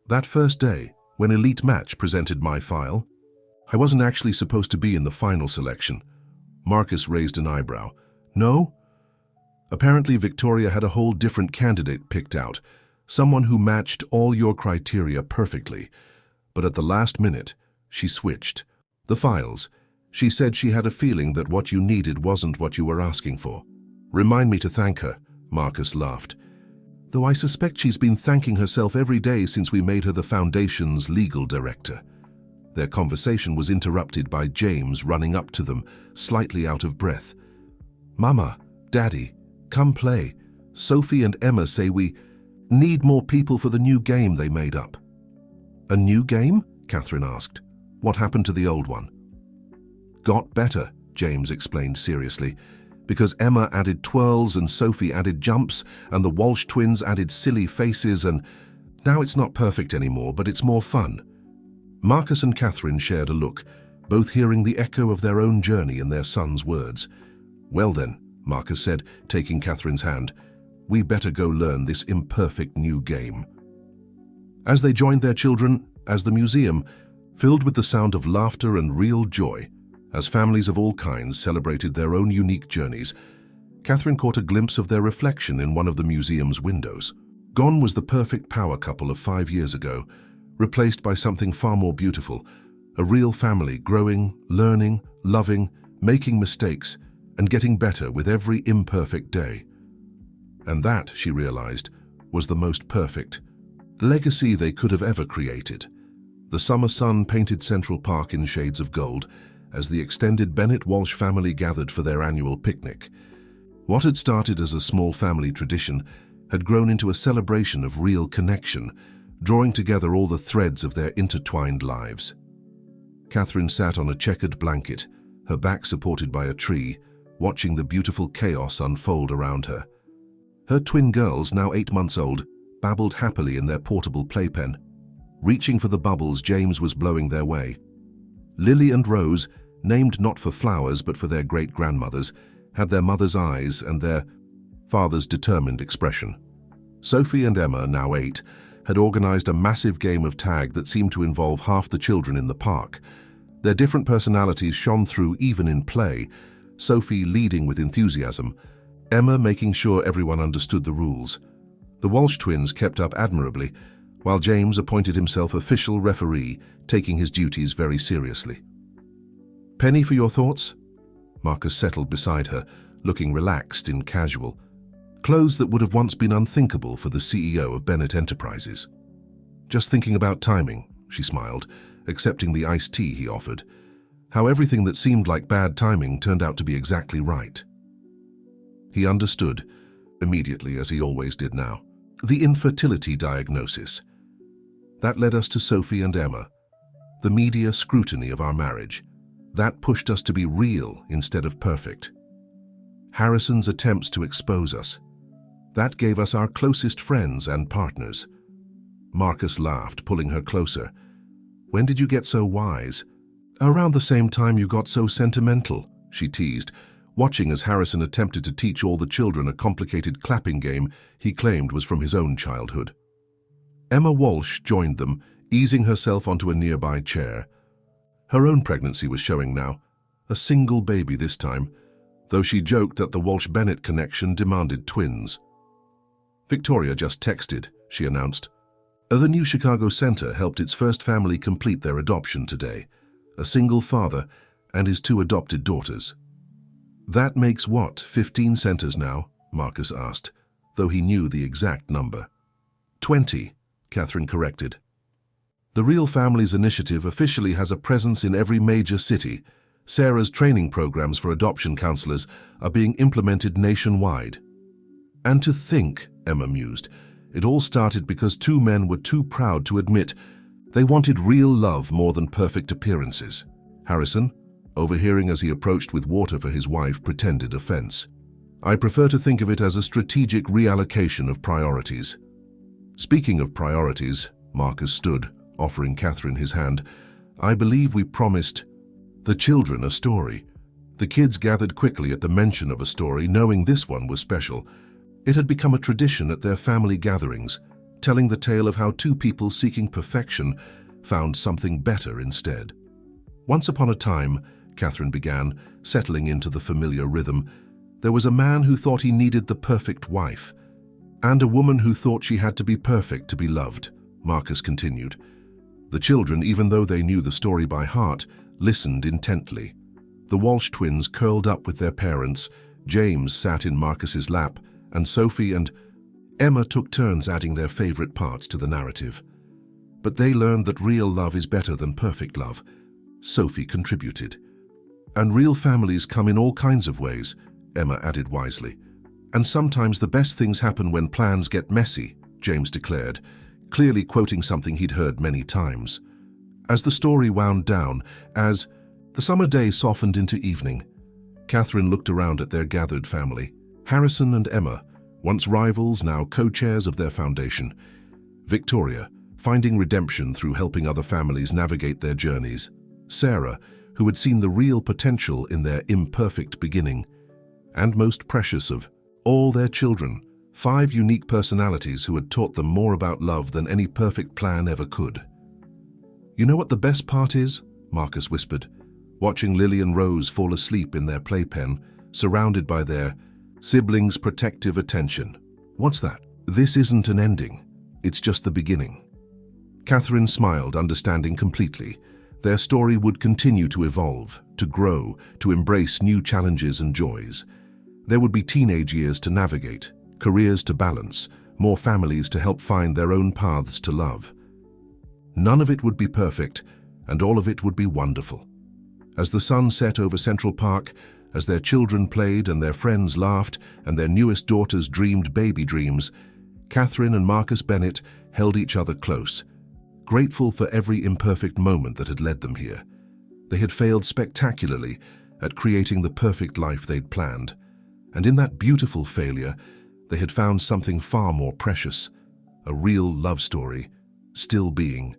Speaker 1: That first day, when Elite Match presented my file, I wasn't actually supposed to be in the final selection." Marcus raised an eyebrow. "No?" "Apparently Victoria had a whole different candidate picked out, someone who matched all your criteria perfectly. But at the last minute, she switched. The files. She said she had a feeling that what you needed wasn't what you were asking for." "Remind me to thank her," Marcus laughed. "Though I suspect she's been thanking herself every day since we made her the Foundation's legal director." Their conversation was interrupted by James running up to them, slightly out of breath. "Mama, Daddy, come play. Sophie and Emma say we need more people for the new game they made up." "A new game?" Catherine asked. "What happened to the old one?" "Got better," James explained seriously. because Emma added twirls and Sophie added jumps and the Walsh twins added silly faces, and now it's not perfect anymore, but it's more fun. Marcus and Catherine shared a look, both hearing the echo of their own journey in their son's words. "Well then," Marcus said, taking Catherine's hand, "we better go learn this imperfect new game." As they joined their children, as the museum, filled with the sound of laughter and real joy, as families of all kinds celebrated their own unique journeys, Catherine caught a glimpse of their reflection in one of the museum's windows. Gone was the perfect power couple of 5 years ago, replaced by something far more beautiful, a real family growing, learning, loving, making mistakes, and getting better with every imperfect day. And that, she realized, was the most perfect legacy they could have ever created. The summer sun painted Central Park in shades of gold as the extended Bennett Walsh family gathered for their annual picnic. What had started as a small family tradition had grown into a celebration of real connection, drawing together all the threads of their intertwined lives. Catherine sat on a checkered blanket, her back supported by a tree, watching the beautiful chaos unfold around her. Her twin girls, now 8 months old, babbled happily in their portable playpen. Reaching for the bubbles James was blowing their way. Lily and Rose, named not for flowers but for their great-grandmothers, had their mother's eyes and their father's determined expression. Sophie and Emma, now 8, had organized a massive game of tag that seemed to involve half the children in the park. Their different personalities shone through even in play, Sophie leading with enthusiasm, Emma making sure everyone understood the rules. The Walsh twins kept up admirably, while James appointed himself official referee, taking his duties very seriously. "Penny, for your thoughts?" Marcus settled beside her, looking relaxed and casual. Clothes that would have once been unthinkable for the CEO of Bennett Enterprises. "Just thinking about timing," she smiled, accepting the iced tea he offered. How everything that seemed like bad timing turned out to be exactly right. He understood, immediately as he always did now. The infertility diagnosis. That led us to Sophie and Emma. The media scrutiny of our marriage. That pushed us to be real instead of perfect. Harrison's attempts to expose us. That gave us our closest friends and partners. Marcus laughed, pulling her closer. "When did you get so wise?" "Around the same time you got so sentimental," she teased, watching as Harrison attempted to teach all the children a complicated clapping game he claimed was from his own childhood. Emma Walsh joined them, easing herself onto a nearby chair. Her own pregnancy was showing now, a single baby this time, though she joked that the Walsh-Bennett connection demanded twins. "Victoria just texted," she announced. The new Chicago Center helped its first family complete their adoption today, a single father and his 2 adopted daughters. "That makes what, 15 centers now?" Marcus asked, though he knew the exact number. 20, Catherine corrected. The Real Families Initiative officially has a presence in every major city. Sarah's training programs for adoption counselors are being implemented nationwide. "And to think," Emma mused, "it all started because 2 men were too proud to admit they wanted real love more than perfect appearances." Harrison, overhearing as he approached with water for his wife, pretended offense. "I prefer to think of it as a strategic reallocation of priorities." "Speaking of priorities," Marcus stood, offering Catherine his hand, "I believe we promised the children a story." The kids gathered quickly at the mention of a story, knowing this one was special. It had become a tradition at their family gatherings, telling the tale of how 2 people seeking perfection found something better instead. "Once upon a time," Catherine began, settling into the familiar rhythm, "there was a man who thought he needed the perfect wife, and a woman who thought she had to be perfect to be loved," Marcus continued. The children, even though they knew the story by heart, listened intently. The Walsh twins curled up with their parents, James sat in Marcus's lap, and Sophie and Emma took turns adding their favorite parts to the narrative. But they learned that real love is better than perfect love. Sophie contributed. "And real families come in all kinds of ways," Emma added wisely. "And sometimes the best things happen when plans get messy," James declared, clearly quoting something he'd heard many times. As the story wound down, as the summer day softened into evening, Catherine looked around at their gathered family. Harrison and Emma, once rivals, now co-chairs of their foundation. Victoria, finding redemption through helping other families navigate their journeys. Sarah, who had seen the real potential in their imperfect beginning. And most precious of all their children, 5 unique personalities who had taught them more about love than any perfect plan ever could. "You know what the best part is?" Marcus whispered, watching Lily and Rose fall asleep in their playpen, surrounded by their siblings' protective attention. "What's that?" "This isn't an ending. It's just the beginning." Catherine smiled, understanding completely. Their story would continue to evolve, to grow, to embrace new challenges and joys. There would be teenage years to navigate, careers to balance, more families to help find their own paths to love. None of it would be perfect, and all of it would be wonderful. As the sun set over Central Park, as their children played and their friends laughed and their newest daughters dreamed baby dreams, Catherine and Marcus Bennett held each other close, grateful for every imperfect moment that had led them here. They had failed spectacularly at creating the perfect life they'd planned, and in that beautiful failure, they had found something far more precious, a real love story, still being,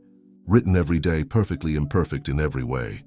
Speaker 1: written every day, perfectly imperfect in every way.